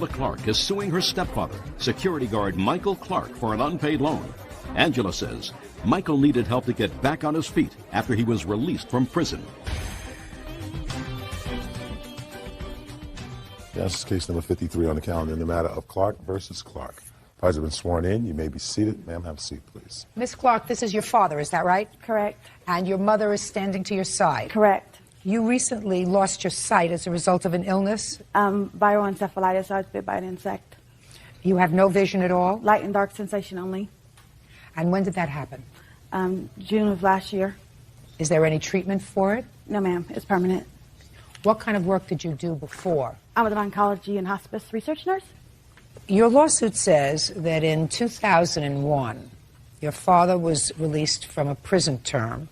Angela Clark is suing her stepfather, security guard Michael Clark, for an unpaid loan. Angela says Michael needed help to get back on his feet after he was released from prison. This is case number 53 on the calendar in the matter of Clark versus Clark. Parties have been sworn in. You may be seated. Ma'am, have a seat, please. Miss Clark, this is your father, is that right? Correct. And your mother is standing to your side? Correct. You recently lost your sight as a result of an illness? Viral encephalitis. I was bit by an insect. You have no vision at all? Light and dark sensation only. And when did that happen? June of last year. Is there any treatment for it? No, ma'am. It's permanent. What kind of work did you do before? I was an oncology and hospice research nurse. Your lawsuit says that in 2001, your father was released from a prison term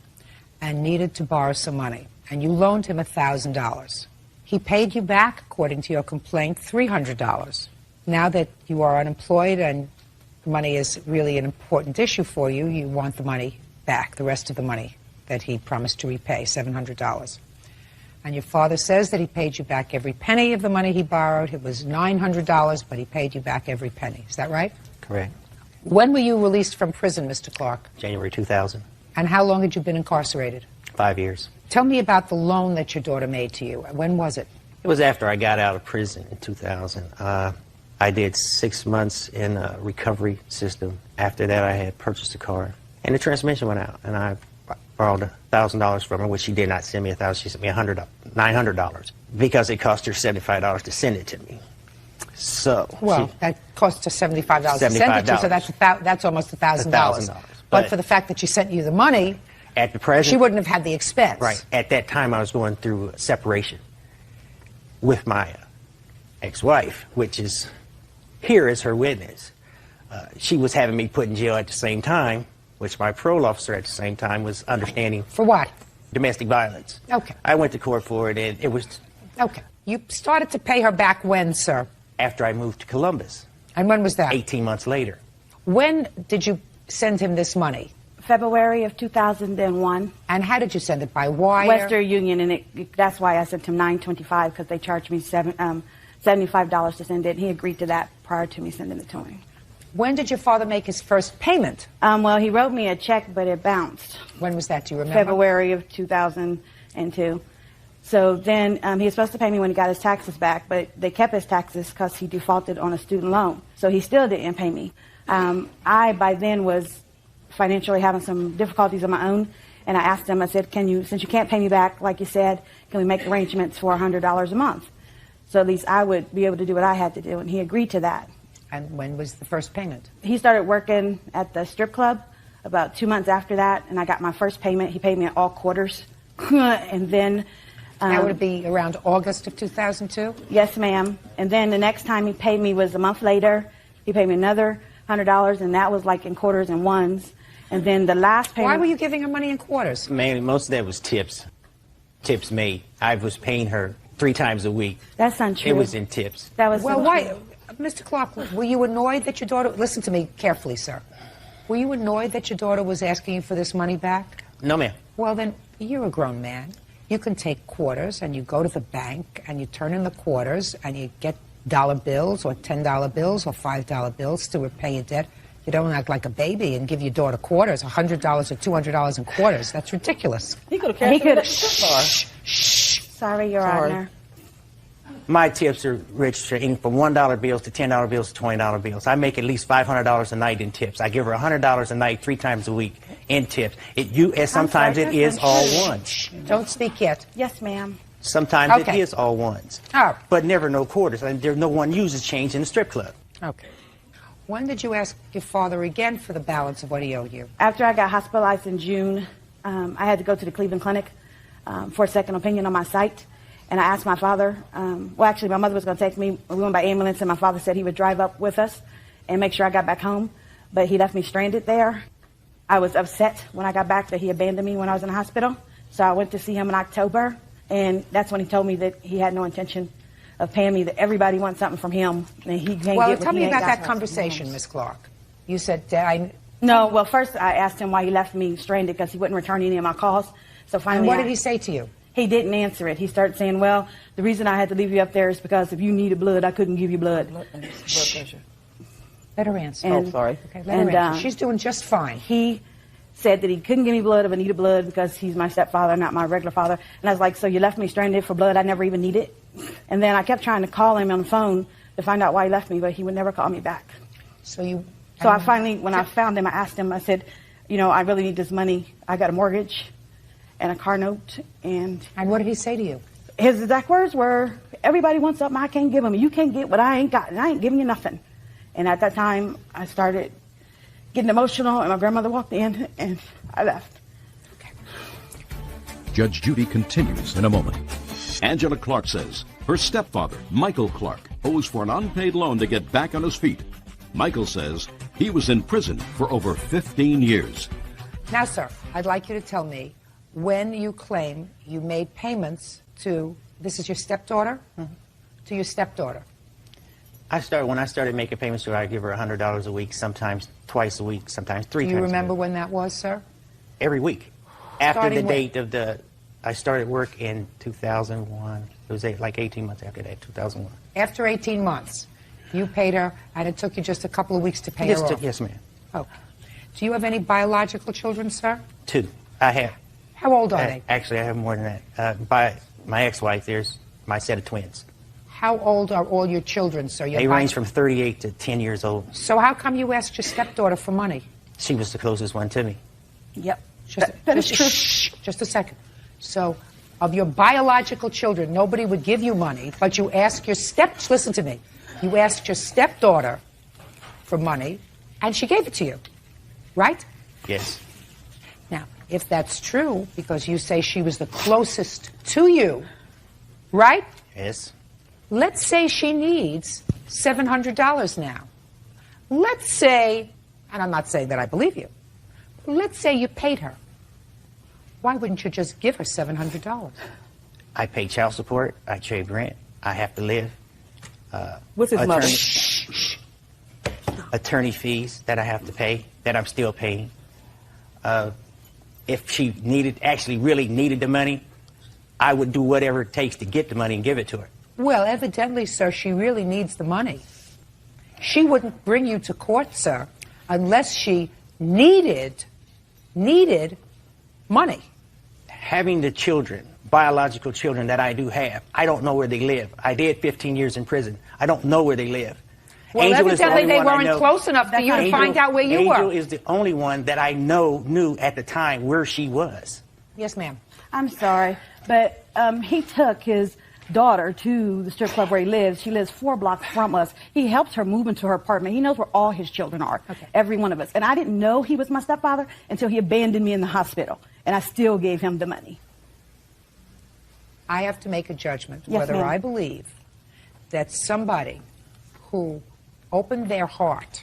and needed to borrow some money, and you loaned him $1,000. He paid you back, according to your complaint, $300. Now that you are unemployed and money is really an important issue for you, you want the money back, the rest of the money that he promised to repay, $700. And your father says that he paid you back every penny of the money he borrowed. It was $900, but he paid you back every penny. Is that right? Correct. When were you released from prison, Mr. Clark? January 2000. And how long had you been incarcerated? 5 years. Tell me about the loan that your daughter made to you. When was it? It was after I got out of prison in 2000. I did 6 months in a recovery system. After that, I had purchased a car, and the transmission went out, and I borrowed $1,000 from her, which she did not send me $1,000. She sent me $900 because it cost her $75 to send it to me. So that cost her $75 to send it to you, so that's almost $1,000. But for the fact that she sent you the money, at the present, she wouldn't have had the expense. Right. At that time, I was going through a separation with my ex-wife, which is here as her witness. She was having me put in jail at the same time, which my parole officer at the same time was understanding. For what? Domestic violence. Okay. I went to court for it, and it was... Okay. You started to pay her back when, sir? After I moved to Columbus. And when was that? 18 months later. When did you send him this money? February of 2001. And how did you send it? By wire? Western Union, and that's why I sent him $925, because they charged me $75 to send it, and he agreed to that prior to me sending it to him. When did your father make his first payment? Well, he wrote me a check, but it bounced. When was that? Do you remember? February of 2002. So then he was supposed to pay me when he got his taxes back, but they kept his taxes because he defaulted on a student loan. So he still didn't pay me. I, by then, was financially having some difficulties of my own, and I asked him, I said, since you can't pay me back, like you said, can we make arrangements for $100 a month? So at least I would be able to do what I had to do, and he agreed to that. And when was the first payment? He started working at the strip club about 2 months after that, and I got my first payment. He paid me in all quarters. And then... that would be around August of 2002? Yes, ma'am. And then the next time he paid me was a month later. He paid me another $100, and that was like in quarters and ones. And then the last payment... Why were you giving her money in quarters? Mainly, most of that was tips. Tips made. I was paying her 3 times a week. That's untrue. It was in tips. That was well, why... Mr. Clark, were you annoyed that your daughter... Listen to me carefully, sir. Were you annoyed that your daughter was asking you for this money back? No, ma'am. Well, then, you're a grown man. You can take quarters, and you go to the bank, and you turn in the quarters, and you get dollar bills or $10 bills or $5 bills to repay your debt. You don't act like a baby and give your daughter quarters, $100 or $200 in quarters. That's ridiculous. He could have... Shh. Sorry, Your Honor. My tips are ranging from $1 bills to $10 bills to $20 bills. I make at least $500 a night in tips. I give her $100 a night 3 times a week in tips. Sometimes it is all ones. Don't speak yet. Yes, ma'am. Sometimes it is all ones. Oh. But never no quarters. And there's no one uses change in the strip club. Okay. When did you ask your father again for the balance of what he owed you? After I got hospitalized in June, I had to go to the Cleveland Clinic for a second opinion on my sight. And I asked my father, well, actually, my mother was going to take me. We went by ambulance, and my father said he would drive up with us and make sure I got back home. But he left me stranded there. I was upset when I got back that he abandoned me when I was in the hospital. So I went to see him in October, and that's when he told me that he had no intention of paying me, that everybody wants something from him. And he can't well, get tell me about that conversation, Miss Clark. You said, No, well, first I asked him why he left me stranded because he wouldn't return any of my calls. So finally, and what did he say to you? He didn't answer it. He started saying, well, the reason I had to leave you up there is because if you needed blood, I couldn't give you blood. Let her answer. And- sorry. Okay, let her answer. She's doing just fine. He said that he couldn't give me blood if I needed blood because he's my stepfather, not my regular father. And I was like, so you left me stranded for blood I never even needed? And then I kept trying to call him on the phone to find out why he left me, but he would never call me back. So you... So I finally, when I found him, I asked him, I said, you know, I really need this money. I got a mortgage and a car note. And what did he say to you? his exact words were, everybody wants something I can't give them. You can't get what I ain't got, and I ain't giving you nothing. And at that time, I started getting emotional, and my grandmother walked in, and I left. Judge Judy continues in a moment. Angela Clark says her stepfather, Michael Clark, owes for an unpaid loan to get back on his feet. Michael says he was in prison for over 15 years. Now, sir, I'd like you to tell me when you claim you made payments to, this is your stepdaughter? Mm-hmm. To your stepdaughter. When I started making payments to her, I'd give her $100 a week, sometimes twice a week, sometimes three times a week. Do you remember when that was, sir? Every week. After Starting the date of the, I started work in 2001. It was like 18 months after that, 2001. After 18 months, you paid her, and it took you just a couple of weeks to pay her off. Yes, ma'am. Okay. Do you have any biological children, sir? 2. I have. How old are they? Actually, I have more than that. By my ex-wife, there's my set of twins. How old are all your children, sir? They range from 38 to 10 years old. So how come you asked your stepdaughter for money? She was the closest one to me. Yep. That is true. Just a second. So, of your biological children, nobody would give you money, but you asked your listen to me, you asked your stepdaughter for money, and she gave it to you, right? Yes. Now, if that's true, because you say she was the closest to you, right? Yes. Let's say she needs $700 now. Let's say, and I'm not saying that I believe you, let's say you paid her. Why wouldn't you just give her $700? I pay child support. I pay rent. I have to live. What's his mother? Attorney fees that I have to pay, that I'm still paying. If she really needed the money, I would do whatever it takes to get the money and give it to her. Well, evidently, sir, she really needs the money. She wouldn't bring you to court, sir, unless she needed money. Having the children, biological children that I do have, I don't know where they live. I did 15 years in prison. I don't know where they live. Well, Angel evidently they weren't close enough for you to find out where you were. Angel is the only one that I knew at the time where she was. Yes, ma'am. I'm sorry, but he took his daughter to the strip club where he lives. She lives 4 blocks from us. He helped her move into her apartment. He knows where all his children are, every one of us. And I didn't know he was my stepfather until he abandoned me in the hospital, and I still gave him the money. I have to make a judgment Yes, whether ma'am. I believe that somebody who opened their heart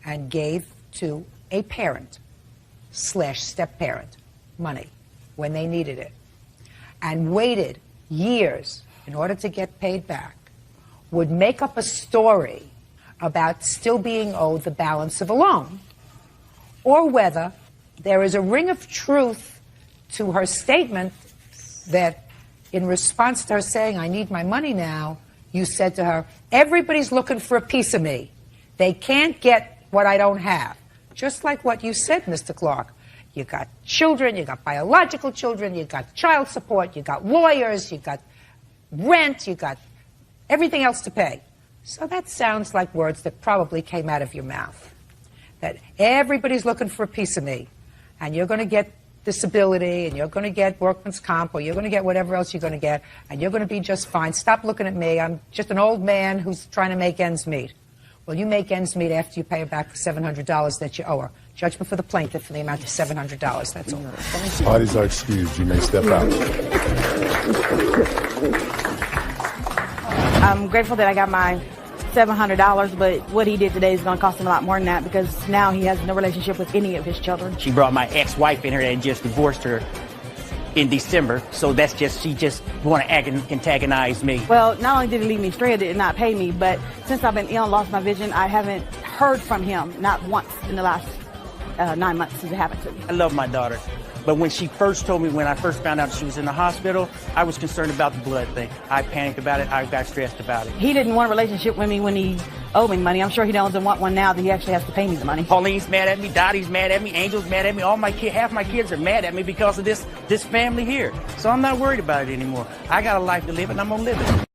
and gave to a parent/step-parent money when they needed it and waited years in order to get paid back would make up a story about still being owed the balance of a loan, or whether there is a ring of truth to her statement that in response to her saying, I need my money now, you said to her, everybody's looking for a piece of me. They can't get what I don't have. Just like what you said, Mr. Clark. You got children, you got biological children, you got child support, you got lawyers, you got rent, you got everything else to pay. So that sounds like words that probably came out of your mouth. That everybody's looking for a piece of me, and you're going to get disability, and you're going to get workman's comp, or you're going to get whatever else you're going to get, and you're going to be just fine. Stop looking at me. I'm just an old man who's trying to make ends meet. Well, you make ends meet after you pay her back the $700 that you owe her. Judgment for the plaintiff for the amount of $700. That's all. Parties are excused. You may step out. I'm grateful that I got my $700, but what he did today is going to cost him a lot more than that because now he has no relationship with any of his children. She brought my ex-wife in here and just divorced her in December, so she just want to antagonize me. Well, not only did he leave me stranded and not pay me, but since I've been ill and lost my vision, I haven't heard from him, not once in the last 9 months since it happened to me. I love my daughter. But when she first told me, when I first found out she was in the hospital, I was concerned about the blood thing. I panicked about it. I got stressed about it. He didn't want a relationship with me when he owed me money. I'm sure he doesn't want one now that he actually has to pay me the money. Pauline's mad at me. Dottie's mad at me. Angel's mad at me. Half my kids are mad at me because of this family here. So I'm not worried about it anymore. I got a life to live, and I'm going to live it.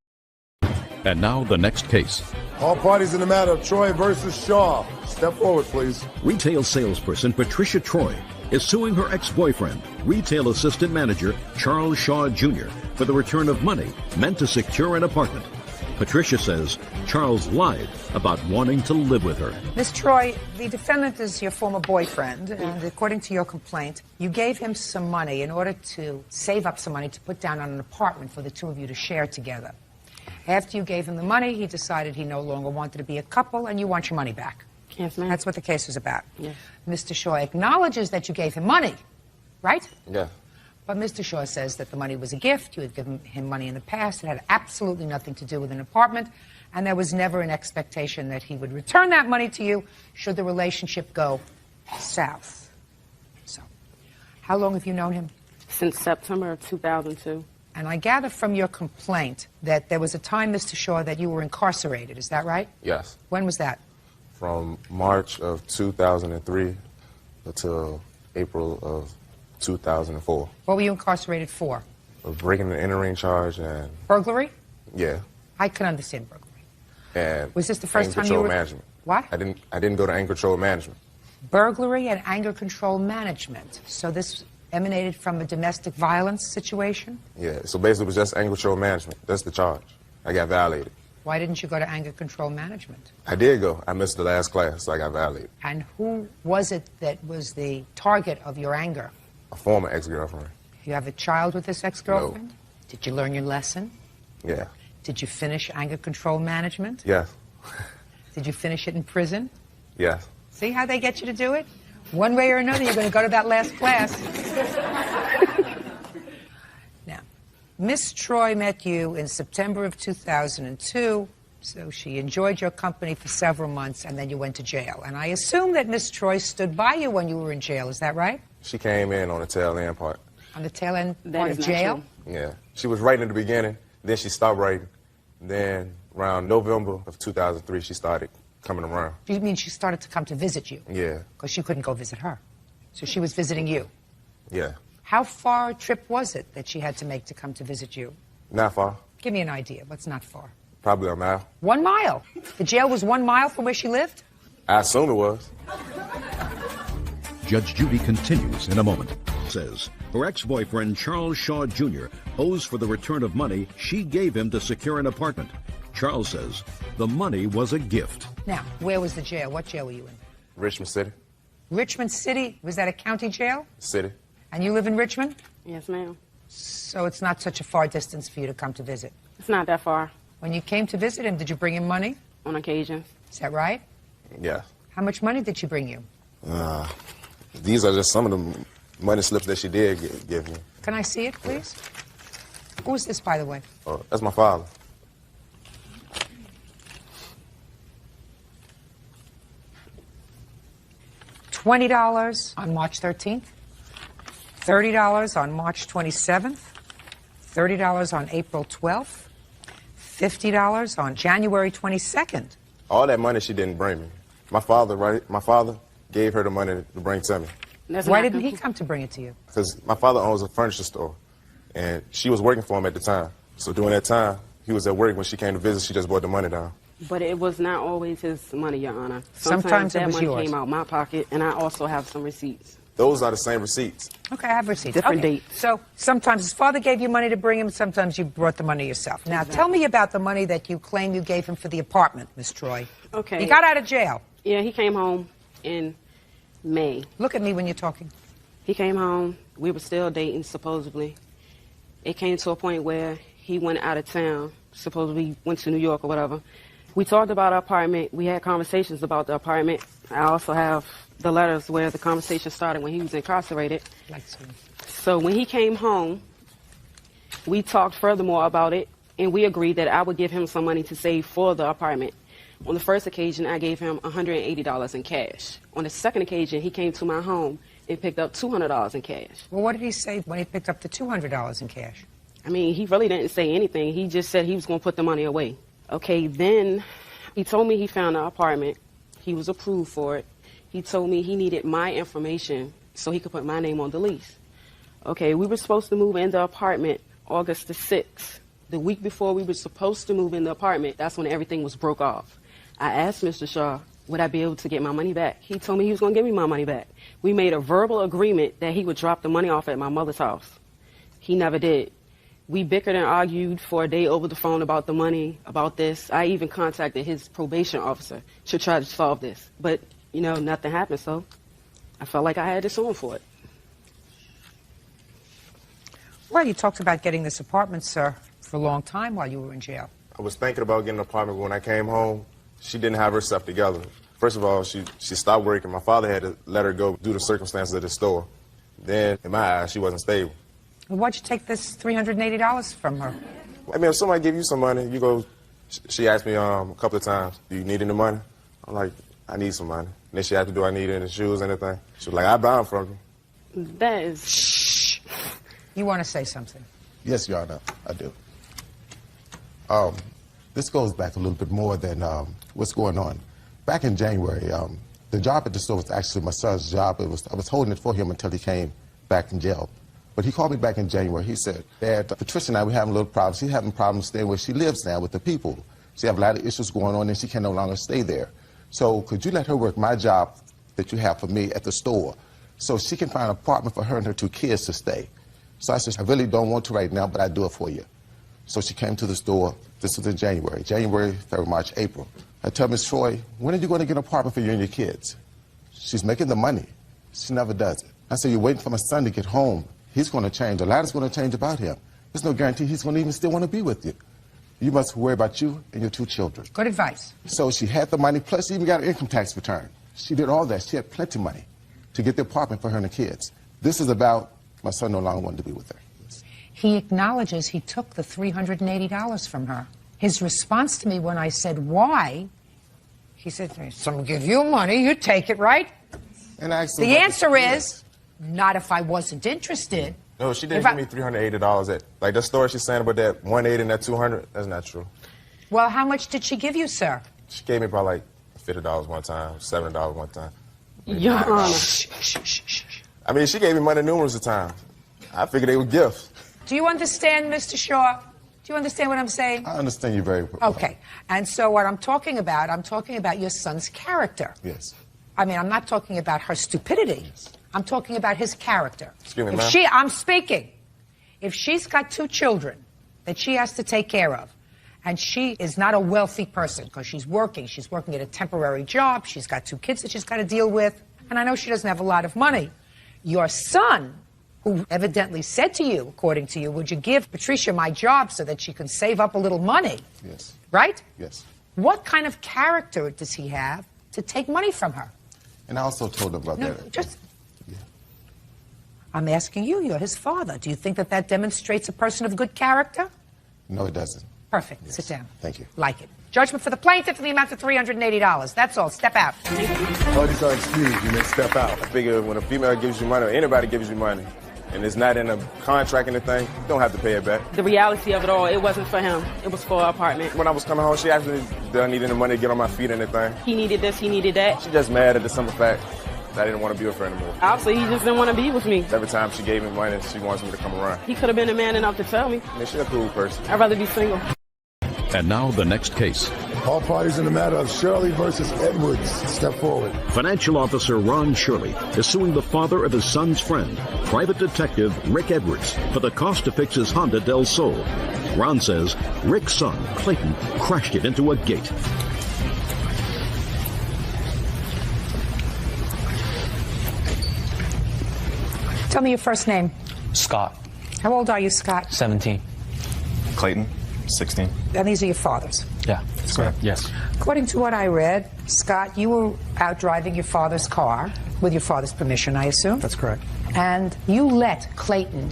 And now the next case. All parties in the matter of Troy versus Shaw. Step forward, please. Retail salesperson Patricia Troy is suing her ex-boyfriend, retail assistant manager Charles Shaw Jr., for the return of money meant to secure an apartment. Patricia says Charles lied about wanting to live with her. Ms. Troy, the defendant is your former boyfriend, and according to your complaint, you gave him some money in order to save up some money to put down on an apartment for the two of you to share together. After you gave him the money, he decided he no longer wanted to be a couple, and you want your money back. Yes, ma'am. That's what the case is about. Yes. Mr. Shaw acknowledges that you gave him money, right? Yeah. But Mr. Shaw says that the money was a gift. You had given him money in the past. It had absolutely nothing to do with an apartment, and there was never an expectation that he would return that money to you should the relationship go south. So, how long have you known him? Since September of 2002. And I gather from your complaint that there was a time, Mr. Shaw, that you were incarcerated. Is that right? Yes. When was that? From March of 2003 until April of 2004. What were you incarcerated for? A breaking and entering charge and... Burglary? Yeah. I can understand burglary. And Was this the first time you control were... management. What? I didn't go to anger control management. Burglary and anger control management. So this emanated from a domestic violence situation? Yeah. So basically it was just anger control management. That's the charge. I got violated. Why didn't you go to anger control management? I did go. I missed the last class, so I got violated. And who was it that was the target of your anger? A former ex-girlfriend. You have a child with this ex-girlfriend? No. Did you learn your lesson? Yeah. Did you finish anger control management? Yes. Did you finish it in prison? Yes. See how they get you to do it? One way or another, you're going to go to that last class. Now, Miss Troy met you in September of 2002, so she enjoyed your company for several months, and then you went to jail. And I assume that Miss Troy stood by you when you were in jail. Is that right? She came in on the tail end part. On the tail end That part is of not jail? true. Yeah. She was writing in the beginning, then she stopped writing. Then around November of 2003, she started coming around. You mean she started to come to visit you? Yeah. Because you couldn't go visit her. So she was visiting you. Yeah. How far a trip was it that she had to make to come to visit you? Not far. Give me an idea. What's not far? Probably a mile. 1 mile. The jail was 1 mile from where she lived? I assume it was. Judge Judy continues in a moment. Says her ex-boyfriend Charles Shaw Jr. owes for the return of money she gave him to secure an apartment. Charles says the money was a gift. Now, where was the jail? What jail were you in? Richmond City. Richmond City? Was that a county jail? City. And you live in Richmond? Yes, ma'am. So it's not such a far distance for you to come to visit. It's not that far When you came to visit him, did you bring him money? on occasion. Is that right? Yeah. How much money did she bring you? These are just some of the money slips that she did give me. Can I see it, please? Who's this, by the way? That's my father. $20 on March 13th, $30 on March 27th, $30 on April 12th, $50 on January 22nd. All that money she didn't bring me. My father gave her the money to bring to me. That's Why not didn't he complete. come to bring it to you? Because my father owns a furniture store, and she was working for him at the time. So during that time, he was at work. When she came to visit, she just brought the money down. But it was not always his money, Your Honor. Sometimes it that was money yours. came out my pocket, and I also have some receipts. Those are the same receipts. Okay, I have receipts. Different Okay. dates. So sometimes his father gave you money to bring him, sometimes you brought the money yourself. Now, tell me about the money that you claim you gave him for the apartment, Miss Troy. Okay. He got out of jail. Yeah, he came home in May. Look at me when you're talking. He came home. We were still dating, supposedly. It came to a point where he went out of town, supposedly went to New York or whatever. We talked about our apartment. We had conversations about the apartment. I also have the letters where the conversation started when he was incarcerated. So when he came home, we talked furthermore about it, and we agreed that I would give him some money to save for the apartment. On the first occasion, I gave him $180 in cash. On the second occasion, he came to my home and picked up $200 in cash. Well, what did he say when he picked up the $200 in cash? I mean, he really didn't say anything. He just said he was going to put the money away. Okay, then he told me he found an apartment. He was approved for it. He told me he needed my information so he could put my name on the lease. Okay, we were supposed to move in the apartment August the 6th. The week before we were supposed to move in the apartment, that's when everything was broke off. I asked Mr. Shaw, would I be able to get my money back? He told me he was going to give me my money back. We made a verbal agreement that he would drop the money off at my mother's house. He never did. We bickered and argued for a day over the phone about the money, about this. I even contacted his probation officer to try to solve this. But, you know, nothing happened, so I felt like I had to sue him for it. Well, you talked about getting this apartment, sir, for a long time while you were in jail. I was thinking about getting an apartment, but when I came home, she didn't have her stuff together. First of all, she stopped working. My father had to let her go due to circumstances at the store. Then, in my eyes, she wasn't stable. Well, why'd you take this $380 from her? I mean, if somebody give you some money, you go. She asked me a couple of times, do you need any money? I'm like, I need some money. And then she asked me, do I need any shoes, anything? She was like, I buy them from you. That is... Shh. You want to say something? Yes, Your Honor, I do. This goes back a little bit more than what's going on. Back in January, the job at the store was actually my son's job. I was holding it for him until he came back from jail. But he called me back in January. He said, Dad, Patricia and I, we're having little problems. She's having problems staying where she lives now with the people. She have a lot of issues going on, and she can no longer stay there. So could you let her work my job that you have for me at the store so she can find an apartment for her and her 2 kids to stay? So I said, I really don't want to right now, but I'll do it for you. So she came to the store. This was in January, February, March, April. I tell Miss Troy, when are you going to get an apartment for you and your kids? She's making the money. She never does it. I said, you're waiting for my son to get home. He's going to change. A lot is going to change about him. There's no guarantee he's going to even still want to be with you. You must worry about you and your 2 children. Good advice. So she had the money, plus she even got an income tax return. She did all that. She had plenty of money to get the apartment for her and the kids. This is about my son no longer wanted to be with her. He acknowledges he took the $380 from her. His response to me when I said, why, he said to me, someone give you money, you take it, right? And I asked the answer is, not if I wasn't interested. No, she didn't give me $380 at, like the story she's saying about that 180 and that 200, that's not true. Well, how much did she give you, sir? She gave me probably like $50 one time, $70 one time. Your Honor. I mean, she gave me money numerous of times. I figured they were gifts. Do you understand, Mr. Shaw? Do you understand what I'm saying? I understand you very well. Okay. And so what I'm talking about your son's character. Yes. I mean, I'm not talking about her stupidity. Yes. I'm talking about his character. Excuse me, ma'am. I'm speaking. If she's got 2 children that she has to take care of, and she is not a wealthy person because she's working at a temporary job, she's got 2 kids that she's got to deal with, and I know she doesn't have a lot of money. Your son, who evidently said to you, according to you, would you give Patricia my job so that she can save up a little money? Yes. Right? Yes. What kind of character does he have to take money from her? And I also told him about that. Yeah. I'm asking you, you're his father. Do you think that that demonstrates a person of good character? No, it doesn't. Perfect. Yes. Sit down. Thank you. Like it. Judgment for the plaintiff in the amount of $380. That's all. Step out. Parties are excused. You may step out. I figure when a female gives you money, or anybody gives you money, and it's not in a contract or anything, you don't have to pay it back. The reality of it all, it wasn't for him. It was for our apartment. When I was coming home, she asked me, do I need any money to get on my feet or anything? He needed this, he needed that. She just mad at the simple fact that I didn't want to be with her anymore. Obviously, he just didn't want to be with me. Every time she gave me money, she wants me to come around. He could have been a man enough to tell me. I mean, she's a cool person. I'd rather be single. And now the next case. All parties in the matter of Shirley versus Edwards. Step forward. Financial officer Ron Shirley is suing the father of his son's friend, private detective Rick Edwards, for the cost to fix his Honda Del Sol. Ron says Rick's son, Clayton, crashed it into a gate. Tell me your first name. Scott. How old are you, Scott? 17. Clayton, 16. And these are your fathers. Yeah, that's correct. Yes. According to what I read, Scott, you were out driving your father's car, with your father's permission, I assume? That's correct. And you let Clayton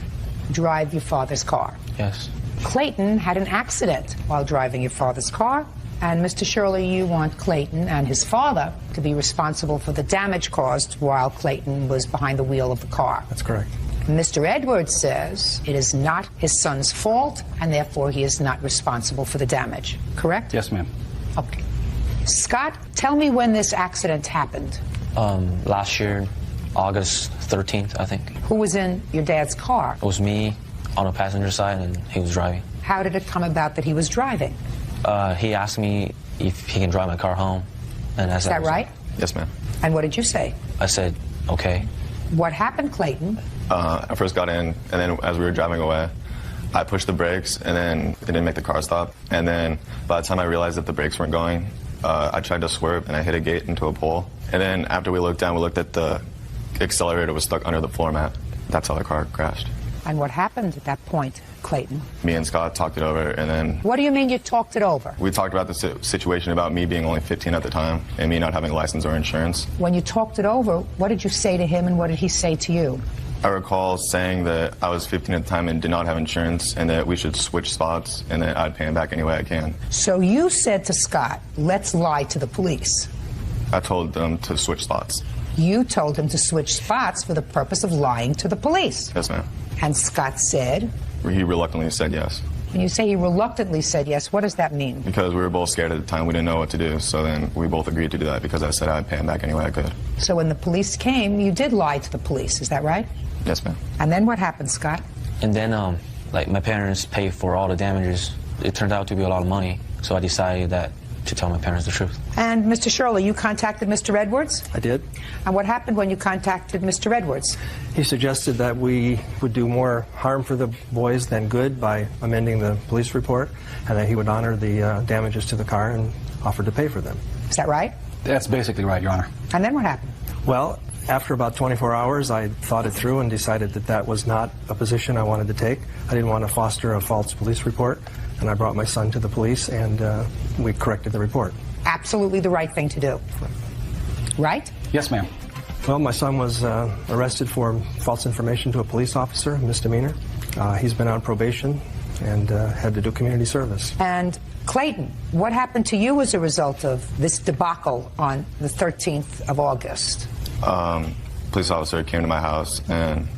drive your father's car. Yes. Clayton had an accident while driving your father's car, And Mr. Shirley, you want Clayton and his father to be responsible for the damage caused while Clayton was behind the wheel of the car. That's correct. Mr. Edwards says it is not his son's fault, and therefore he is not responsible for the damage. Correct? Yes, ma'am. Okay. Scott, tell me when this accident happened. Last year, August 13th, I think. Who was in your dad's car? It was me on the passenger side, and he was driving. How did it come about that he was driving? He asked me if he can drive my car home. And Is that right? Yes, ma'am. And what did you say? I said, okay. What happened, Clayton? I first got in, and then as we were driving away, I pushed the brakes, and then it didn't make the car stop. And then by the time I realized that the brakes weren't going, I tried to swerve, and I hit a gate into a pole. And then after we looked down, we looked at the accelerator was stuck under the floor mat. That's how the car crashed. And what happened at that point, Clayton? Me and Scott talked it over, and then... What do you mean you talked it over? We talked about the situation about me being only 15 at the time, and me not having a license or insurance. When you talked it over, what did you say to him, and what did he say to you? I recall saying that I was 15 at the time and did not have insurance, and that we should switch spots, and that I'd pay him back any way I can. So you said to Scott, let's lie to the police. I told them to switch spots. You told him to switch spots for the purpose of lying to the police. Yes, ma'am. And Scott said? He reluctantly said yes. When you say he reluctantly said yes, what does that mean? Because we were both scared at the time. We didn't know what to do. So then we both agreed to do that because I said I'd pay him back any way I could. So when the police came, you did lie to the police. Is that right? Yes, ma'am. And then what happened, Scott? And then, like, my parents paid for all the damages. It turned out to be a lot of money, so I decided to tell my parents the truth. And Mr. Shirley, you contacted Mr. Edwards? I did. And what happened when you contacted Mr. Edwards? He suggested that we would do more harm for the boys than good by amending the police report, and that he would honor the damages to the car and offer to pay for them. Is that right? That's basically right, Your Honor. And then what happened? Well, after about 24 hours, I thought it through and decided that that was not a position I wanted to take. I didn't want to foster a false police report, and I brought my son to the police, and we corrected the report. Absolutely the right thing to do. Right? Yes, ma'am. Well, my son was arrested for false information to a police officer, misdemeanor. He's been on probation and had to do community service. And Clayton, what happened to you as a result of this debacle on the 13th of August? Police officer came to my house, and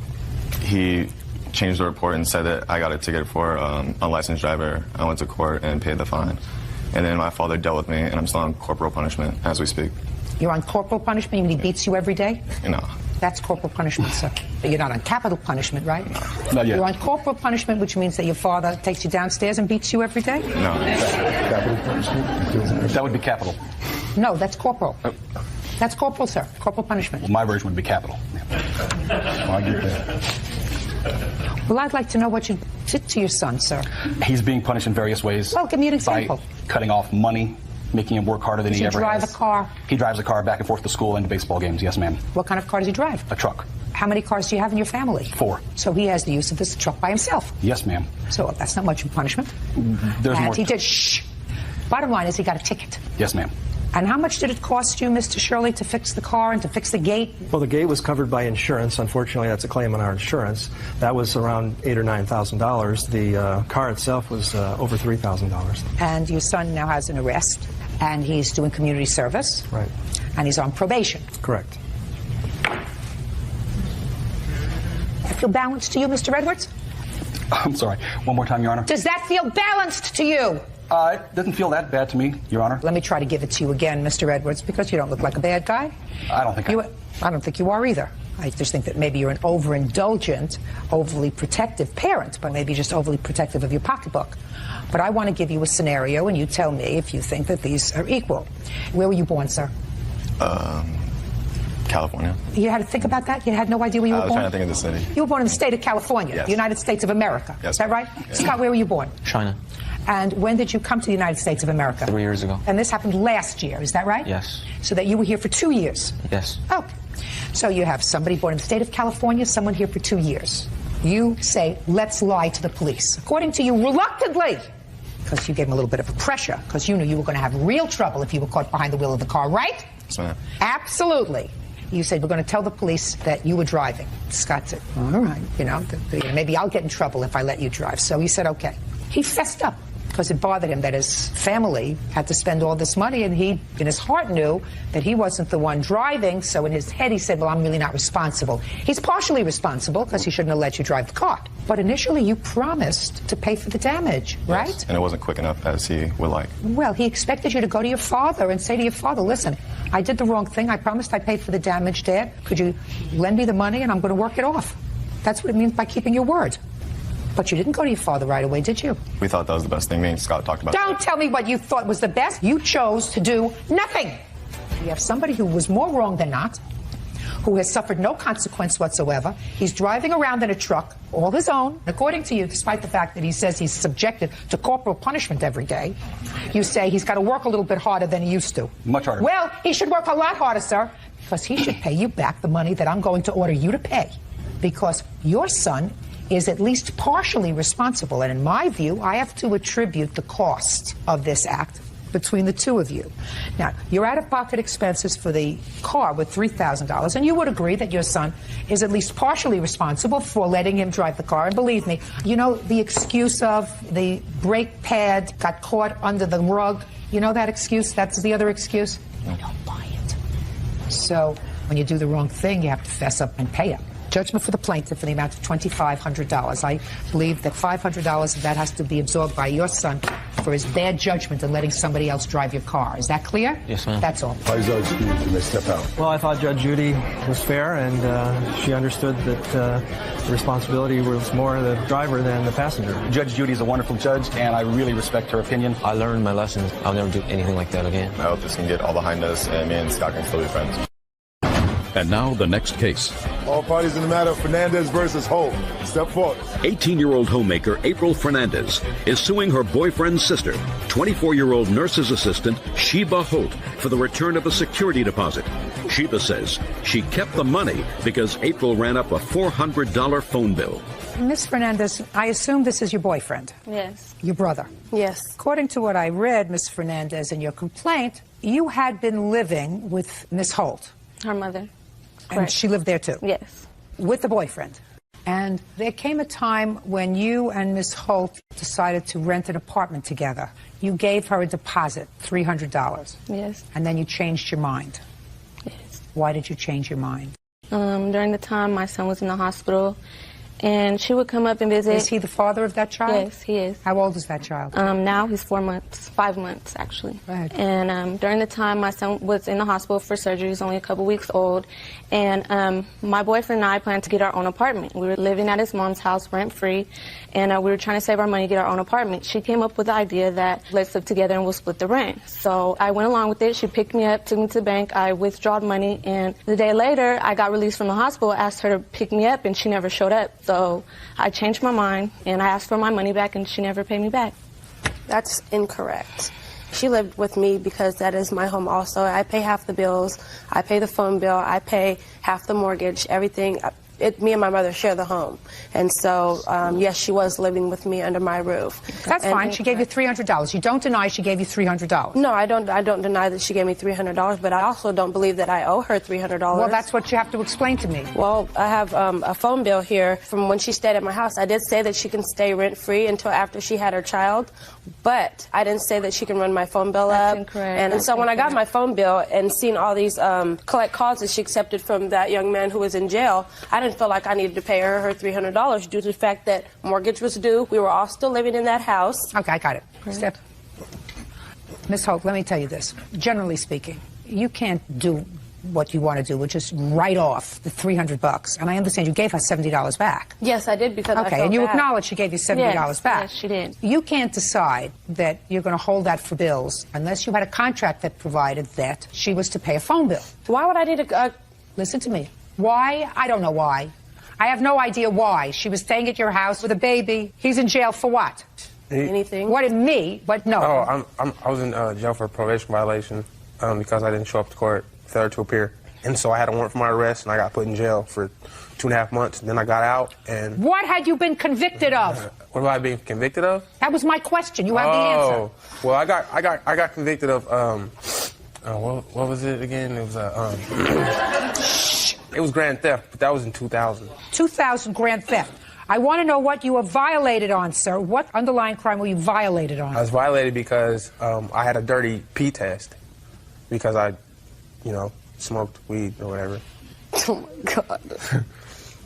he changed the report and said that I got a ticket for unlicensed driver. I went to court and paid the fine. And then my father dealt with me, and I'm still on corporal punishment as we speak. You're on corporal punishment? You mean he beats you every day? No. That's corporal punishment, sir. But you're not on capital punishment, right? No. Not yet. You're on corporal punishment, which means that your father takes you downstairs and beats you every day? No. Capital punishment? That would be capital. No, that's corporal. That's corporal, sir. Corporal punishment. Well, my version would be capital. I get that. Well, I'd like to know what you did to your son, sir. He's being punished in various ways. Well, give me an example. By cutting off money, making him work harder than Does he he ever drive has. a car? He drives a car back and forth to school and to baseball games, yes, ma'am. What kind of car does he drive? A truck. How many cars do you have in your family? 4. So he has the use of this truck by himself. Yes, ma'am. So that's not much of punishment. There's And more. he did, shh. Bottom line is he got a ticket. Yes, ma'am. And how much did it cost you, Mr. Shirley, to fix the car and to fix the gate? Well, the gate was covered by insurance. Unfortunately, that's a claim on our insurance. That was around $8,000 or $9,000. The car itself was over $3,000. And your son now has an arrest, and he's doing community service. Right. And he's on probation. Correct. That feel balanced to you, Mr. Edwards? I'm sorry. One more time, Your Honor. Does that feel balanced to you? It doesn't feel that bad to me, Your Honor. Let me try to give it to you again, Mr. Edwards, because you don't look like a bad guy. I don't think I don't think you are either. I just think that maybe you're an overindulgent, overly protective parent, but maybe just overly protective of your pocketbook. But I want to give you a scenario, and you tell me if you think that these are equal. Where were you born, sir? California. You had to think about that? You had no idea where you were I was born? trying to think of the city. You were born in the state of California, Yes. the United States of America. Yes. Is that right? Yes. Scott, where were you born? China. And when did you come to the United States of America? 3 years ago. And this happened last year, is that right? Yes. So that you were here for 2 years? Yes. Okay. So you have somebody born in the state of California, someone here for 2 years. You say, let's lie to the police. According to you, reluctantly, because you gave them a little bit of a pressure, because you knew you were going to have real trouble if you were caught behind the wheel of the car, right? Yes, ma'am. Absolutely. You said, we're going to tell the police that you were driving. Scott said, all right, maybe I'll get in trouble if I let you drive. So he said, okay. He fessed up. because it bothered him that his family had to spend all this money, and he, in his heart, knew that he wasn't the one driving, so in his head he said, well, I'm really not responsible. He's partially responsible because he shouldn't have let you drive the car. But initially you promised to pay for the damage, right? Yes, and it wasn't quick enough as he would like. Well, he expected you to go to your father and say to your father, listen, I did the wrong thing. I promised I'd pay for the damage, Dad. Could you lend me the money and I'm going to work it off? That's what it means by keeping your word. But you didn't go to your father right away, did you? We thought that was the best thing. Me and Scott talked about it. Don't tell me what you thought was the best. You chose to do nothing. You have somebody who was more wrong than not, who has suffered no consequence whatsoever. He's driving around in a truck, all his own, according to you, despite the fact that he says he's subjected to corporal punishment every day. You say he's got to work a little bit harder than he used to. Much harder. Well, he should work a lot harder, sir, because he should pay you back the money that I'm going to order you to pay, because your son is at least partially responsible. And in my view, I have to attribute the cost of this act between the two of you. Now, your out-of-pocket expenses for the car were $3,000, and you would agree that your son is at least partially responsible for letting him drive the car. And believe me, you know the excuse of the brake pad got caught under the rug? You know that excuse? That's the other excuse? I don't buy it. So when you do the wrong thing, you have to fess up and pay up. Judgment for the plaintiff in the amount of $2,500. I believe that $500 of that has to be absorbed by your son for his bad judgment in letting somebody else drive your car. Is that clear? Yes, ma'am. That's all. Judge Judy, you may step out. Well, I thought Judge Judy was fair, and she understood that the responsibility was more the driver than the passenger. Judge Judy is a wonderful judge, and I really respect her opinion. I learned my lessons. I'll never do anything like that again. I hope this can get all behind us, and me and Scott can still be friends. And now the next case. All parties in the matter of Fernandez versus Holt. Step forward. 18-year-old homemaker April Fernandez is suing her boyfriend's sister, 24-year-old nurse's assistant Sheba Holt, for the return of a security deposit. Sheba says she kept the money because April ran up a $400 phone bill. Miss Fernandez, I assume this is your boyfriend? Yes. Your brother? Yes. According to what I read, Miss Fernandez, in your complaint, you had been living with Miss Holt. Her mother. And Correct. she lived there too? Yes. With the boyfriend. And there came a time when you and Miss Holt decided to rent an apartment together. You gave her a deposit, $300. Yes. And then you changed your mind. Yes. Why did you change your mind? During the time my son was in the hospital, and she would come up and visit. Is he the father of that child? Yes, he is. How old is that child? Now he's 4 months, 5 months actually. Right. And during the time my son was in the hospital for surgery, he's only a couple weeks old, and my boyfriend and I planned to get our own apartment. We were living at his mom's house rent-free, and we were trying to save our money to get our own apartment. She came up with the idea that let's live together and we'll split the rent. So I went along with it. She picked me up, took me to the bank, I withdrawed money, and the day later I got released from the hospital, asked her to pick me up, and she never showed up. So I changed my mind, and I asked for my money back, and she never paid me back. That's incorrect. She lived with me because that is my home also. I pay half the bills. I pay the phone bill. I pay half the mortgage, everything. Me and my mother share the home. And so, yes, she was living with me under my roof. That's fine. She gave you $300. You don't deny she gave you $300. No, I don't deny that she gave me $300, but I also don't believe that I owe her $300. Well, that's what you have to explain to me. Well, I have a phone bill here from when she stayed at my house. I did say that she can stay rent-free until after she had her child, but I didn't say that she can run my phone bill up. Incorrect. And so when I got my phone bill and seen all these collect calls that she accepted from that young man who was in jail, I didn't feel like I needed to pay her $300 due to the fact that mortgage was due. We were all still living in that house. Okay, I got it. Step. Miss Holt, let me tell you this. Generally speaking, you can't do what you want to do, which is write off the $300. And I understand you gave her $70 back. Yes, I did because I Okay, felt and you bad. acknowledge she gave you $70 back. Yes, she did. You can't decide that you're going to hold that for bills unless you had a contract that provided that she was to pay a phone bill. Why would I need a... Listen to me. Why? I don't know why. I have no idea why. She was staying at your house with a baby. He's in jail for what? Anything. What in me? But no. Oh, I was in jail for a probation violation because I didn't show up to court, failure to appear. And so I had a warrant for my arrest, and I got put in jail for 2.5 months. And then I got out, and... What had you been convicted of? What have I been convicted of? That was my question. You have the answer. Well, I got convicted of what was it again? It was it was grand theft, but that was in 2000. 2000 grand theft. I want to know what you were violated on, sir. What underlying crime were you violated on? I was violated because I had a dirty pee test because I, smoked weed or whatever. Oh, my God.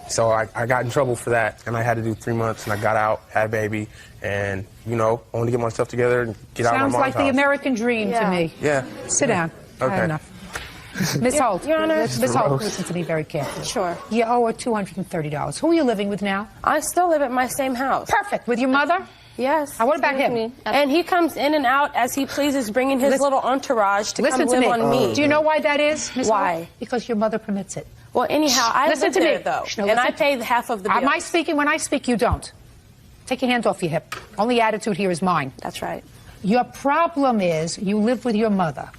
So I got in trouble for that, and I had to do 3 months, and I got out, had a baby, and, I wanted to get myself together and get out of my mom's Sounds like house. the American dream to me. Yeah. Sit down. I Okay. have enough. Miss Holt, Your Honor. Miss Holt, listen to me very carefully. Sure. You owe her $230. Who are you living with now? I still live at my same house. Perfect. With your mother? Yes. What about him? Me. And he comes in and out as he pleases, bringing his little entourage to come live on me. Do you know why that is, Miss Why? Holt? Because your mother permits it. Well, anyhow, I listen live to there, me. though, No, and I listen. pay half of the bill. Am I speaking? When I speak, you don't. Take your hand off your hip. Only attitude here is mine. That's right. Your problem is you live with your mother.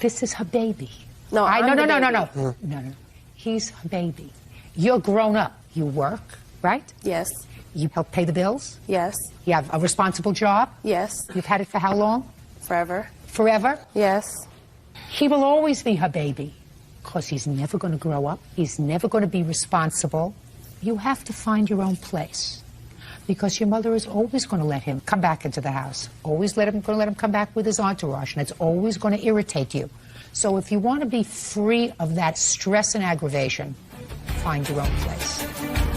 This is her baby. No, No. He's her baby. You're grown up. You work, right? Yes. You help pay the bills? Yes. You have a responsible job? Yes. You've had it for how long? Forever. Forever? Yes. He will always be her baby because he's never going to grow up. He's never going to be responsible. You have to find your own place because your mother is always going to let him come back into the house. Always going to let him come back with his entourage, and it's always going to irritate you. So if you want to be free of that stress and aggravation, find your own place.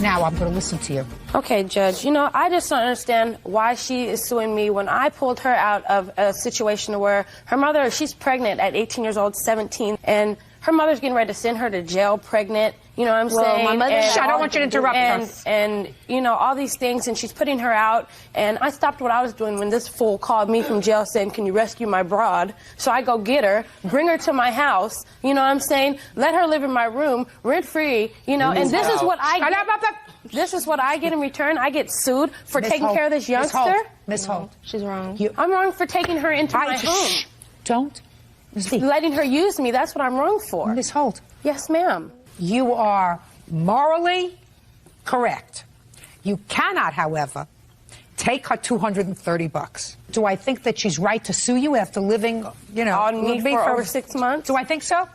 Now I'm going to listen to you. Okay, Judge, I just don't understand why she is suing me when I pulled her out of a situation where her mother, she's pregnant at 18 years old, 17, and her mother's getting ready to send her to jail pregnant. You know what I'm saying? My mother, I don't want you to interrupt her. And, all these things, and she's putting her out. And I stopped what I was doing when this fool called me from jail saying, can you rescue my broad? So I go get her, bring her to my house, you know what I'm saying? Let her live in my room, rent-free, and this is what I get. This is what I get in return. I get sued for taking care of this youngster. Miss Holt. She's wrong. I'm wrong for taking her into my home. Don't speak. Letting her use me, that's what I'm wrong for. Miss Holt. Yes, ma'am. You are morally correct. You cannot, however, take her $230. Do I think that she's right to sue you after living, on me for over 6 months? Do I think so?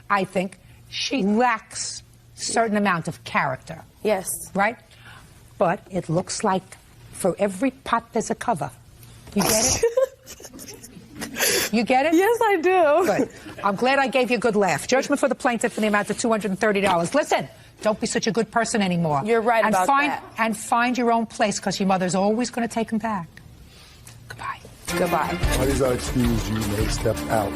I think she lacks a certain amount of character. Yes. Right? But it looks like for every pot there's a cover. You get it? You get it? Yes, I do. Good. I'm glad I gave you a good laugh. Judgment for the plaintiff in the amount of $230. Listen, don't be such a good person anymore. You're right about that. And find your own place, because your mother's always going to take him back. Goodbye. Goodbye. Parties are excused. You may step out.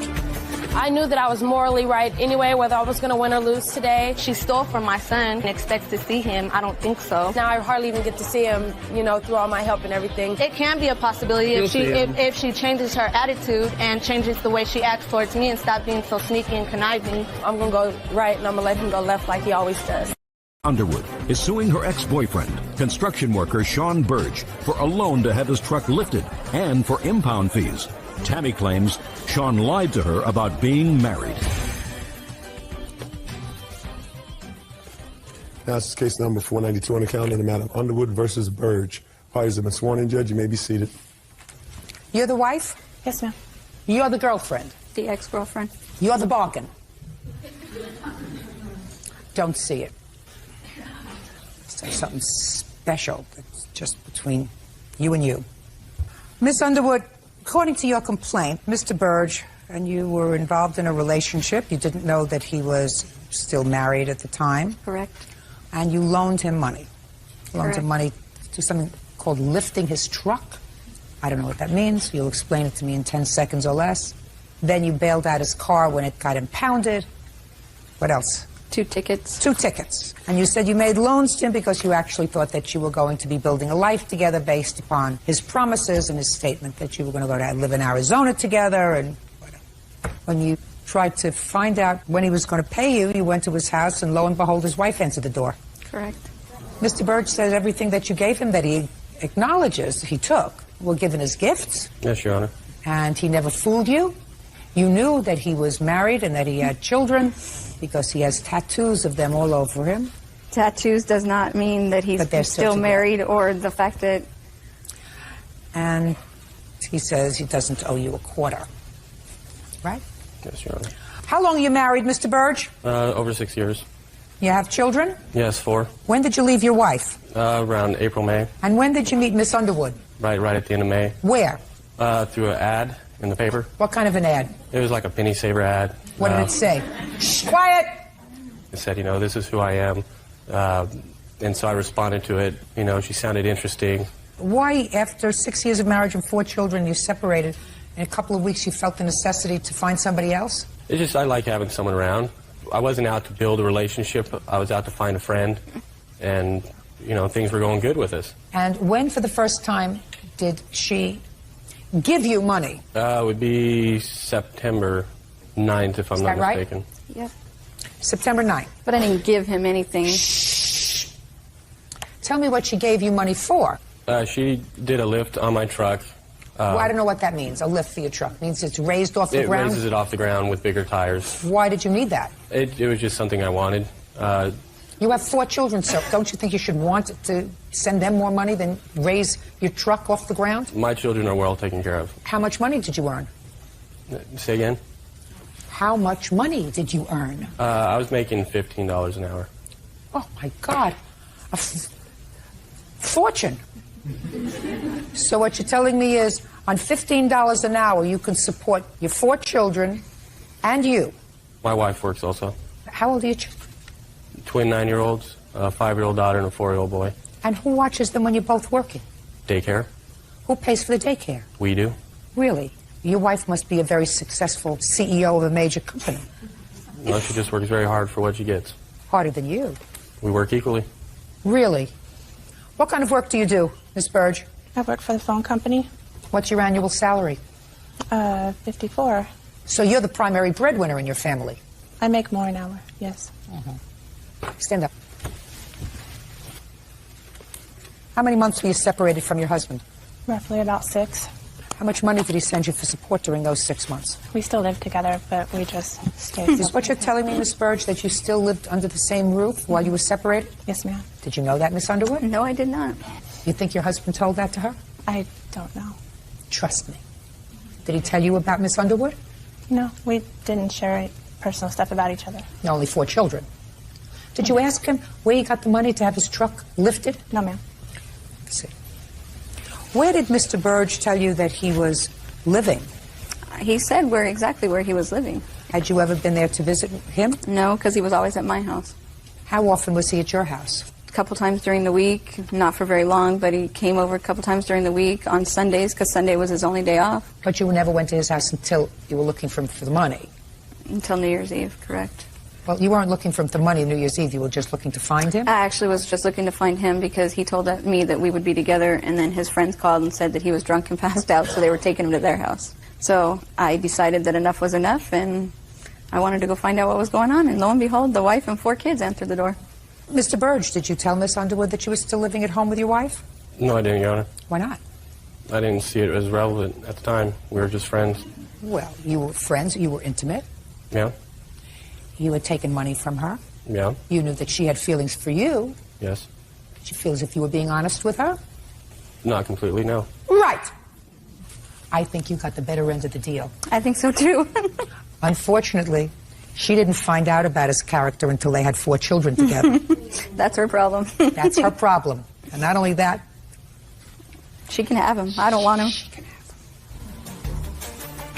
I knew that I was morally right anyway, whether I was going to win or lose today. She stole from my son and expects to see him. I don't think so. Now I hardly even get to see him, through all my help and everything. It can be a possibility if she changes her attitude and changes the way she acts towards me and stop being so sneaky and conniving. I'm going to go right and I'm going to let him go left like he always does. Underwood is suing her ex-boyfriend, construction worker Sean Burge, for a loan to have his truck lifted and for impound fees. Tammy claims Sean lied to her about being married. Now this is case number 492 on the calendar in the matter of Underwood versus Burge. Parties have been sworn in. Judge, you may be seated. You're the wife? Yes, ma'am. You're the girlfriend? The ex-girlfriend. You're the bargain? Don't see it. There's something special that's just between you and you. Miss Underwood, according to your complaint, Mr. Burge and you were involved in a relationship. You didn't know that he was still married at the time. Correct. And you loaned him money. Loaned Correct. him money to do something called lifting his truck. I don't know what that means. You'll explain it to me in 10 seconds or less. Then you bailed out his car when it got impounded. What else? 2 tickets. 2 tickets. And you said you made loans to him because you actually thought that you were going to be building a life together based upon his promises and his statement that you were going to go to live in Arizona together. And whatever. When you tried to find out when he was going to pay you, you went to his house and lo and behold, his wife answered the door. Correct. Mr. Burge says everything that you gave him that he acknowledges he took were given as gifts. Yes, Your Honor. And he never fooled you. You knew that he was married and that he had children because he has tattoos of them all over him. Tattoos does not mean that he's still married or the fact that... And he says he doesn't owe you a quarter. Right? Yes, Your Honor. How long are you married, Mr. Burge? Over 6 years. You have children? Yes, 4. When did you leave your wife? Around April, May. And when did you meet Miss Underwood? Right at the end of May. Where? Through an ad in the paper. What kind of an ad? It was like a penny saver ad. What did it say? Shh, quiet! It said, this is who I am. And so I responded to it. She sounded interesting. Why, after 6 years of marriage and 4 children, you separated? In a couple of weeks, you felt the necessity to find somebody else? It's just I like having someone around. I wasn't out to build a relationship. I was out to find a friend. And, things were going good with us. And when, for the first time, did she give you money? It would be September 9th, if I'm not mistaken. Right? Yep. September 9th. But I didn't give him anything. Shh. Tell me what she gave you money for. She did a lift on my truck. Well, I don't know what that means. A lift for your truck means it's raised off the ground? It raises it off the ground with bigger tires. Why did you need that? It was just something I wanted. You have 4 children, so don't you think you should want to send them more money than raise your truck off the ground? My children are well taken care of. How much money did you earn? Say again? How much money did you earn? I was making $15 an hour. Oh, my God. A fortune. So what you're telling me is, on $15 an hour, you can support your 4 children and you. My wife works also. How old are your children? Twin 9-year-olds, a 5-year-old daughter and a 4-year-old boy. And who watches them when you're both working? Daycare. Who pays for the daycare? We do. Really? Your wife must be a very successful CEO of a major company. No, she just works very hard for what she gets. Harder than you. We work equally. Really? What kind of work do you do, Miss Burge? I work for the phone company. What's your annual salary? 54. So you're the primary breadwinner in your family? I make more an hour, yes. Stand up. How many months were you separated from your husband? Roughly about 6. How much money did he send you for support during those 6 months? We still live together, but we just stayed. Is what you're telling me, Miss Burge, that you still lived under the same roof while you were separated? Yes, ma'am. Did you know that, Miss Underwood? No, I did not. You think your husband told that to her? I don't know. Trust me. Did he tell you about Miss Underwood? No, we didn't share personal stuff about each other. Only 4 children. Did you ask him where he got the money to have his truck lifted? No, ma'am. Let's see. Where did Mr. Burge tell you that he was living? He said exactly where he was living. Had you ever been there to visit him? No, because he was always at my house. How often was he at your house? A couple times during the week, not for very long, but he came over a couple times during the week on Sundays, because Sunday was his only day off. But you never went to his house until you were looking for him for the money? Until New Year's Eve, correct. Well, you weren't looking for him for money New Year's Eve. You were just looking to find him? I actually was just looking to find him because he told me that we would be together, and then his friends called and said that he was drunk and passed out, so they were taking him to their house. So I decided that enough was enough, and I wanted to go find out what was going on, and lo and behold, the wife and 4 kids answered the door. Mr. Burge, did you tell Miss Underwood that you were still living at home with your wife? No, I didn't, Your Honor. Why not? I didn't see it as relevant at the time. We were just friends. Well, you were friends. You were intimate. Yeah. You had taken money from her. Yeah. You knew that she had feelings for you. Yes. Did you feel as if you were being honest with her? Not completely, no. Right. I think you got the better end of the deal. I think so, too. Unfortunately, she didn't find out about his character until they had 4 children together. That's her problem. That's her problem. And not only that, she can have him. I don't want him. She can have him.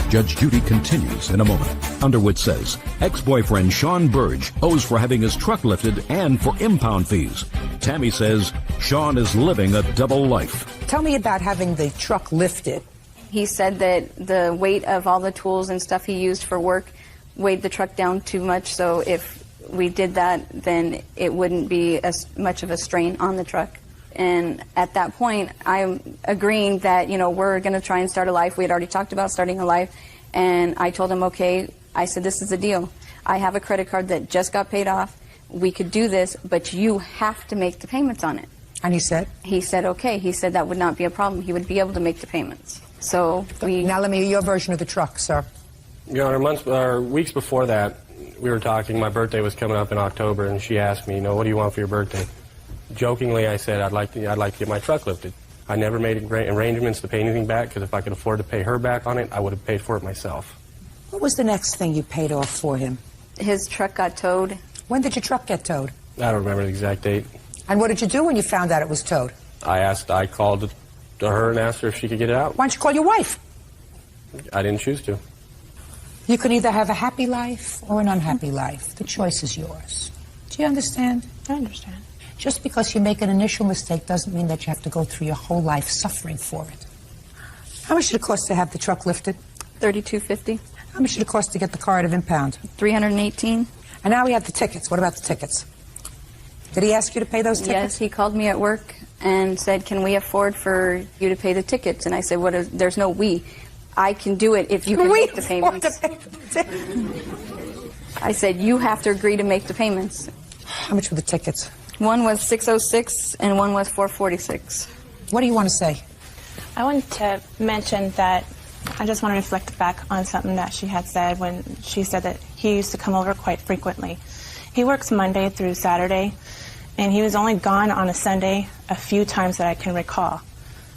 Judge Judy continues in a moment. Underwood says ex-boyfriend Sean Burge owes for having his truck lifted and for impound fees. Tammy says Sean is living a double life. Tell me about having the truck lifted. He said that the weight of all the tools and stuff he used for work weighed the truck down too much, so if we did that, then it wouldn't be as much of a strain on the truck. And at that point, I'm agreeing that, we're going to try and start a life. We had already talked about starting a life. And I told him, okay, I said, this is the deal. I have a credit card that just got paid off. We could do this, but you have to make the payments on it. And he said? He said, okay. He said that would not be a problem. He would be able to make the payments. So we... Now let me hear your version of the truck, sir. Your Honor, weeks before that, we were talking. My birthday was coming up in October, and she asked me, what do you want for your birthday? Jokingly, I said, I'd like to get my truck lifted. I never made arrangements to pay anything back, because if I could afford to pay her back on it, I would have paid for it myself. What was the next thing you paid off for him? His truck got towed, When did your truck get towed? I don't remember the exact date. And what did you do when you found out it was towed? I called to her and asked her if she could get it out. Why don't you call your wife? I didn't choose to. You can either have a happy life or an unhappy life. The choice is yours. Do you understand? I understand. Just because you make an initial mistake doesn't mean that you have to go through your whole life suffering for it. How much did it cost to have the truck lifted? $32.50. How much did it cost to get the car out of impound? $318. And now we have the tickets. What about the tickets? Did he ask you to pay those tickets? Yes, he called me at work and said, can we afford for you to pay the tickets? And I said, there's no we. I can do it if you can make the payments. I said, you have to agree to make the payments. How much were the tickets? One was $606 and one was $446. What do you want to say? I wanted to mention that I just want to reflect back on something that she had said when she said that he used to come over quite frequently. He works Monday through Saturday, and he was only gone on a Sunday a few times that I can recall.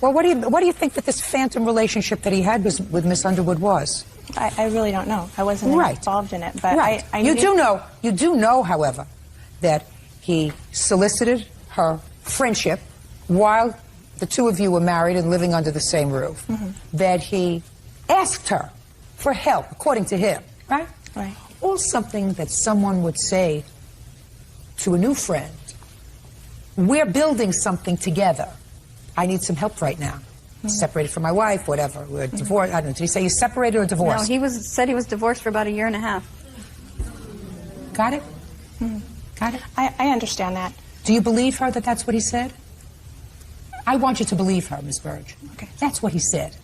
Well, what do you think that this phantom relationship that he had with Miss Underwood was? I really don't know. I wasn't involved in it, but right. You do know, however, that he solicited her friendship while the two of you were married and living under the same roof. Mm-hmm. That he asked her for help, according to him, right? Right. Or something that someone would say to a new friend. We're building something together. I need some help right now. Mm-hmm. Separated from my wife, whatever. We're divorced. I don't know. Did he say he's separated or divorced? No, said he was divorced for about 1.5 years. Got it? Mm-hmm. Got it? I understand that. Do you believe her that that's what he said? I want you to believe her, Ms. Burge. Okay. That's what he said.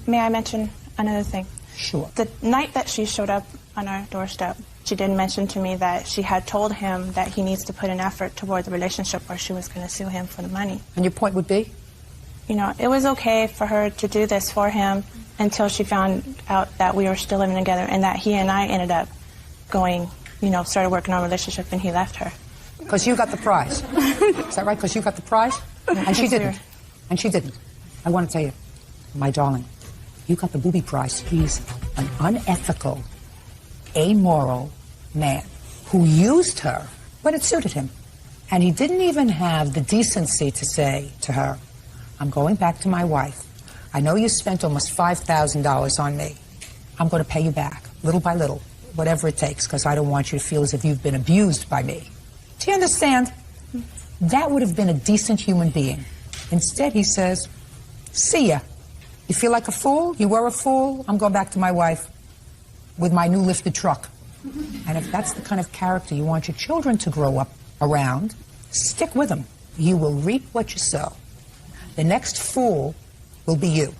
May I mention another thing? Sure. The night that she showed up on our doorstep, she did mention to me that she had told him that he needs to put an effort toward the relationship or she was going to sue him for the money. And your point would be? You know, it was okay for her to do this for him until she found out that we were still living together and that he and I ended up going, started working on a relationship and he left her. Because you got the prize. Is that right? Because you got the prize? And she didn't. And she didn't. I want to tell you, my darling, you got the booby prize. He's an unethical, amoral man who used her when it suited him. And he didn't even have the decency to say to her, I'm going back to my wife. I know you spent almost $5,000 on me. I'm going to pay you back, little by little, whatever it takes, because I don't want you to feel as if you've been abused by me. Do you understand? That would have been a decent human being. Instead, he says, see ya. You feel like a fool? You were a fool? I'm going back to my wife with my new lifted truck. And if that's the kind of character you want your children to grow up around, stick with them. You will reap what you sow. The next fool will be you.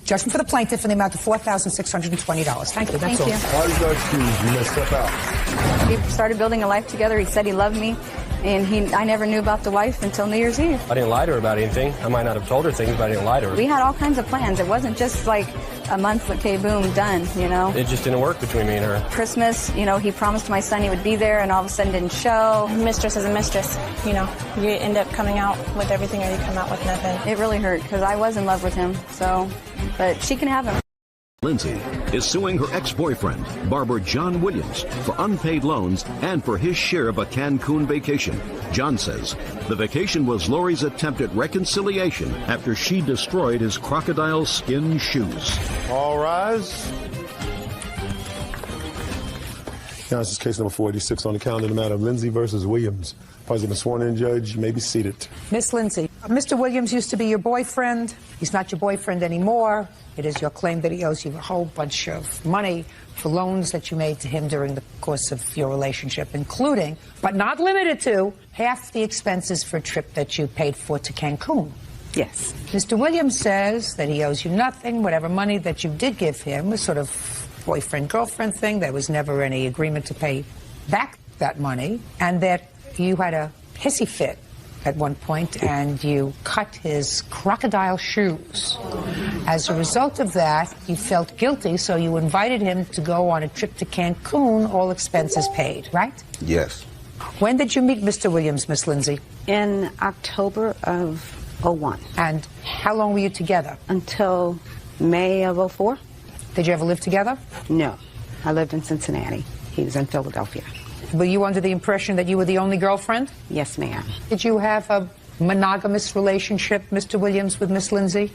Judgment for the plaintiff in the amount of $4,620. Thank you. That's all. Why did you excuse? You messed up out. We started building a life together. He said he loved me, and I never knew about the wife until New Year's Eve. I didn't lie to her about anything. I might not have told her things, but I didn't lie to her. We had all kinds of plans. It wasn't just like a month, okay, boom, done, It just didn't work between me and her. Christmas, he promised my son he would be there, and all of a sudden didn't show. Mistress is a mistress, You end up coming out with everything or you come out with nothing. It really hurt, because I was in love with him, but she can have him. Lindsay is suing her ex-boyfriend, barber John Williams, for unpaid loans and for his share of a Cancun vacation. John says the vacation was Lori's attempt at reconciliation after she destroyed his crocodile skin shoes. All rise. Now, this is case number 486 on the calendar, the matter of Lindsay versus Williams. Parties have been sworn in, Judge. You may be seated. Miss Lindsay, Mr. Williams used to be your boyfriend. He's not your boyfriend anymore. It is your claim that he owes you a whole bunch of money for loans that you made to him during the course of your relationship, including, but not limited to, half the expenses for a trip that you paid for to Cancun. Yes. Mr. Williams says that he owes you nothing. Whatever money that you did give him was sort of boyfriend-girlfriend thing. There was never any agreement to pay back that money, and that you had a hissy fit at one point and you cut his crocodile shoes. As a result of that, you felt guilty, so you invited him to go on a trip to Cancun, all expenses paid, right? Yes. When did you meet Mr. Williams, Miss Lindsay? In October of 01. And how long were you together? Until May of 04. Did you ever live together? No. I lived in Cincinnati. He was in Philadelphia. Were you under the impression that you were the only girlfriend? Yes, ma'am. Did you have a monogamous relationship, Mr. Williams, with Miss Lindsay?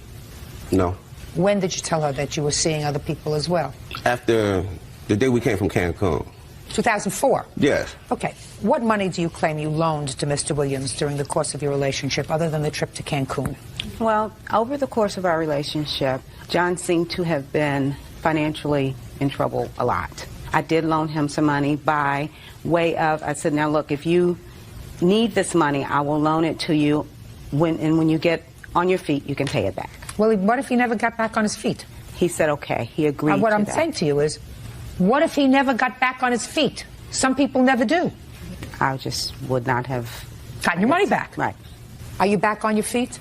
No. When did you tell her that you were seeing other people as well? After the day we came from Cancun. 2004? Yes. Okay. What money do you claim you loaned to Mr. Williams during the course of your relationship, other than the trip to Cancun? Well, over the course of our relationship, John seemed to have been financially in trouble a lot. I did loan him some money by way of, I said, now look, if you need this money, I will loan it to you, when you get on your feet, you can pay it back. Well, what if he never got back on his feet? He said, okay. He agreed to that. What I'm saying to you is, what if he never got back on his feet? Some people never do. I just would not have gotten your money back. Right. Are you back on your feet?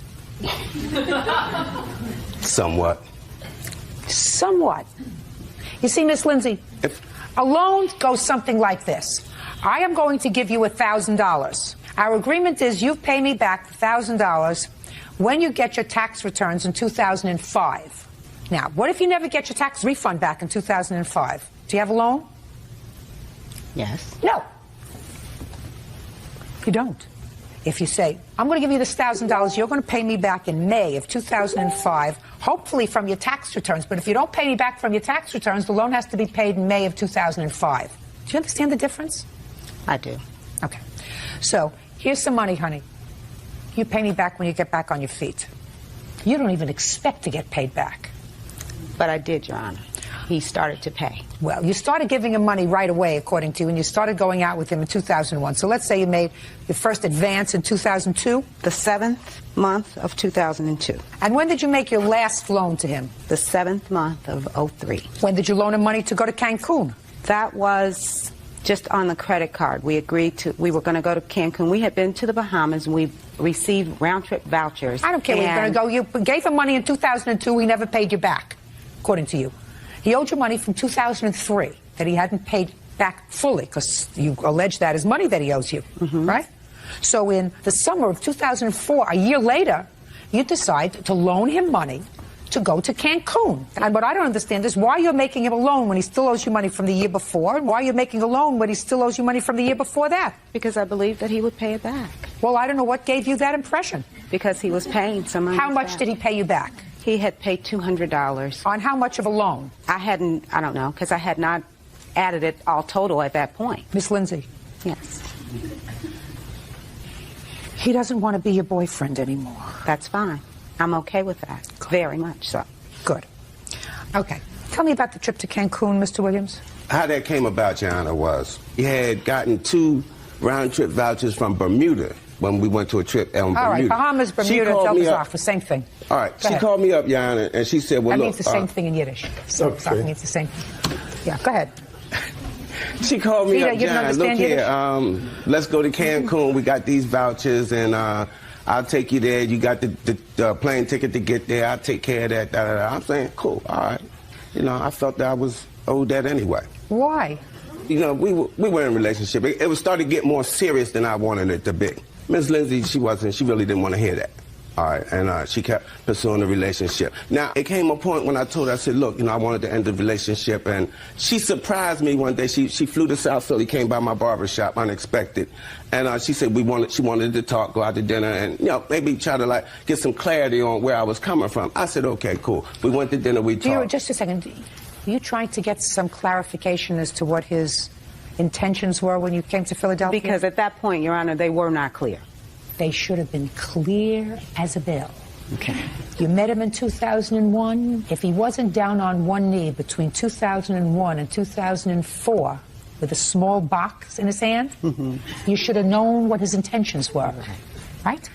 Somewhat. Somewhat. You see, Miss Lindsay, a loan goes something like this. I am going to give you $1,000. Our agreement is you pay me back $1,000 when you get your tax returns in 2005. Now, what if you never get your tax refund back in 2005? Do you have a loan? Yes. No. You don't. If you say, I'm going to give you this $1,000, you're going to pay me back in May of 2005, hopefully from your tax returns. But if you don't pay me back from your tax returns, the loan has to be paid in May of 2005. Do you understand the difference? I do. Okay. So here's some money, honey. You pay me back when you get back on your feet. You don't even expect to get paid back. But I did, Your Honor. He started to pay. Well, you started giving him money right away, according to you, and you started going out with him in 2001. So let's say you made your first advance in 2002? The 7th month of 2002. And when did you make your last loan to him? The 7th month of 03. When did you loan him money to go to Cancun? That was just on the credit card. We agreed to, we were going to go to Cancun. We had been to the Bahamas, and we received round-trip vouchers. I don't care where you're going to go. You gave him money in 2002. He never paid you back, according to you. He owed you money from 2003 that he hadn't paid back fully, because you allege that is money that he owes you, right? So in the summer of 2004, a year later, you decide to loan him money to go to Cancun. And what I don't understand is why you're making him a loan when he still owes you money from the year before, and why you're making a loan when he still owes you money from the year before that. Because I believed that he would pay it back. Well, I don't know what gave you that impression. Because he was paying some money. How much did he pay you back? He had paid $200. On how much of a loan? I don't know, because I had not added it all total at that point. Miss Lindsay. Yes. He doesn't want to be your boyfriend anymore. That's fine. I'm okay with that. Good. Very much so. Good. Okay. Tell me about the trip to Cancun, Mr. Williams. How that came about, Your Honor, was he had gotten 2 round-trip vouchers from Bermuda when we went to a trip on Bermuda. All right, Bahamas, Bermuda, Delta, the same thing. All right, she called me up, Your Honor, and she said, well, that look. means the same thing in Yiddish. So okay. Means the same thing. Yeah, go ahead. She called me up, John, look here, let's go to Cancun. We got these vouchers, and I'll take you there. You got the plane ticket to get there. I'll take care of that. Da, da, da. I'm saying, cool, all right. You know, I felt that I was owed that anyway. Why? You know, we were in a relationship. It was starting to get more serious than I wanted it to be. Ms. Lindsay, she really didn't want to hear that. All right, and she kept pursuing the relationship. Now, it came a point when I told her, I said, look, you know, I wanted to end the relationship, and she surprised me one day. She flew to South Philly, came by my barbershop, unexpected, and she said she wanted to talk, go out to dinner, and, you know, maybe try to, like, get some clarity on where I was coming from. I said, okay, cool. We went to dinner, we talked. Just a second. You tried to get some clarification as to what his intentions were when you came to Philadelphia? Because at that point, Your Honor, they were not clear. They should have been clear as a bell. Okay. You met him in 2001. If he wasn't down on one knee between 2001 and 2004 with a small box in his hand, you should have known what his intentions were. Right?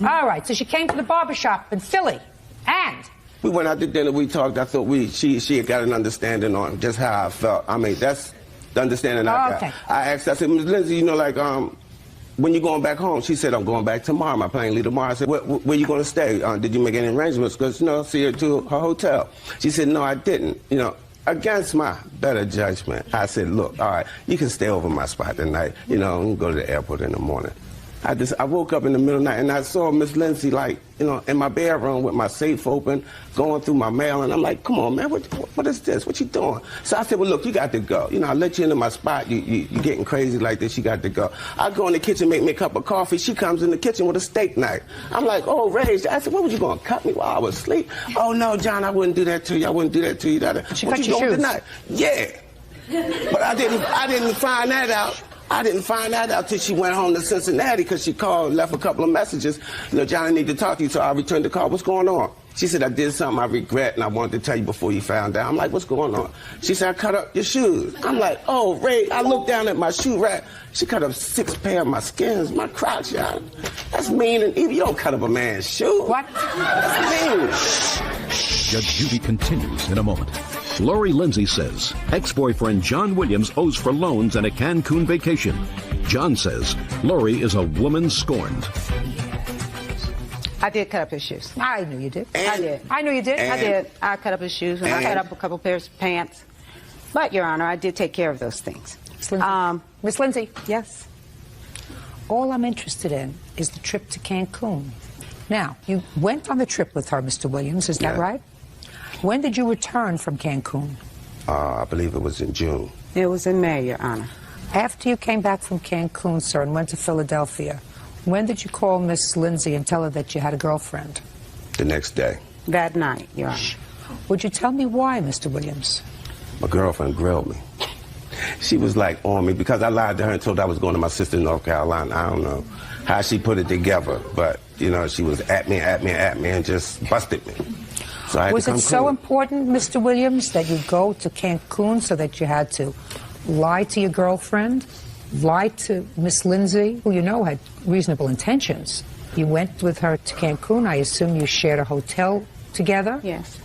All right. So she came to the barbershop in Philly, and we went out to dinner, we talked. I thought she had got an understanding on just how I felt. I mean, that's the understanding I got. Okay. I asked, I said, Ms. Lindsay, you know, like, when you going back home? She said, I'm going back tomorrow. My plane leave tomorrow. I said, where you going to stay? Did you make any arrangements? Because, you know, see her to her hotel. She said, no, I didn't. You know, against my better judgment, I said, look, all right, you can stay over my spot tonight. You know, and go to the airport in the morning. I woke up in the middle of the night and I saw Miss Lindsay, like, you know, in my bedroom with my safe open, going through my mail, and I'm like, come on, man, what is this? What you doing? So I said, well, look, you got to go. You know, I let you into my spot. You getting crazy like this. You got to go. I go in the kitchen, make me a cup of coffee. She comes in the kitchen with a steak knife. I'm like, oh, Rage. I said, what was you going to cut me while I was asleep? Oh, no, John, I wouldn't do that to you. I wouldn't do that to you. She what cut you your doing shoes? tonight? Yeah. But I didn't find that out. I didn't find that out till she went home to Cincinnati, because she called, left a couple of messages. You know, John, I need to talk to you. So I returned the call. What's going on? She said, I did something I regret, and I wanted to tell you before you found out. I'm like, what's going on? She said, I cut up your shoes. I'm like, oh, Ray. I looked down at my shoe rack. She cut up 6 pair of my skins, my Crocs, y'all. That's mean and evil. You don't cut up a man's shoe. What? That's mean. Judge Judy continues in a moment. Lori Lindsay says ex-boyfriend John Williams owes for loans and a Cancun vacation. John says Lori is a woman scorned. I did cut up his shoes. I knew you did. I did. I knew you did. I did. I cut up his shoes, and I cut up a couple pairs of pants. But, Your Honor, I did take care of those things. Miss Lindsay. Yes. All I'm interested in is the trip to Cancun. Now, you went on the trip with her, Mr. Williams, is that right? When did you return from Cancun? I believe it was in June. It was in May, Your Honor. After you came back from Cancun, sir, and went to Philadelphia, when did you call Miss Lindsay and tell her that you had a girlfriend? The next day. That night, Your Honor. Would you tell me why, Mr. Williams? My girlfriend grilled me. She was like on me because I lied to her and told her I was going to my sister in North Carolina. I don't know how she put it together, but, you know, she was at me and just busted me. So I had Was to come it so clean. important, Mr. Williams, that you go to Cancun so that you had to lie to your girlfriend, lie to Miss Lindsay, who you know had reasonable intentions? You went with her to Cancun. I assume you shared a hotel together? Yes.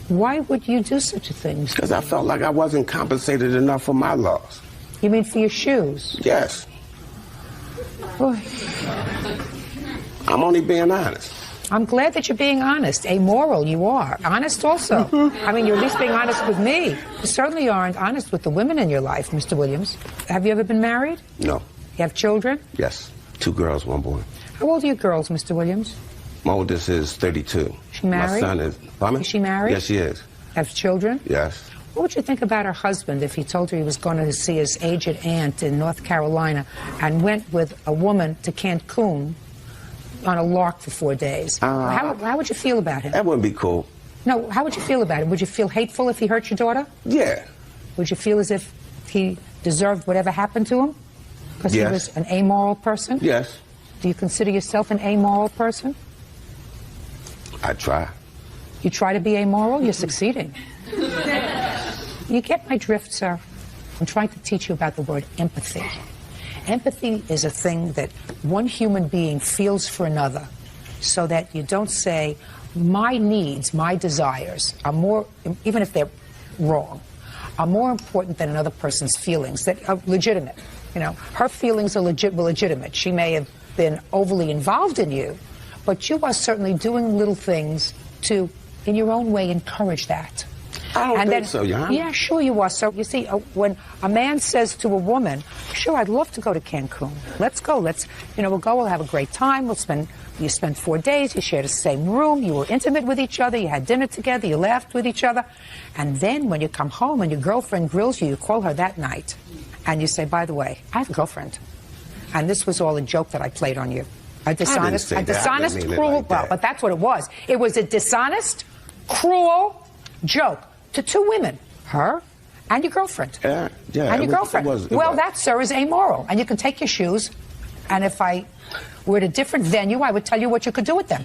Why would you do such a thing? Because I felt like I wasn't compensated enough for my loss. You mean for your shoes? Yes. Boy. I'm only being honest. I'm glad that you're being honest. Amoral, you are. Honest also. I mean, you're at least being honest with me. You certainly aren't honest with the women in your life, Mr. Williams. Have you ever been married? No. You have children? Yes. 2 girls, 1 boy. How old are your girls, Mr. Williams? My oldest is 32. She married? My son is... Pardon me? Is she married? Yes, she is. Have children? Yes. What would you think about her husband if he told her he was going to see his aged aunt in North Carolina and went with a woman to Cancun on a lark for 4 days? How would you feel about him? That wouldn't be cool. No, how would you feel about him? Would you feel hateful if he hurt your daughter? Yeah. Would you feel as if he deserved whatever happened to him? Because he was an amoral person? Yes. Do you consider yourself an amoral person? I try. You try to be amoral, you're succeeding. You get my drift, sir? I'm trying to teach you about the word empathy. Empathy is a thing that one human being feels for another, so that you don't say, my needs, my desires are more, even if they're wrong, are more important than another person's feelings that are legitimate. You know, her feelings are legitimate. She may have been overly involved in you, but you are certainly doing little things to, in your own way, encourage that. I don't think so, Your Honor. Yeah, sure you are. So, you see, when a man says to a woman, sure, I'd love to go to Cancun. Let's go. We'll go. We'll have a great time. You spent 4 days. You shared the same room. You were intimate with each other. You had dinner together. You laughed with each other. And then when you come home and your girlfriend grills you, you call her that night. And you say, by the way, I have a girlfriend. And this was all a joke that I played on you. A dishonest, cruel, but that's what it was. It was a dishonest, cruel joke to 2 women, her and your girlfriend. And your girlfriend. That, sir, is amoral. And you can take your shoes, and if I were at a different venue, I would tell you what you could do with them.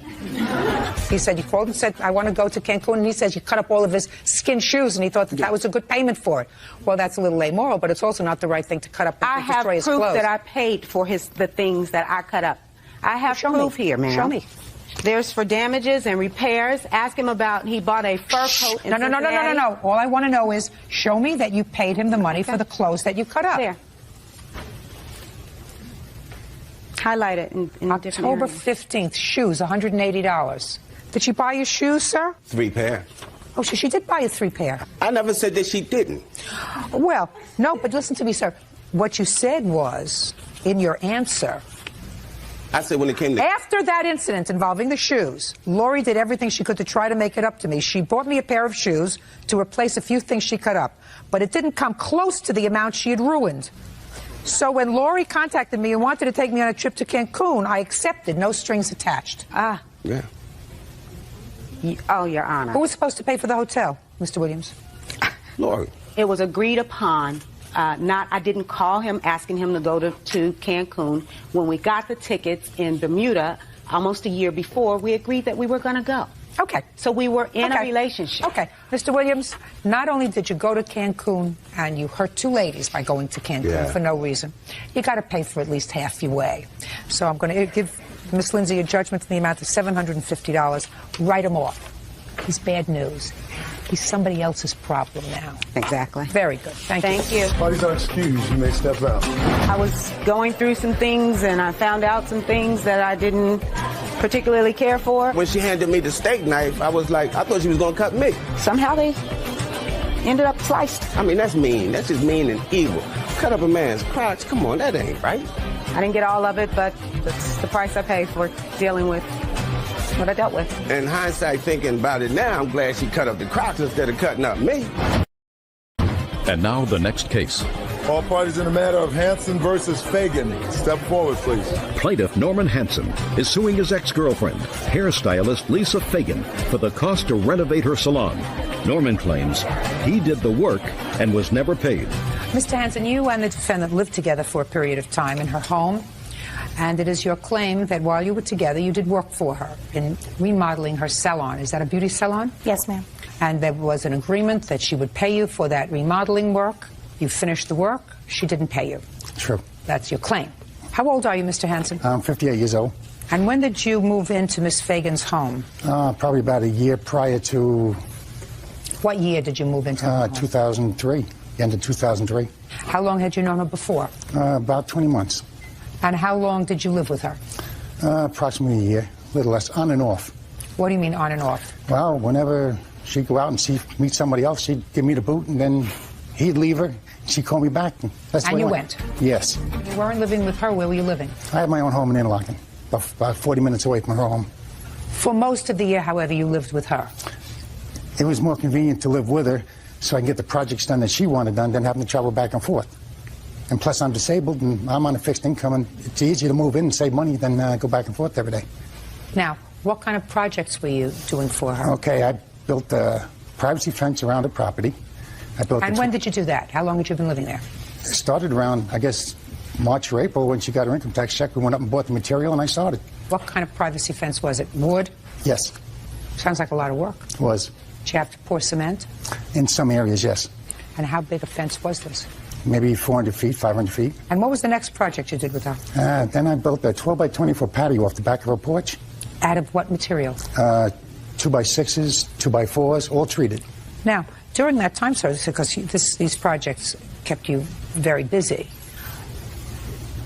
He said, you called and said, I want to go to Cancun, and he says you cut up all of his skin shoes, and he thought that was a good payment for it. Well, that's a little amoral, but it's also not the right thing to cut up and destroy his clothes. I have proof that I paid for the things that I cut up. I have proof here, ma'am. Show me. There's for damages and repairs. Ask him about, he bought a fur coat in Cincinnati. No. All I want to know is, show me that you paid him the money for the clothes that you cut up. There. Highlight it in October 15th, shoes, $180. Did she buy you shoes, sir? 3 pair. Oh, she did buy you 3 pair. I never said that she didn't. Well, no, but listen to me, sir. What you said was, in your answer, I said when it came to... After that incident involving the shoes, Lori did everything she could to try to make it up to me. She bought me a pair of shoes to replace a few things she cut up, but it didn't come close to the amount she had ruined. So when Lori contacted me and wanted to take me on a trip to Cancun, I accepted, no strings attached. Ah. Yeah. Oh, Your Honor. Who was supposed to pay for the hotel, Mr. Williams? Lori. It was agreed upon. I didn't call him asking him to go to Cancun. When we got the tickets in Bermuda, almost a year before, we agreed that we were going to go. Okay. So we were in a relationship. Okay. Mr. Williams, not only did you go to Cancun and you hurt two ladies by going to Cancun for no reason, you got to pay for at least half your way. So I'm going to give Miss Lindsay a judgment in the amount of $750. Write him off. He's bad news. He's somebody else's problem now. Exactly. Very good. Thank you. Parties are excused. You may step out. I was going through some things, and I found out some things that I didn't particularly care for. When she handed me the steak knife, I was like, I thought she was going to cut me. Somehow they ended up sliced. I mean, that's mean. That's just mean and evil. Cut up a man's crotch. Come on, that ain't right. I didn't get all of it, but that's the price I paid for dealing with what I dealt with. In hindsight, thinking about it now, I'm glad she cut up the crotch instead of cutting up me. And now the next case. All parties in the matter of Hansen versus Fagan. Step forward, please. Plaintiff Norman Hansen is suing his ex-girlfriend, hairstylist Lisa Fagan, for the cost to renovate her salon. Norman claims he did the work and was never paid. Mr. Hansen, you and the defendant lived together for a period of time in her home, and it is your claim that while you were together, you did work for her in remodeling her salon. Is that a beauty salon? Yes, ma'am. And there was an agreement that she would pay you for that remodeling work. You finished the work. She didn't pay you. True. That's your claim. How old are you, Mr. Hansen? I'm 58 years old. And when did you move into Miss Fagan's home? Probably about a year prior to... What year did you move into her home? 2003, end of 2003. How long had you known her before? About 20 months. And how long did you live with her? Approximately a year, a little less, on and off. What do you mean on and off? Well, whenever she'd go out and meet somebody else, she'd give me the boot, and then he'd leave her. She'd call me back. That's and you went? Yes. You weren't living with her. Where were you living? I had my own home in Interlaken, about 40 minutes away from her home. For most of the year, however, you lived with her? It was more convenient to live with her so I can get the projects done that she wanted done than having to travel back and forth. And plus, I'm disabled, and I'm on a fixed income, and it's easier to move in and save money than go back and forth every day. Now, what kind of projects were you doing for her? Okay, I built a privacy fence around the property. And when did you do that? How long had you been living there? It started around, I guess, March or April when she got her income tax check. We went up and bought the material, and I started. What kind of privacy fence was it? Wood? Yes. Sounds like a lot of work. It was. Did you have to pour cement? In some areas, yes. And how big a fence was this? Maybe 400 feet, 500 feet. And what was the next project you did with her? Then I built a 12 by 24 patio off the back of her porch. Out of what material? 2 by 6s, 2 by 4s, all treated. Now, during that time, sir, because these projects kept you very busy,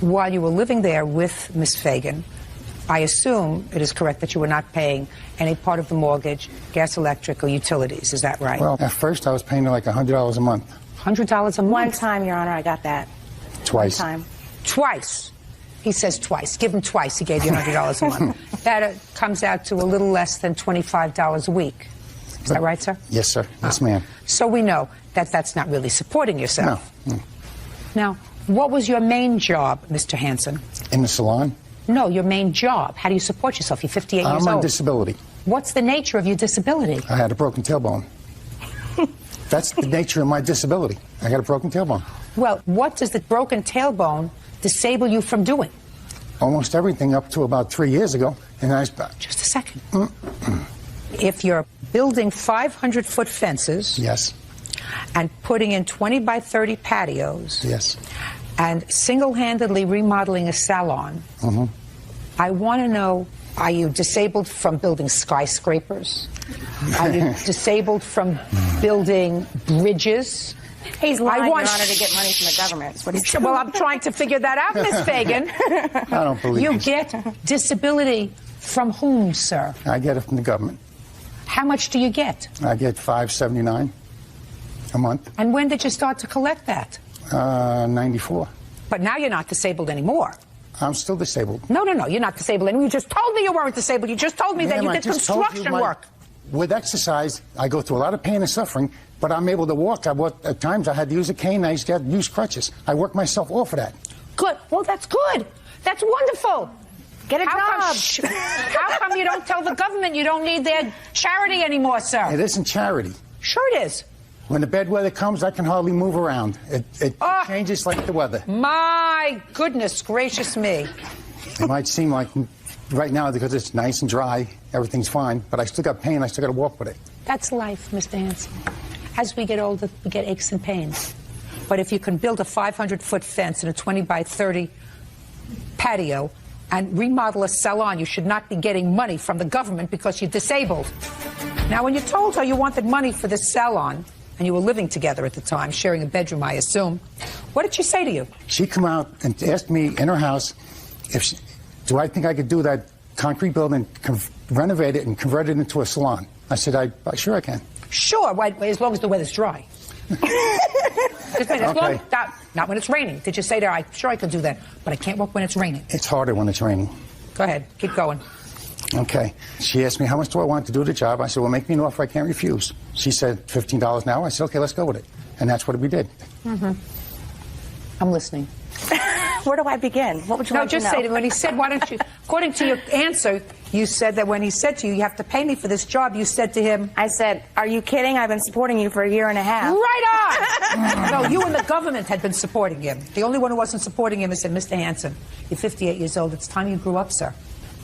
while you were living there with Miss Fagan, I assume it is correct that you were not paying any part of the mortgage, gas, electric, or utilities. Is that right? Well, at first I was paying her like $100 a month. $100 a month? One time, Your Honor, I got that. Twice. One time. Twice. He says twice. Give him twice. He gave you $100 a month. That comes out to a little less than $25 a week. Is that right, sir? Yes, sir. Yes, ma'am. So we know that that's not really supporting yourself. No. Now, what was your main job, Mr. Hansen? In the salon? No, your main job. How do you support yourself? You're 58 years old. I'm on disability. What's the nature of your disability? I had a broken tailbone. That's the nature of my disability. I got a broken tailbone. Well, what does the broken tailbone disable you from doing? Almost everything up to about 3 years ago. And Just a second. If you're building 500-foot fences... Yes. And putting in 20 by 30 patios... Yes. And single-handedly remodeling a salon... Mm-hmm. I want to know, are you disabled from building skyscrapers? Are you disabled from building bridges? He's lying, Your Honor, to get money from the government. That's what he's Well, I'm trying to figure that out, Miss Fagan. I don't believe you. You get disability from whom, sir? I get it from the government. How much do you get? I get $5.79 a month. And when did you start to collect that? 94. But now you're not disabled anymore. I'm still disabled. No, you're not disabled. And you just told me you weren't disabled. You just told me that you did construction work. With exercise, I go through a lot of pain and suffering, but I'm able to walk. At times I had to use a cane. I used to have to use crutches. I worked myself off of that. Good. Well, that's good. That's wonderful. Get a job. How come you don't tell the government you don't need their charity anymore, sir? It isn't charity. Sure it is. When the bad weather comes, I can hardly move around. It changes like the weather. My goodness gracious me. It might seem like right now, because it's nice and dry, everything's fine, but I still got pain. I still got to walk with it. That's life, Mr. Hanson. As we get older, we get aches and pains. But if you can build a 500-foot fence and a 20 by 30 patio and remodel a salon, you should not be getting money from the government because you're disabled. Now, when you told her you wanted money for this salon, and you were living together at the time, sharing a bedroom, I assume, what did she say to you? She come out and asked me in her house do I think I could do that concrete building, renovate it, and convert it into a salon? I said, sure I can. Sure, as long as the weather's dry. Not when it's raining. Did you say to her, I'm sure I could do that, but I can't work when it's raining? It's harder when it's raining. Go ahead. Keep going. Okay. She asked me, how much do I want to do the job? I said, well, make me an offer I can't refuse. She said, $15 an hour. I said, okay, let's go with it. And that's what we did. Mm-hmm. I'm listening. Where do I begin? What would you like to know? No, just say to me, when he said, why don't you, according to your answer, you said that when he said to you, you have to pay me for this job, you said to him... I said, are you kidding? I've been supporting you for a year and a half. Right on! No, you and the government had been supporting him. The only one who wasn't supporting him is said, Mr. Hanson, you're 58 years old. It's time you grew up, sir.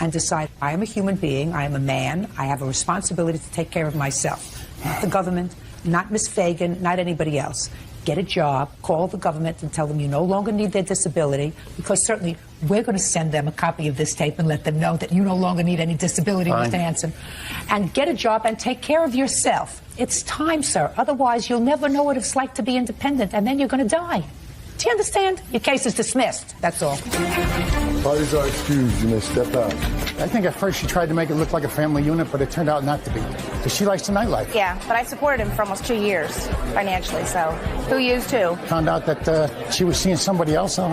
And decide, I am a human being, I am a man, I have a responsibility to take care of myself. Not the government, not Miss Fagan, not anybody else. Get a job, call the government and tell them you no longer need their disability, because certainly we're going to send them a copy of this tape and let them know that you no longer need any disability, Mr. Hanson. And get a job and take care of yourself. It's time, sir. Otherwise, you'll never know what it's like to be independent, and then you're going to die. Do you understand? Your case is dismissed. That's all. Parties are excused. You may step out. I think at first she tried to make it look like a family unit, but it turned out not to be. Because she likes the nightlife. Yeah, but I supported him for almost 2 years financially, so who used who? Found out that she was seeing somebody else, so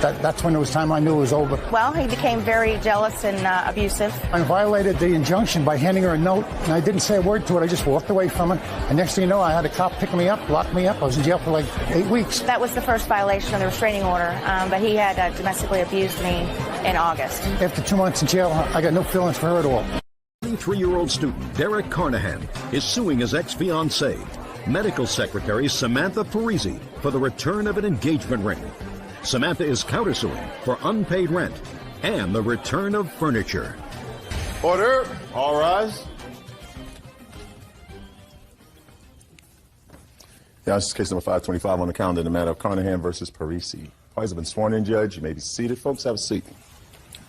that's when it was time I knew it was over. Well, he became very jealous and abusive. I violated the injunction by handing her a note, and I didn't say a word to it. I just walked away from it. And next thing you know, I had a cop pick me up, lock me up. I was in jail for like 8 weeks. That was the first violation of the restraining order, but he had domestically abused me in August. After 2 months in jail, I got no feelings for her at all. 23-year-old student Derek Carnahan is suing his ex-fiancée, medical secretary Samantha Parisi, for the return of an engagement ring. Samantha is countersuing for unpaid rent and the return of furniture. Order. All rise. Yeah, this is case number 525 on the calendar in the matter of Carnahan versus Parisi. Parties have been sworn in, Judge. You may be seated. Folks, have a seat.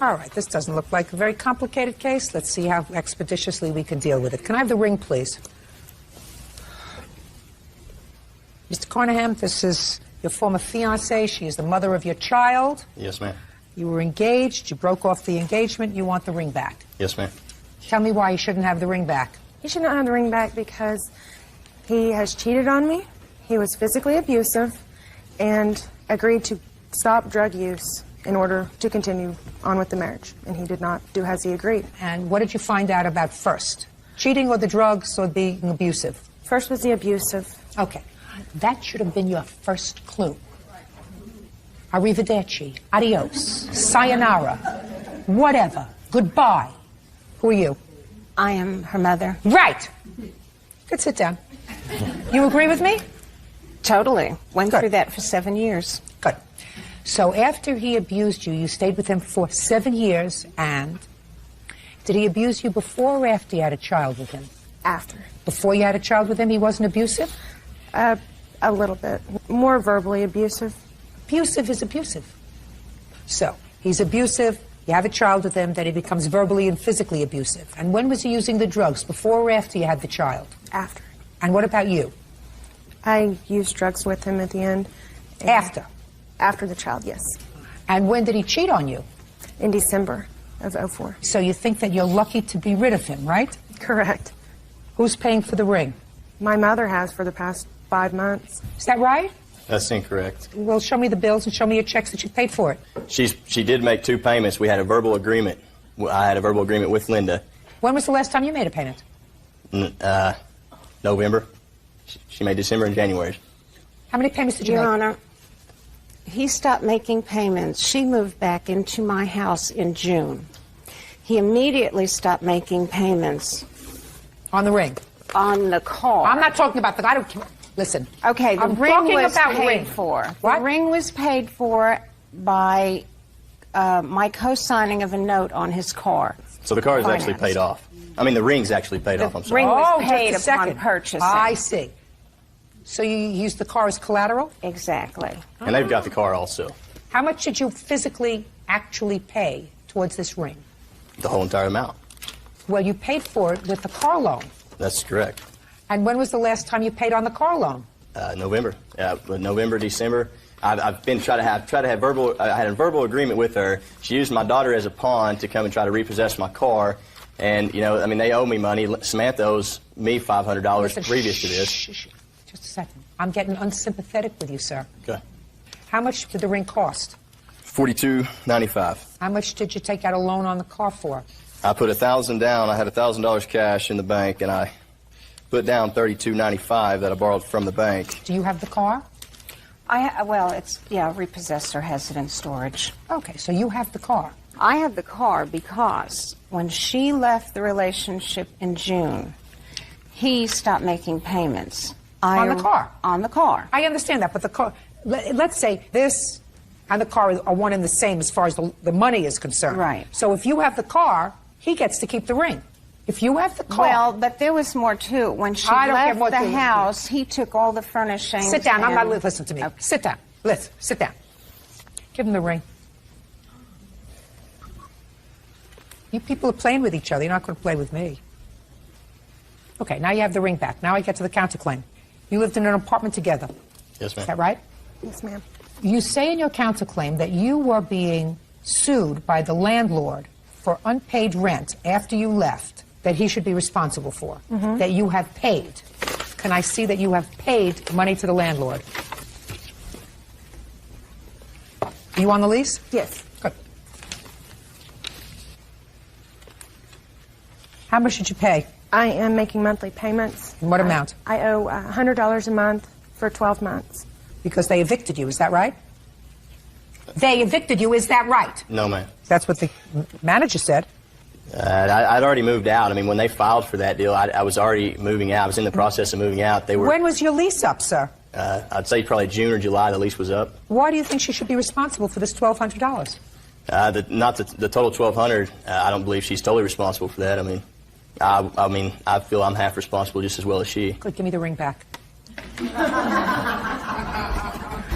All right, this doesn't look like a very complicated case. Let's see how expeditiously we can deal with it. Can I have the ring, please? Mr. Carnahan, this is your former fiancée. She is the mother of your child. Yes, ma'am. You were engaged. You broke off the engagement. You want the ring back. Yes, ma'am. Tell me why you shouldn't have the ring back. He should not have the ring back because he has cheated on me. He was physically abusive and agreed to stop drug use in order to continue on with the marriage. And he did not do as he agreed. And what did you find out about first? Cheating or the drugs or being abusive? First was the abusive. Okay. That should have been your first clue. Arrivederci, adios, sayonara, whatever, goodbye. Who are you? I am her mother. Right. Good, sit down. You agree with me? Totally. Went through that for 7 years. Good. So after he abused you, you stayed with him for 7 years, and did he abuse you before or after you had a child with him? After. Before you had a child with him, he wasn't abusive? A little bit. More verbally abusive. Abusive is abusive. So, he's abusive, you have a child with him, then he becomes verbally and physically abusive. And when was he using the drugs, before or after you had the child? After. And what about you? I used drugs with him at the end. After? After the child, yes. And when did he cheat on you? In December of '04. So you think that you're lucky to be rid of him, right? Correct. Who's paying for the ring? My mother has for the past 5 months. Is that right? That's incorrect. Well, show me the bills and show me your checks that you paid for it. She did make 2 payments. We had a verbal agreement. I had a verbal agreement with Linda. When was the last time you made a payment? November. She made December and January. How many payments did you Your make? Honor, he stopped making payments. She moved back into my house in June. He immediately stopped making payments. On the ring? On the car. I'm not talking about the... I don't care. Listen. Okay, the I'm ring talking was about paid ring. for. What? The ring was paid for by my co-signing of a note on his car. So the car is actually Financed. paid off. I mean, the ring's actually paid off. I'm sorry. ring was just paid a upon second. purchasing. I see. So you used the car as collateral? Exactly. And they've got the car also. How much did you physically actually pay towards this ring? The whole entire amount. Well, you paid for it with the car loan. That's correct. And when was the last time you paid on the car loan? November. November, December. I've been trying to have verbal. I had a verbal agreement with her. She used my daughter as a pawn to come and try to repossess my car. And, you know, I mean, they owe me money. Samantha owes me $500 previous to this. Just a second. I'm getting unsympathetic with you, sir. Okay. How much did the ring cost? $42.95. How much did you take out a loan on the car for? I put $1,000 down. I had $1,000 cash in the bank, and I put down $32.95 that I borrowed from the bank. Do you have the car? Well, it's, repossessed or has it in storage. Okay, so you have the car. I have the car because when she left the relationship in June, he stopped making payments. On the car? On the car. I understand that, but the car, let's say this and the car are one and the same as far as the money is concerned. Right. So if you have the car, he gets to keep the ring. If you have the car... Well, but there was more too. When she left the house, he took all the furnishings. Sit down. I'm and- not listening to me. Okay. Sit down. Listen. Sit down. Give him the ring. You people are playing with each other. You're not going to play with me. Okay, now you have the ring back. Now I get to the counterclaim. You lived in an apartment together. Yes, ma'am. Is that right? Yes, ma'am. You say in your counterclaim that you were being sued by the landlord for unpaid rent after you left that he should be responsible for, that you have paid. Can I see that you have paid money to the landlord? Are you on the lease? Yes. Good. How much did you pay? I am making monthly payments. What amount? I owe $100 a month for 12 months. Because they evicted you, is that right? They evicted you, is that right? No, ma'am. That's what the manager said. I'd already moved out. I mean, when they filed for that deal, I was already moving out. I was in the process of moving out. They were. When was your lease up, sir? I'd say probably June or July the lease was up. Why do you think she should be responsible for this $1,200? Not the total $1,200. I don't believe she's totally responsible for that. I mean, I feel I'm half responsible just as well as she. Good, give me the ring back.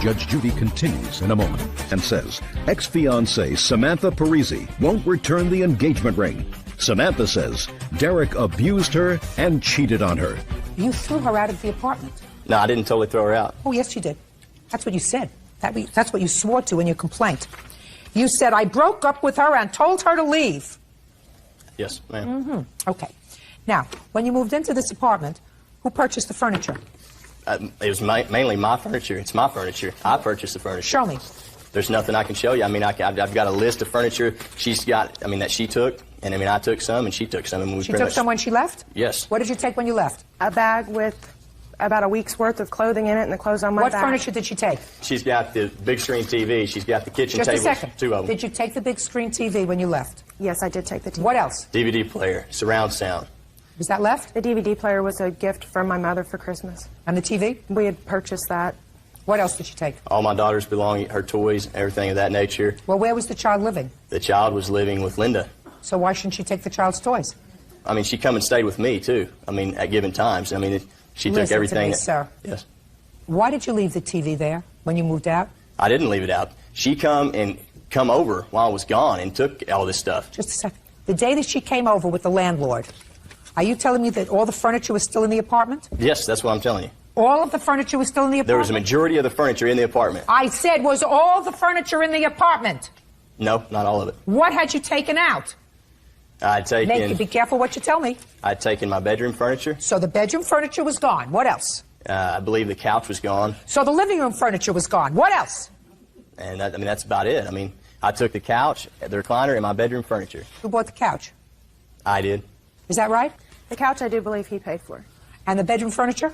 Judge Judy continues in a moment and says ex-fiancée Samantha Parisi won't return the engagement ring. Samantha says Derek abused her and cheated on her. You threw her out of the apartment. No, I didn't totally throw her out. Oh, yes, you did. That's what you said. That's what you swore to in your complaint. You said, I broke up with her and told her to leave. Yes, ma'am. Okay. Now, when you moved into this apartment, who purchased the furniture? It was mainly my furniture. It's my furniture. I purchased the furniture. Show me. There's nothing I can show you. I mean, I've got a list of furniture she's got, that she took. And, I took some, and she took some. And She took some when she left? Yes. What did you take when you left? A bag with about a week's worth of clothing in it and the clothes on my What back. furniture did she take? She's got the big screen TV. She's got the kitchen Just tables. a second. 2 of them. Did you take the big screen TV when you left? Yes, I did take the TV. What else? DVD player, surround sound. Was that left? The DVD player was a gift from my mother for Christmas. And the TV? We had purchased that. What else did she take? All my daughter's belongings, her toys, everything of that nature. Well, where was the child living? The child was living with Linda. So why shouldn't she take the child's toys? She come and stayed with me, too. at given times. She took Listen everything. to me, sir. Yes. Why did you leave the TV there when you moved out? I didn't leave it out. She come over while I was gone and took all this stuff. Just a second. The day that she came over with the landlord, are you telling me that all the furniture was still in the apartment? Yes, that's what I'm telling you. All of the furniture was still in the apartment? There was a majority of the furniture in the apartment. I said, was all the furniture in the apartment? No, not all of it. What had you taken out? I'd taken. Be careful what you tell me. I'd taken my bedroom furniture. So the bedroom furniture was gone. What else? I believe the couch was gone. So the living room furniture was gone. What else? And that, I mean, that's about it. I mean, I took the couch, the recliner, and my bedroom furniture. Who bought the couch? I did. Is that right? The couch I do believe he paid for. And the bedroom furniture?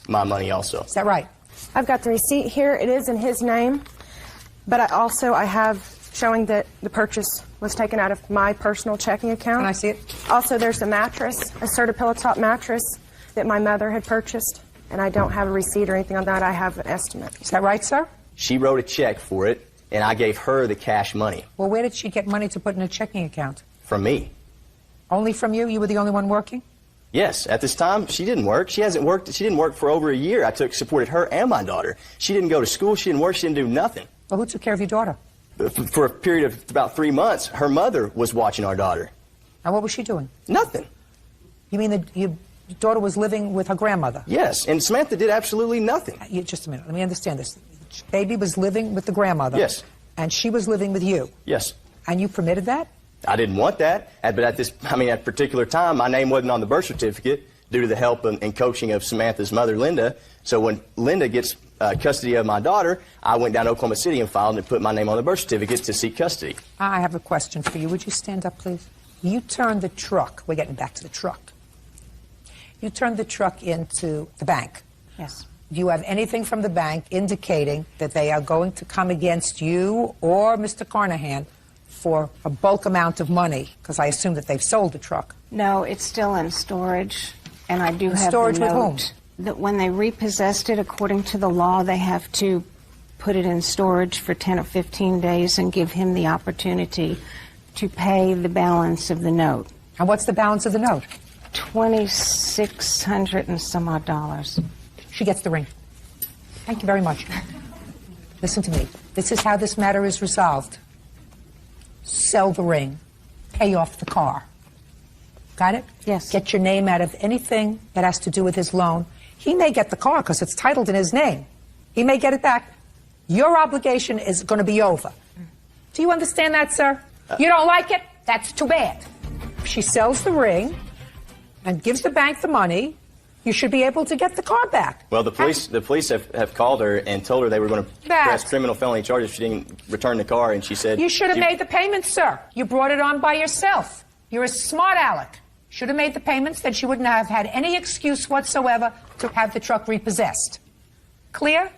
My money also. Is that right? I've got the receipt here. It is in his name, but I have showing that the purchase was taken out of my personal checking account. Can I see it? Also, there's a mattress, a Serta pillow top mattress that my mother had purchased, and I don't have a receipt or anything on that. I have an estimate. Is that right, sir? She wrote a check for it, and I gave her the cash money. Well, where did she get money to put in a checking account? From me. Only from you? You were the only one working? Yes, at this time, she didn't work. She hasn't worked. She didn't work for over a year. I supported her and my daughter. She didn't go to school. She didn't work. She didn't do nothing. Well, who took care of your daughter? For a period of about 3 months, her mother was watching our daughter. And what was she doing? Nothing. You mean that your daughter was living with her grandmother? Yes, and Samantha did absolutely nothing. Just a minute. Let me understand this. Baby was living with the grandmother. Yes. And she was living with you. Yes. And you permitted that? I didn't want that, but at a particular time, my name wasn't on the birth certificate due to the help and coaching of Samantha's mother, Linda. So when Linda gets custody of my daughter, I went down to Oklahoma City and filed and put my name on the birth certificate to seek custody. I have a question for you. Would you stand up, please? You turned the truck. We're getting back to the truck. You turned the truck into the bank. Yes. Do you have anything from the bank indicating that they are going to come against you or Mr. Carnahan for a bulk amount of money? Because I assume that they've sold the truck. No, it's still in storage, and I do have storage the note with whom? That when they repossessed it, according to the law, they have to put it in storage for 10 or 15 days and give him the opportunity to pay the balance of the note. And what's the balance of the note? $2,600 and some odd dollars. She gets the ring. Thank you very much. Listen to me. This is how this matter is resolved. Sell the ring. Pay off the car. Got it? Yes. Get your name out of anything that has to do with his loan. He may get the car because it's titled in his name. He may get it back. Your obligation is going to be over. Do you understand that, sir? You don't like it? That's too bad. If she sells the ring and gives the bank the money, you should be able to get the car back. Well, the police have called her and told her they were going to press criminal felony charges if she didn't return the car, and she said... You should have made the payments, sir. You brought it on by yourself. You're a smart aleck. Should have made the payments, then she wouldn't have had any excuse whatsoever to have the truck repossessed. Clear?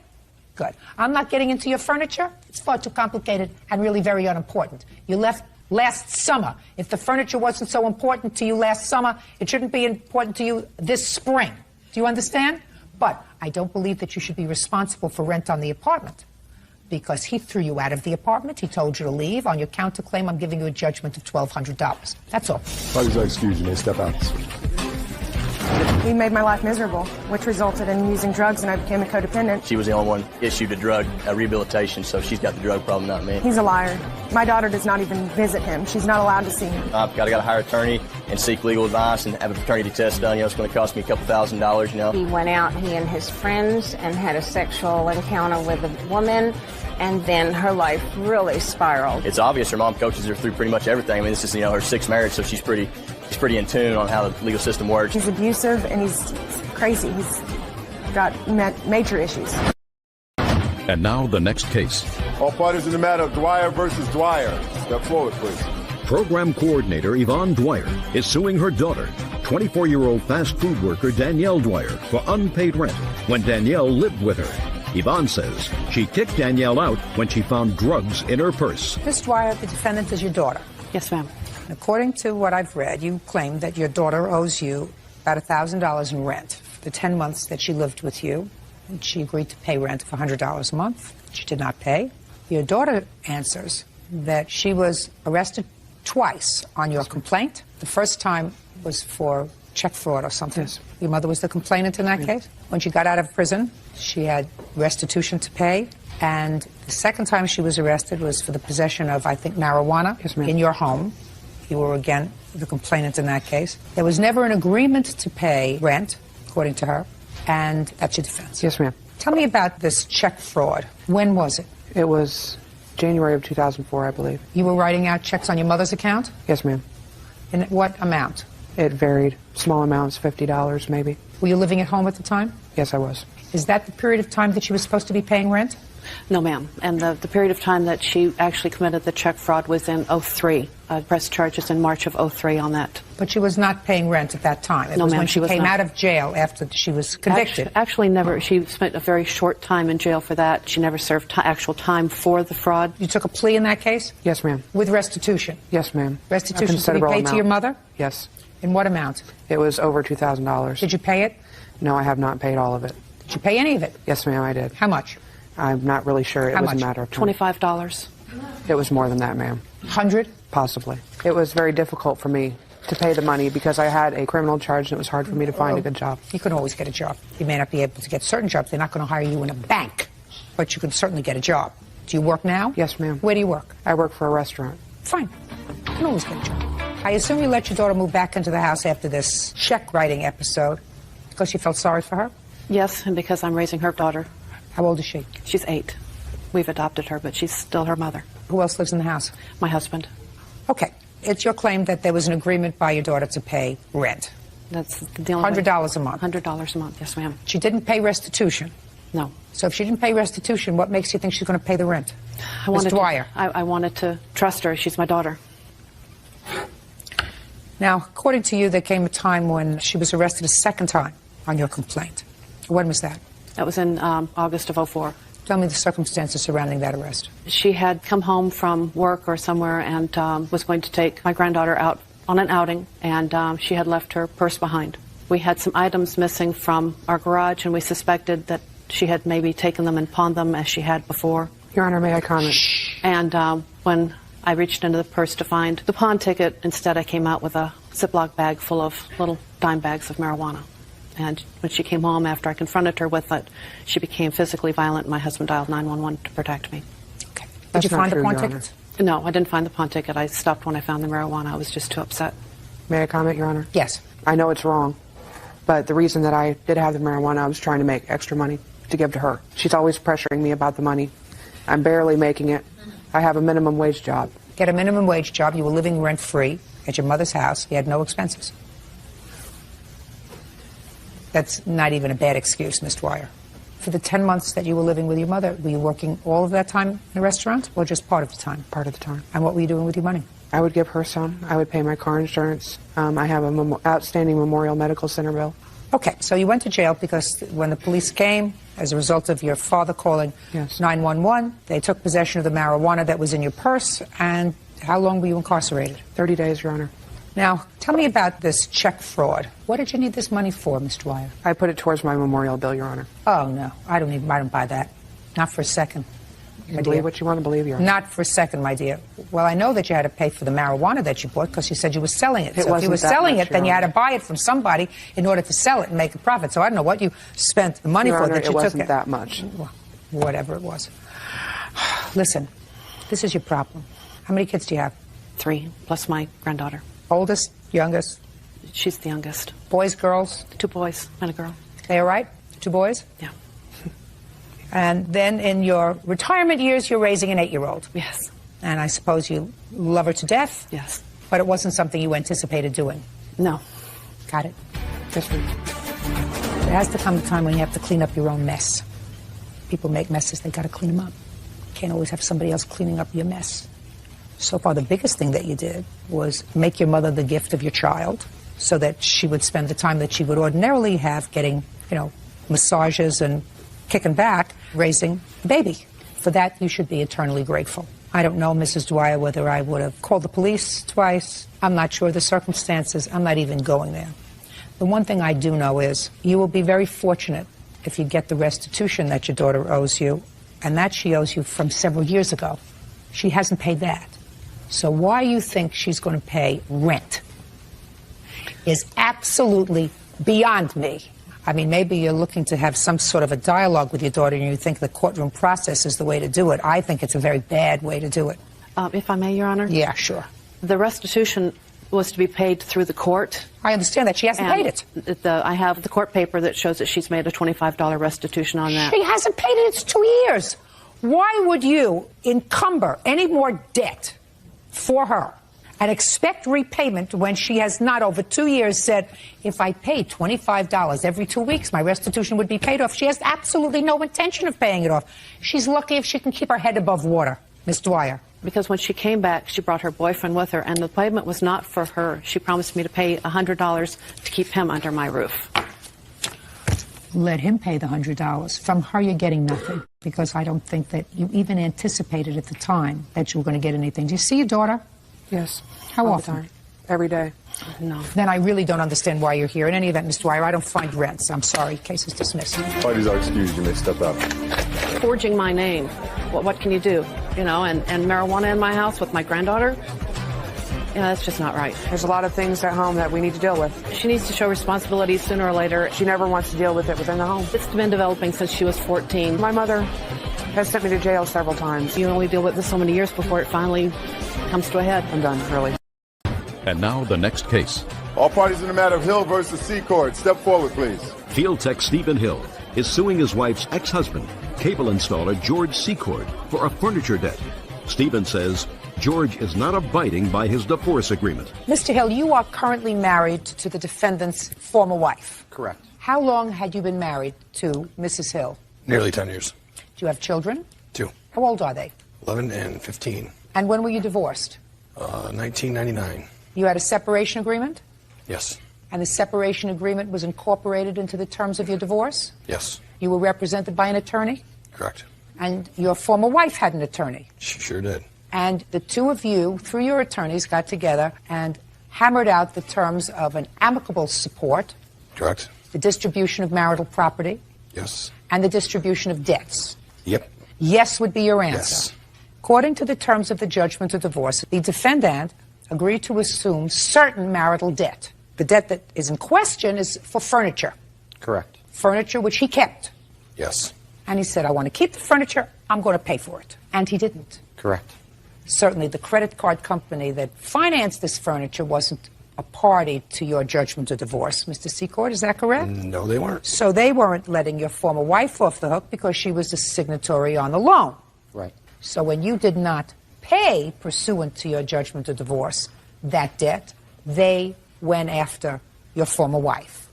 Good. I'm not getting into your furniture. It's far too complicated and really very unimportant. You left last summer. If the furniture wasn't so important to you last summer, it shouldn't be important to you this spring. Do you understand? But I don't believe that you should be responsible for rent on the apartment because he threw you out of the apartment. He told you to leave. On your counterclaim, I'm giving you a judgment of $1,200. That's all. Please excuse me. Step out. He made my life miserable, which resulted in using drugs, and I became a codependent. She was the only one issued a drug rehabilitation, so she's got the drug problem, not me. He's a liar. My daughter does not even visit him. She's not allowed to see him. I've got to hire an attorney and seek legal advice and have a paternity test done. You know, it's going to cost me a couple $1,000s, you know. He went out, he and his friends, and had a sexual encounter with a woman, and then her life really spiraled. It's obvious her mom coaches her through pretty much everything. I mean, this is, you know, her sixth marriage, so she's pretty in tune on how the legal system works. He's abusive and he's crazy. He's got major issues. And now the next case. All parties in the matter, Dwyer versus Dwyer. Step forward, please. Program coordinator Yvonne Dwyer is suing her daughter, 24-year-old fast food worker Danielle Dwyer, for unpaid rent when Danielle lived with her. Yvonne says she kicked Danielle out when she found drugs in her purse. Ms. Dwyer, the defendant is your daughter. Yes, ma'am. According to what I've read, you claim that your daughter owes you about $1,000 in rent for the 10 months that she lived with you. And she agreed to pay rent of $100 a month. She did not pay. Your daughter answers that she was arrested twice on your complaint. The first time was for check fraud or something. Yes. Your mother was the complainant in that case? When she got out of prison, she had restitution to pay. And the second time she was arrested was for the possession of, I think, marijuana in your home. You were, again, the complainant in that case. There was never an agreement to pay rent, according to her, and that's your defense. Yes, ma'am. Tell me about this check fraud. When was it? It was January of 2004, I believe. You were writing out checks on your mother's account? Yes, ma'am. In what amount? It varied. Small amounts, $50 maybe. Were you living at home at the time? Yes, I was. Is that the period of time that she was supposed to be paying rent? No, ma'am. And the period of time that she actually committed the check fraud was in 03. Pressed charges in March of 03 on that. But she was not paying rent at that time. It No, was ma'am, when she she was came not. out of jail after she was convicted. Actually, never. She spent a very short time in jail for that. She never served actual time for the fraud. You took a plea in that case? Yes, ma'am. With restitution? Yes, ma'am. Restitution A to be considerable paid to amount. your mother? Yes. In what amount? It was over $2,000. Did you pay it? No, I have not paid all of it. Did you pay any of it? Yes, ma'am, I did. How much? I'm not really sure. It How was much? a matter of time. $25. It was more than that, ma'am. 100? Possibly. It was very difficult for me to pay the money because I had a criminal charge and it was hard for me to find a good job. You can always get a job. You may not be able to get certain jobs. They're not going to hire you in a bank, but you can certainly get a job. Do you work now? Yes, ma'am. Where do you work? I work for a restaurant. Fine. You can always get a job. I assume you let your daughter move back into the house after this check writing episode because you felt sorry for her? Yes, and because I'm raising her daughter. How old is she? She's 8. We've adopted her, but she's still her mother. Who else lives in the house? My husband. Okay. It's your claim that there was an agreement by your daughter to pay rent. That's the only $100 a month. $100 a month, yes, ma'am. She didn't pay restitution. No. So if she didn't pay restitution, what makes you think she's going to pay the rent? Ms. Dwyer. I wanted to trust her. She's my daughter. Now, according to you, there came a time when she was arrested a second time on your complaint. When was that? That was in August of 04. Tell me the circumstances surrounding that arrest. She had come home from work or somewhere and was going to take my granddaughter out on an outing, and she had left her purse behind. We had some items missing from our garage, and we suspected that she had maybe taken them and pawned them as she had before. Your Honor, may I comment? And when I reached into the purse to find the pawn ticket, instead I came out with a Ziploc bag full of little dime bags of marijuana. And when she came home, after I confronted her with it, she became physically violent. My husband dialed 911 to protect me. Okay. Did you find the pawn ticket? No, I didn't find the pawn ticket. I stopped when I found the marijuana. I was just too upset. May I comment, Your Honor? Yes. I know it's wrong, but the reason that I did have the marijuana, I was trying to make extra money to give to her. She's always pressuring me about the money. I'm barely making it. I have a minimum wage job. Get a minimum wage job. You were living rent-free at your mother's house. You had no expenses. That's not even a bad excuse, Ms. Dwyer. For the 10 months that you were living with your mother, were you working all of that time in a restaurant or just part of the time? Part of the time. And what were you doing with your money? I would give her some. I would pay my car insurance. I have an outstanding Memorial Medical Center bill. Okay, so you went to jail because when the police came, as a result of your father calling 911, they took possession of the marijuana that was in your purse. And how long were you incarcerated? 30 days, Your Honor. Now, tell me about this check fraud. What did you need this money for, Ms. Dwyer? I put it towards my memorial bill, Your Honor. Oh, no. I don't buy that. Not for a second. You can believe what you want to believe, Your Honor. Not for a second, my dear. Well, I know that you had to pay for the marijuana that you bought because you said you were selling it. So if you were selling it, then you had to buy it from somebody in order to sell it and make a profit. So I don't know what you spent the money for that you took. It wasn't that much. Whatever it was. Listen, this is your problem. How many kids do you have? 3, plus my granddaughter. Oldest, youngest? She's the youngest. Boys, girls? 2 boys and a girl. They all right? 2 boys? Yeah. And then in your retirement years, you're raising an 8-year-old. Yes. And I suppose you love her to death? Yes. But it wasn't something you anticipated doing? No. Got it. Yes, ma'am. There has to come a time when you have to clean up your own mess. People make messes, they got to clean them up. Can't always have somebody else cleaning up your mess. So far, the biggest thing that you did was make your mother the gift of your child so that she would spend the time that she would ordinarily have getting, massages and kicking back, raising a baby. For that, you should be eternally grateful. I don't know, Mrs. Dwyer, whether I would have called the police twice. I'm not sure of the circumstances. I'm not even going there. The one thing I do know is you will be very fortunate if you get the restitution that your daughter owes you, and that she owes you from several years ago. She hasn't paid that. So why you think she's going to pay rent is absolutely beyond me. I mean, maybe you're looking to have some sort of a dialogue with your daughter and you think the courtroom process is the way to do it. I think it's a very bad way to do it. If I may, Your Honor? Yeah, sure. The restitution was to be paid through the court. I understand that. She hasn't paid it. I have the court paper that shows that she's made a $25 restitution on that. She hasn't paid it. It's 2 years. Why would you encumber any more debt for her and expect repayment when she has not over 2 years said, if I paid $25 every 2 weeks, my restitution would be paid off. She has absolutely no intention of paying it off. She's lucky if she can keep her head above water. Ms. Dwyer. Because when she came back, she brought her boyfriend with her, and the payment was not for her. She promised me to pay $100 to keep him under my roof. Let him pay the $100. From her, you're getting nothing, because I don't think that you even anticipated at the time that you were going to get anything. Do you see your daughter? Yes. How all often? The time. Every day. No. Then I really don't understand why you're here. In any event, Ms. Dwyer, I don't find rents. I'm sorry. Case is dismissed. Parties are excused. You may step out. Forging my name. What can you do? You know, and marijuana in my house with my granddaughter? Yeah, that's just not right. There's a lot of things at home that we need to deal with. She needs to show responsibility sooner or later. She never wants to deal with it within the home. It's been developing since she was 14. My mother has sent me to jail several times. You only deal with this so many years before it finally comes to a head. I'm done, really. And now the next case. All parties in the matter of Hill versus Secord, step forward, please. Field Tech Stephen Hill is suing his wife's ex-husband, cable installer George Secord, for a furniture debt. Stephen says George is not abiding by his divorce agreement. Mr. Hill, you are currently married to the defendant's former wife. Correct. How long had you been married to Mrs. Hill? Nearly 10 years. Do you have children? 2. How old are they? 11 and 15. And when were you divorced? 1999. You had a separation agreement? Yes. And the separation agreement was incorporated into the terms of your divorce? Yes. You were represented by an attorney? Correct. And your former wife had an attorney? She sure did. And the two of you, through your attorneys, got together and hammered out the terms of an amicable support. Correct. The distribution of marital property. Yes. And the distribution of debts. Yep. Yes would be your answer. Yes. According to the terms of the judgment of divorce, the defendant agreed to assume certain marital debt. The debt that is in question is for furniture. Correct. Furniture which he kept. Yes. And he said, I want to keep the furniture, I'm going to pay for it. And he didn't. Correct. Certainly the credit card company that financed this furniture wasn't a party to your judgment of divorce. Mr. Secord, is that correct? No, they weren't. So they weren't letting your former wife off the hook because she was a signatory on the loan. Right. So when you did not pay, pursuant to your judgment of divorce, that debt, they went after your former wife.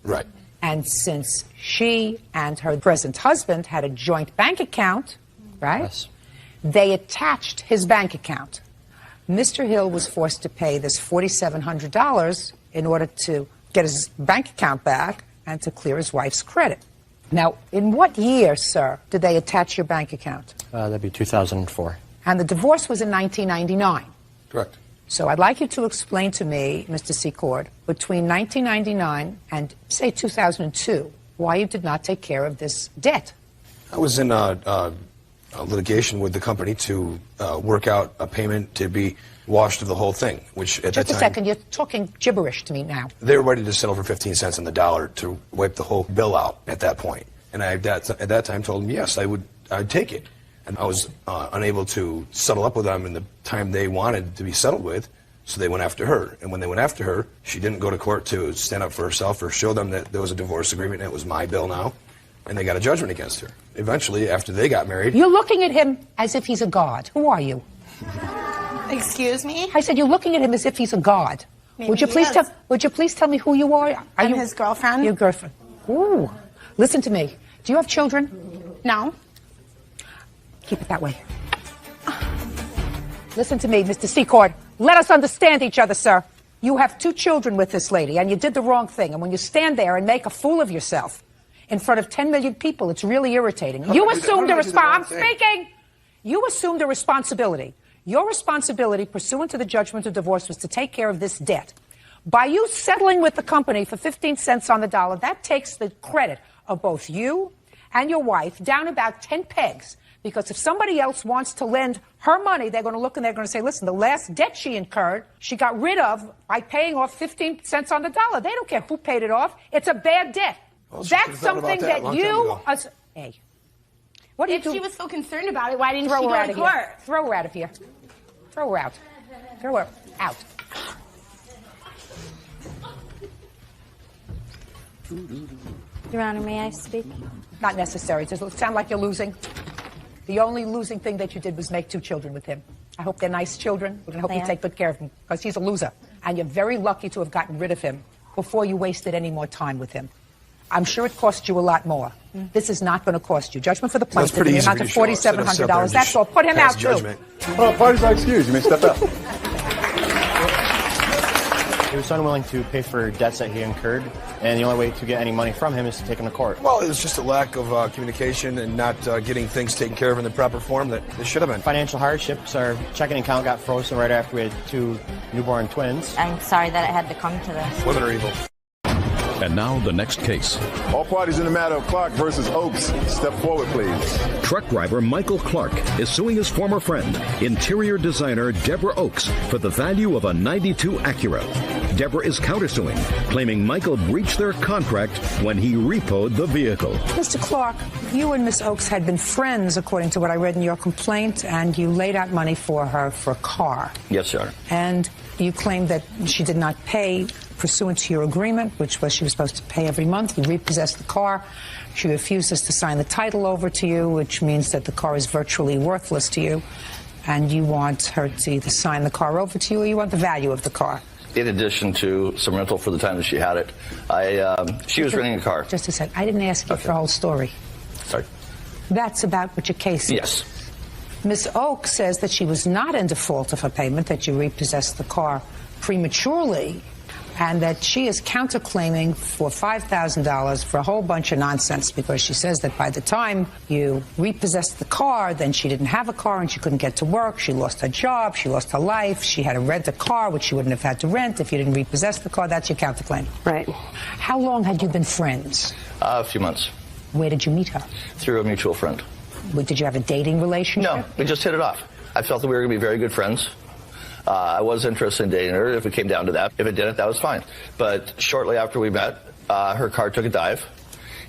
Right. And since she and her present husband had a joint bank account, right? Yes. They attached his bank account. Mr. Hill was forced to pay this $4,700 in order to get his bank account back and to clear his wife's credit. Now, in what year, sir, did they attach your bank account? That'd be 2004. And the divorce was in 1999. Correct. So I'd like you to explain to me, Mr. Secord, between 1999 and, say, 2002, why you did not take care of this debt. I was in a litigation with the company to work out a payment to be washed of the whole thing, which at that time... Just a second, you're talking gibberish to me now. They were ready to settle for 15 cents on the dollar to wipe the whole bill out at that point. And I, at that time, told them, yes, I'd take it. And I was unable to settle up with them in the time they wanted to be settled with, so they went after her. And when they went after her, she didn't go to court to stand up for herself or show them that there was a divorce agreement and it was my bill now. And they got a judgment against her. Eventually, after they got married... You're looking at him as if he's a god. Who are you? Excuse me? I said you're looking at him as if he's a god. Maybe Would you please tell me who you are? I'm you his girlfriend. Your girlfriend. Ooh. Listen to me. Do you have children? No. Keep it that way. Listen to me, Mr. Secord. Let us understand each other, sir. You have 2 children with this lady, and you did the wrong thing. And when you stand there and make a fool of yourself in front of 10 million people, it's really irritating. You assumed a responsibility. I'm speaking. You assumed a responsibility. Your responsibility, pursuant to the judgment of divorce, was to take care of this debt. By you settling with the company for 15 cents on the dollar, that takes the credit of both you and your wife down about 10 pegs. Because if somebody else wants to lend her money, they're going to look and they're going to say, listen, the last debt she incurred, she got rid of by paying off 15 cents on the dollar. They don't care who paid it off. It's a bad debt. Well, that's something that you... Hey. What do you If do? she was so concerned about it, why didn't Throw she her go out to of court? here. Throw her out of here. Throw her out. Throw her out. Your Honor, may I speak? Not necessary. Does it sound like you're losing? The only losing thing that you did was make 2 children with him. I hope they're nice children. We're going to hope They you are. take good care of him, because he's a loser. And you're very lucky to have gotten rid of him before you wasted any more time with him. I'm sure it cost you a lot more. This is not going to cost you. Judgment for the That's plaintiff, pretty the easy amount for of you to show. Sit up there $4,700. and That's just all. Put him pass out, judgment. too. Well, parties are excused. You may step out. He was unwilling to pay for debts that he incurred, and the only way to get any money from him is to take him to court. Well, it was just a lack of communication and not getting things taken care of in the proper form that it should have been. Financial hardships. Our checking account got frozen right after we had 2 newborn twins. I'm sorry that it had to come to this. Women are evil. And now the next case. All parties in the matter of Clark versus Oaks, step forward, please. Truck driver Michael Clark is suing his former friend, interior designer Deborah Oaks, for the value of a '92 Acura. Deborah is countersuing, claiming Michael breached their contract when he repoed the vehicle. Mr. Clark, you and Miss Oaks had been friends, according to what I read in your complaint, and you laid out money for her for a car. Yes, Your Honor. And you claimed that she did not pay pursuant to your agreement, which was she was supposed to pay every month. You repossessed the car. She refuses to sign the title over to you, which means that the car is virtually worthless to you. And you want her to either sign the car over to you or you want the value of the car. In addition to some rental for the time that she had it, she was renting a car. Just a sec. I didn't ask you for the whole story. Sorry. That's about what your case is. Yes. Miss Oak says that she was not in default of her payment, that you repossessed the car prematurely, and that she is counterclaiming for $5,000 for a whole bunch of nonsense, because she says that by the time you repossessed the car, then she didn't have a car and she couldn't get to work. She lost her job. She lost her life. She had to rent a car, which she wouldn't have had to rent if you didn't repossess the car. That's your counterclaim. Right. How long had you been friends? A few months. Where did you meet her? Through a mutual friend. Did you have a dating relationship? No, we just hit it off. I felt that we were going to be very good friends. I was interested in dating her if it came down to that. If it didn't, that was fine. But shortly after we met, her car took a dive,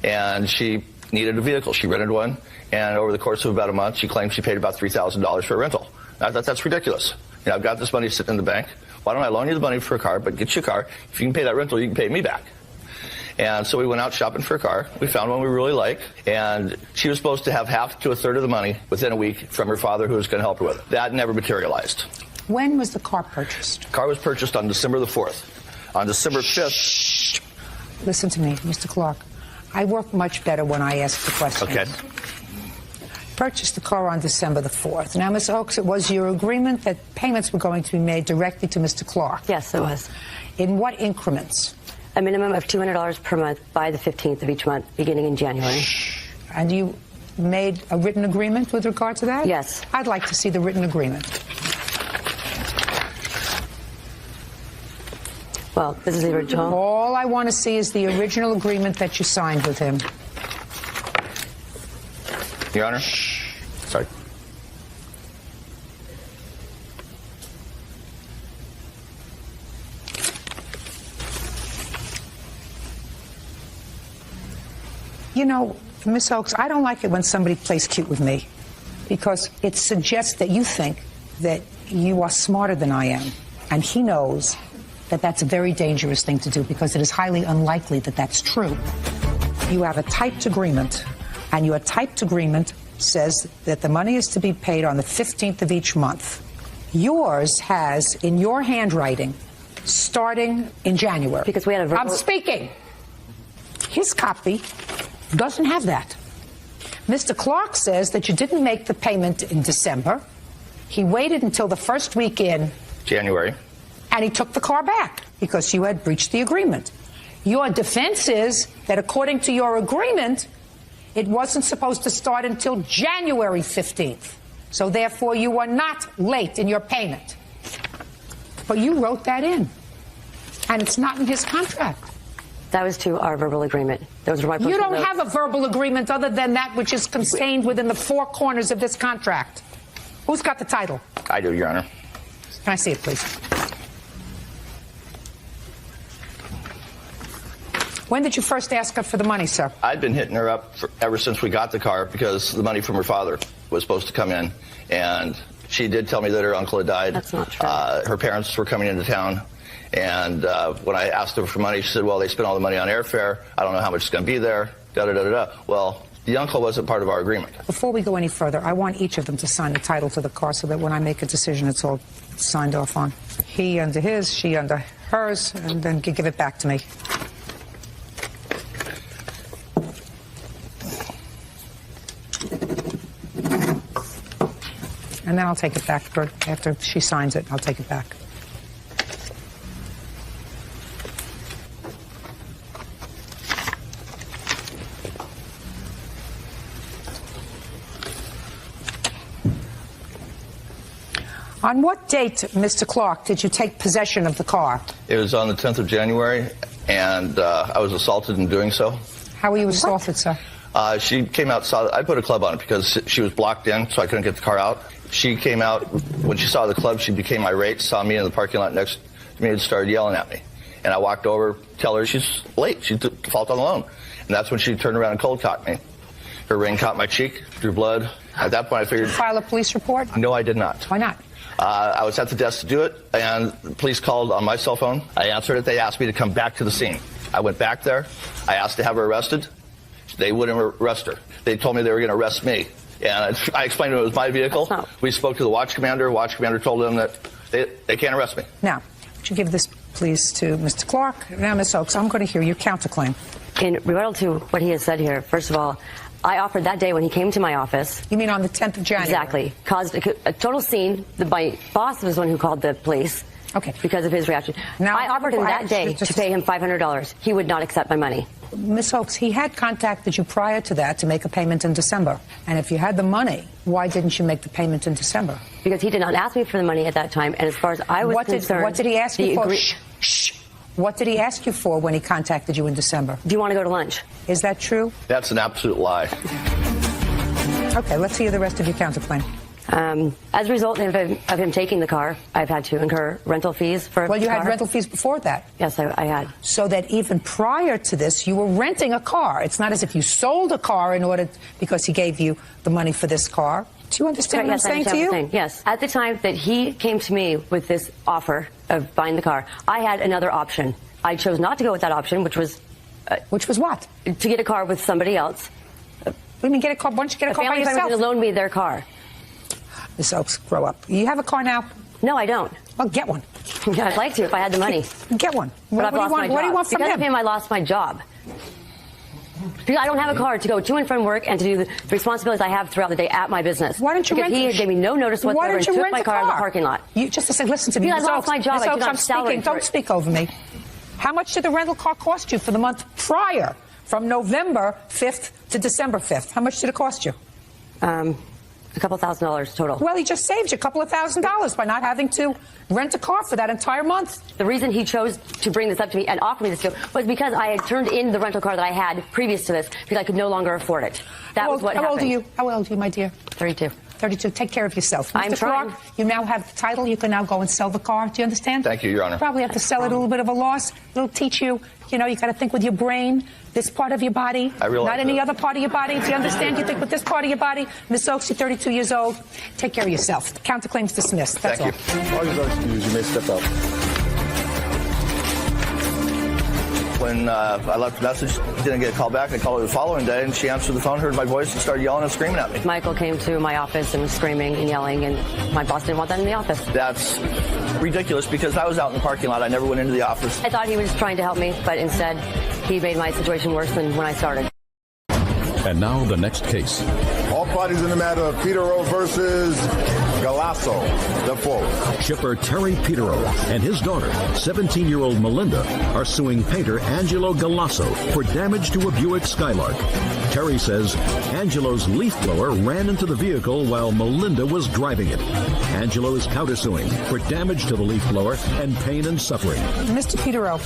and she needed a vehicle. She rented one, and over the course of about a month, she claimed she paid about $3,000 for a rental. I thought that's ridiculous. You know, I've got this money sitting in the bank. Why don't I loan you the money for a car, but get you a car. If you can pay that rental, you can pay me back. And so we went out shopping for a car. We found one we really like, and she was supposed to have half to a third of the money within a week from her father, who was going to help her with it. That never materialized. When was the car purchased? The car was purchased on December the 4th. On December 5th... Listen to me, Mr. Clark. I work much better when I ask the questions. Okay. Purchased the car on December the 4th. Now, Ms. Oaks, it was your agreement that payments were going to be made directly to Mr. Clark? Yes, it was. In what increments? A minimum of $200 per month by the 15th of each month, beginning in January. And you made a written agreement with regard to that? Yes. I'd like to see the written agreement. Well, this is the original. All I want to see is the original agreement that you signed with him. Your Honor? Sorry. You know, Miss Oaks, I don't like it when somebody plays cute with me, because it suggests that you think that you are smarter than I am. And he knows that that's a very dangerous thing to do, because it is highly unlikely that that's true. You have a typed agreement, and your typed agreement says that the money is to be paid on the 15th of each month. Yours has, in your handwriting, starting in January. Because we had a verbal... I'm speaking. His copy doesn't have that. Mr. Clark says that you didn't make the payment in December. He waited until the first week in January. And he took the car back because you had breached the agreement. Your defense is that according to your agreement, it wasn't supposed to start until January 15th. So therefore, you were not late in your payment. But you wrote that in. And it's not in his contract. That was to our verbal agreement. Those were my You don't notes. have a verbal agreement other than that which is contained within the four corners of this contract. Who's got the title? I do, Your Honor. Can I see it, please? When did you first ask her for the money, sir? I'd been hitting her up ever since we got the car, because the money from her father was supposed to come in. And she did tell me that her uncle had died. That's not true. Her parents were coming into town. And when I asked her for money, she said, well, they spent all the money on airfare. I don't know how much is going to be there. Da-da-da-da-da. Well, The uncle wasn't part of our agreement. Before we go any further, I want each of them to sign the title to the car so that when I make a decision, it's all signed off on. He under his, she under hers, and then give it back to me. And then I'll take it back after she signs it. I'll take it back. On what date, Mr. Clark, did you take possession of the car? It was on the 10th of January, and I was assaulted in doing so. How were you assaulted, sir? She came out, I put a club on it because she was blocked in, so I couldn't get the car out. She came out, when she saw the club, she became irate, saw me in the parking lot next to me and started yelling at me. And I walked over, tell her she's late, she defaulted on the loan. And that's when she turned around and cold cocked me. Her ring caught my cheek, drew blood. At that point I figured... Did you file a police report? No, I did not. Why not? I was at the desk to do it, and the police called on my cell phone. I answered it. They asked me to come back to the scene. I went back there. I asked to have her arrested. They wouldn't arrest her. They told me they were going to arrest me. And I explained to them it was my vehicle. We spoke to the watch commander. Watch commander told them that they can't arrest me. Now, would you give this, please, to Mr. Clark? Now, Ms. Oakes, I'm going to hear your counterclaim. In rebuttal to what he has said here, first of all, I offered that day when he came to my office. You mean on the 10th of January? Exactly. Caused a total scene. My boss was the one who called the police. Okay. Because of his reaction. Now, I offered him that day to pay him $500. He would not accept my money. Ms. Oakes, he had contacted you prior to that to make a payment in December. And if you had the money, why didn't you make the payment in December? Because he did not ask me for the money at that time. And as far as I was concerned... What did he ask you for? Shh. What did he ask you for when he contacted you in December? Do you want to go to lunch? Is that true? That's an absolute lie. Okay, let's hear the rest of your counterclaim. As a result of him taking the car, I've had to incur rental fees for Well, you the car. had rental fees before that. Yes, I had. So that even prior to this, you were renting a car. It's not as if you sold a car in order because he gave you the money for this car. Do you understand what I'm saying to you? Yes. At the time that he came to me with this offer of buying the car, I had another option. I chose not to go with that option, which was... which was what? To get a car with somebody else. What do you mean get a car? Why don't you get a car by yourself? A family was going to loan me their car. Ms. Oakes, grow up. You have a car now? No, I don't. Well, get one. Yeah, I'd like to if I had the money. Get one. But What do you want from because him? of him, I lost my job. Because I don't have a car to go to and from work and to do the responsibilities I have throughout the day at my business. Why don't you because rent? He gave me no notice whatsoever and took my car out of the parking lot. You just said, listen to me. Because I lost my job. Ms. I Oakes, took I'm on salary speaking. Don't speak over me. How much did the rental car cost you for the month prior, from November 5th to December 5th? How much did it cost you? A couple $1,000s total. Well, he just saved you a couple of $1,000s by not having to rent a car for that entire month. The reason he chose to bring this up to me and offer me this deal was because I had turned in the rental car that I had previous to this because I could no longer afford it. That was what happened. How old are you? How old are you, my dear? 32. 32. Take care of yourself. I'm Mr. trying. Clark, you now have the title. You can now go and sell the car. Do you understand? Thank you, Your Honor. Probably have to sell it at a little bit of a loss. It'll teach you, you know, you got to think with your brain, this part of your body, I realize not any that. other part of your body. Do you understand? You think with this part of your body. Ms. Oakes, you're 32 years old. Take care of yourself. Counterclaim's dismissed. That's all. Thank you. All you're excused, you may step out. When I left a message, didn't get a call back. I called her the following day, and she answered the phone, heard my voice, and started yelling and screaming at me. Michael came to my office and was screaming and yelling, and my boss didn't want that in the office. That's ridiculous because I was out in the parking lot. I never went into the office. I thought he was trying to help me, but instead he made my situation worse than when I started. And now the next case. All parties in the matter of Petero versus Galasso. The quote. Shipper Terry Petero and his daughter, 17-year-old Melinda, are suing painter Angelo Galasso for damage to a Buick Skylark. Terry says Angelo's leaf blower ran into the vehicle while Melinda was driving it. Angelo is countersuing for damage to the leaf blower and pain and suffering. Mr. Petero,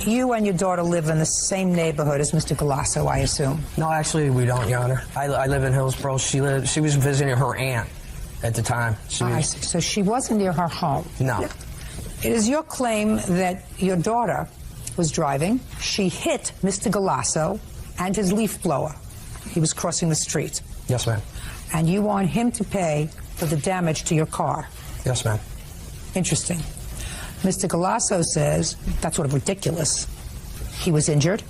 you and your daughter live in the same neighborhood as Mr. Galasso, I assume. No, actually, we don't, Your Honor. I live in Hillsborough. She was visiting her aunt at the time. I see. So she wasn't near her home. No. It is your claim that your daughter was driving. She hit Mr. Galasso and his leaf blower. He was crossing the street. Yes, ma'am. And you want him to pay for the damage to your car. Yes, ma'am. Interesting. Mr. Galasso says that's sort of ridiculous. He was injured.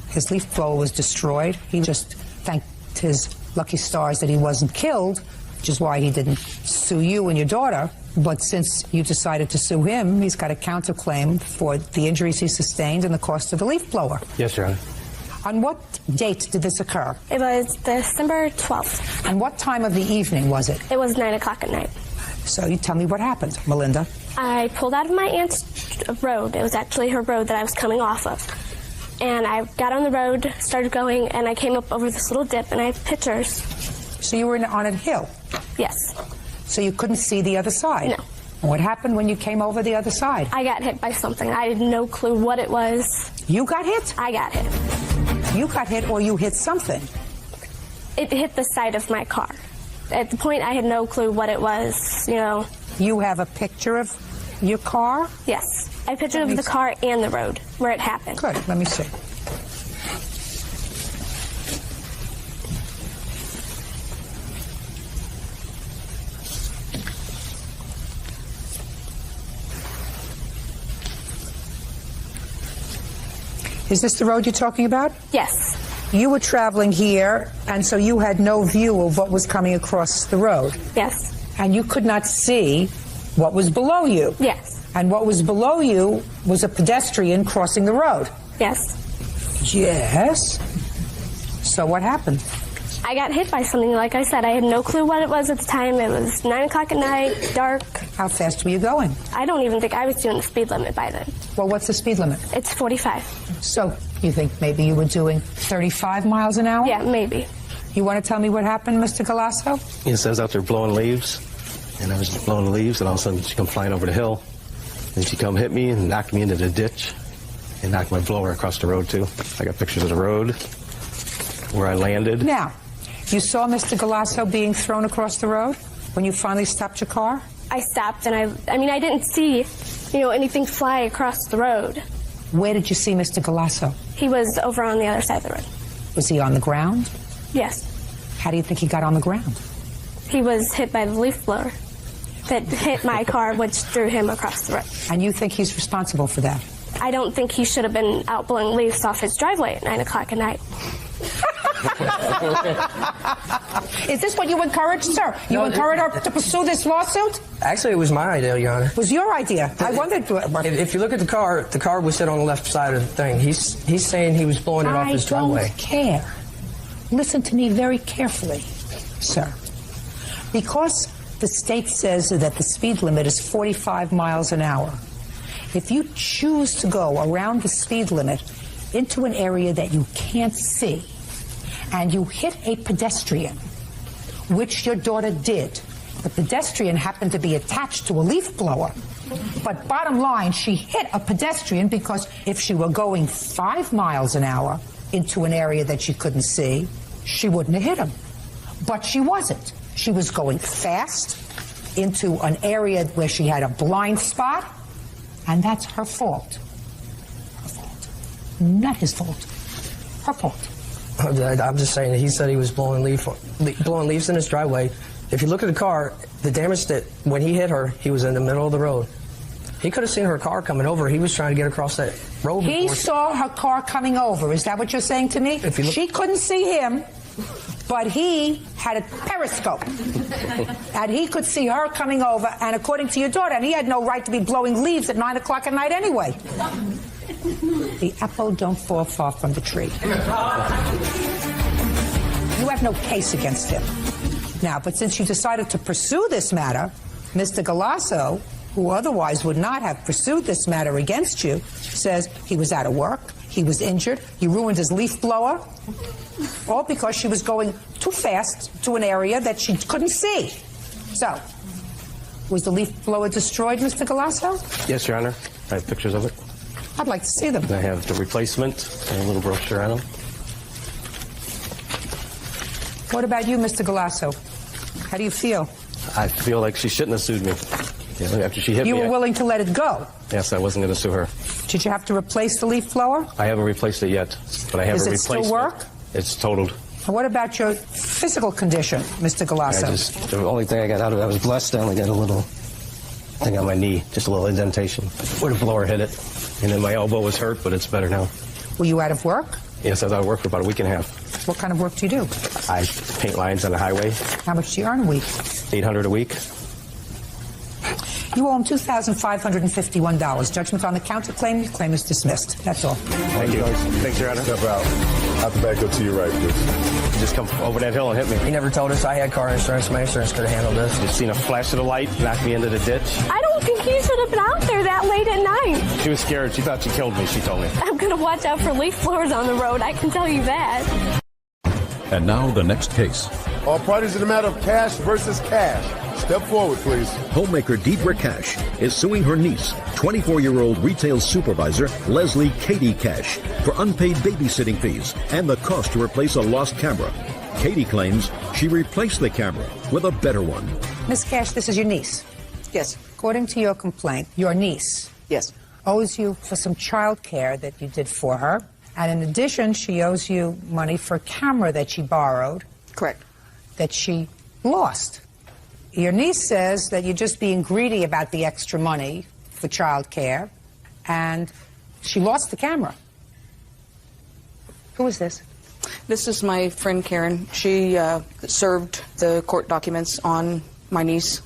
His leaf blower was destroyed. He just thanked his lucky stars that he wasn't killed, which is why he didn't sue you and your daughter. But since you decided to sue him, he's got a counterclaim for the injuries he sustained and the cost of the leaf blower. Yes, Your Honor. On what date did this occur? It was December 12th. And what time of the evening was it? It was 9 o'clock at night. So you tell me what happened, Melinda. I pulled out of my aunt's road. It was actually her road that I was coming off of. And I got on the road, started going, and I came up over this little dip, and I have pictures. So you were on a hill? Yes. So you couldn't see the other side? No. And what happened when you came over the other side? I got hit by something. I had no clue what it was. You got hit? I got hit. You got hit or you hit something? It hit the side of my car. At the point, I had no clue what it was, you know. You have a picture of your car? Yes. I have a picture of the car and the road where it happened. Good. Let me see. Is this the road you're talking about? Yes. You were traveling here, and so you had no view of what was coming across the road? Yes. And you could not see what was below you? Yes. And what was below you was a pedestrian crossing the road? Yes. Yes. So what happened? I got hit by something, like I said. I had no clue what it was at the time. It was 9 o'clock at night, dark. How fast were you going? I don't even think I was doing the speed limit by then. Well, what's the speed limit? It's 45. So you think maybe you were doing 35 miles an hour? Yeah, maybe. You want to tell me what happened, Mr. Galasso? He says out there blowing leaves, and I was just blowing the leaves, and all of a sudden she come flying over the hill. Then she come hit me and knocked me into the ditch and knocked my blower across the road, too. I got pictures of the road, where I landed. Now, you saw Mr. Galasso being thrown across the road when you finally stopped your car? I stopped, and I mean, I didn't see, anything fly across the road. Where did you see Mr. Galasso? He was over on the other side of the road. Was he on the ground? Yes. How do you think he got on the ground? He was hit by the leaf blower that hit my car, which threw him across the road. And you think he's responsible for that? I don't think he should have been out blowing leaves off his driveway at 9 o'clock at night. Is this what you encouraged, sir? You encouraged her to pursue this lawsuit? Actually, it was my idea, Your Honor. It was your idea. I wondered. If you look at the car was set on the left side of the thing. He's saying he was blowing it off his driveway. I don't care. Listen to me very carefully, sir. Because the state says that the speed limit is 45 miles an hour. If you choose to go around the speed limit into an area that you can't see, and you hit a pedestrian, which your daughter did. The pedestrian happened to be attached to a leaf blower. But bottom line, she hit a pedestrian because if she were going 5 miles an hour into an area that she couldn't see, she wouldn't have hit him. But she wasn't. She was going fast into an area where she had a blind spot, and that's her fault. Her fault. Not his fault. Her fault. I'm just saying that he said he was blowing leaves in his driveway. If you look at the car, the damage that when he hit her, he was in the middle of the road. He could have seen her car coming over. He was trying to get across that road. He saw her car coming over. Is that what you're saying to me? She couldn't see him, but he had a periscope. And he could see her coming over, and according to your daughter, and he had no right to be blowing leaves at 9 o'clock at night anyway. The apple don't fall far from the tree. You have no case against him. Now, but since you decided to pursue this matter, Mr. Galasso, who otherwise would not have pursued this matter against you, says he was out of work, he was injured, you ruined his leaf blower, all because she was going too fast to an area that she couldn't see. So, was the leaf blower destroyed, Mr. Galasso? Yes, Your Honor. I have pictures of it. I'd like to see them. I have the replacement and a little brochure on them. What about you, Mr. Galasso? How do you feel? I feel like she shouldn't have sued me. After she hit me. You were willing to let it go? Yes, I wasn't going to sue her. Did you have to replace the leaf blower? I haven't replaced it yet, but I have a replacement. Does it still work? It's totaled. And what about your physical condition, Mr. Galasso? The only thing I got out of it, I was blessed. I only got a little thing on my knee, just a little indentation where the blower hit it. And then my elbow was hurt, but it's better now. Were you out of work? Yes, I was out of work for about a week and a half. What kind of work do you do? I paint lines on the highway. How much do you earn a week? $800 a week. You owe him $2,551. Judgment on the counterclaim. Your claim is dismissed. That's all. Thank you. Thanks, Your Honor. Step out. Out the back up to your right, please. Just come over that hill and hit me. He never told us I had car insurance. My insurance could have handled this. Just seen a flash of the light, knocked me into the ditch. I don't think he should have been out there that late at night. She was scared. She thought she killed me, she told me. I'm going to watch out for leaf blowers on the road. I can tell you that. And now the next case. All parties in the matter of cash versus cash. Step forward, please. Homemaker Deidre Cash is suing her niece, 24-year-old retail supervisor Leslie Katie Cash, for unpaid babysitting fees and the cost to replace a lost camera. Katie claims she replaced the camera with a better one. Miss Cash, this is your niece. Yes. According to your complaint, your niece Yes. owes you for some child care that you did for her. And in addition, she owes you money for a camera that she borrowed. Correct. That she lost. Your niece says that you're just being greedy about the extra money for child care, and she lost the camera. Who is this? This is my friend Karen. She served the court documents on my niece,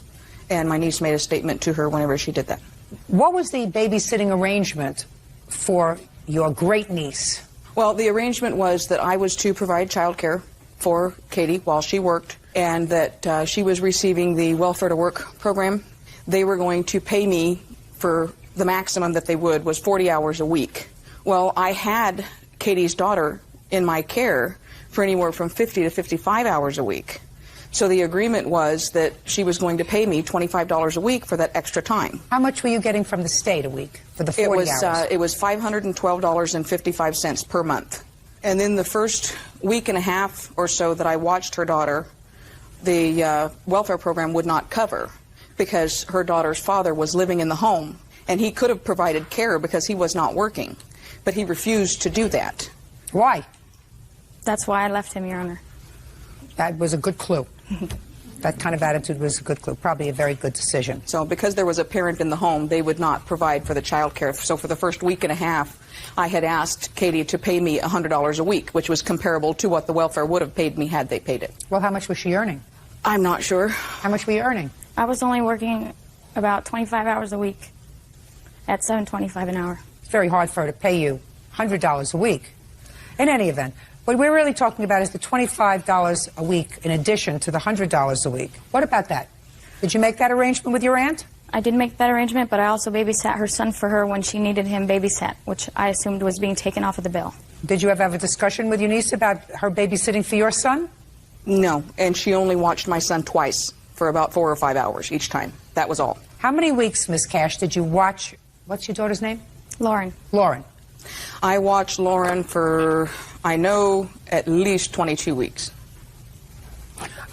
and my niece made a statement to her whenever she did that. What was the babysitting arrangement for your great niece? Well, the arrangement was that I was to provide child care for Katie while she worked, and that she was receiving the Welfare to Work program. They were going to pay me for the maximum that they would was 40 hours a week. Well, I had Katie's daughter in my care for anywhere from 50 to 55 hours a week. So the agreement was that she was going to pay me $25 a week for that extra time. How much were you getting from the state a week for the 40 hours? It was $512.55 per month. And then the first week and a half or so that I watched her daughter, the welfare program would not cover because her daughter's father was living in the home, and he could have provided care because he was not working, but he refused to do that. Why? That's why I left him, Your Honor. That was a good clue. That kind of attitude was a good clue, probably a very good decision. So because there was a parent in the home, they would not provide for the child care. So for the first week and a half, I had asked Katie to pay me $100 a week, which was comparable to what the welfare would have paid me had they paid it. Well, how much was she earning? I'm not sure. How much were you earning? I was only working about 25 hours a week at $7.25 an hour. It's very hard for her to pay you $100 a week. In any event, what we're really talking about is the $25 a week in addition to the $100 a week. What about that? Did you make that arrangement with your aunt? I did make that arrangement, but I also babysat her son for her when she needed him babysat, which I assumed was being taken off of the bill. Did you ever have a discussion with your niece about her babysitting for your son? No, and she only watched my son twice for about 4 or 5 hours each time. That was all. How many weeks, Miss Cash, did you watch, what's your daughter's name? Lauren. Lauren. I watched Lauren for, I know, at least 22 weeks.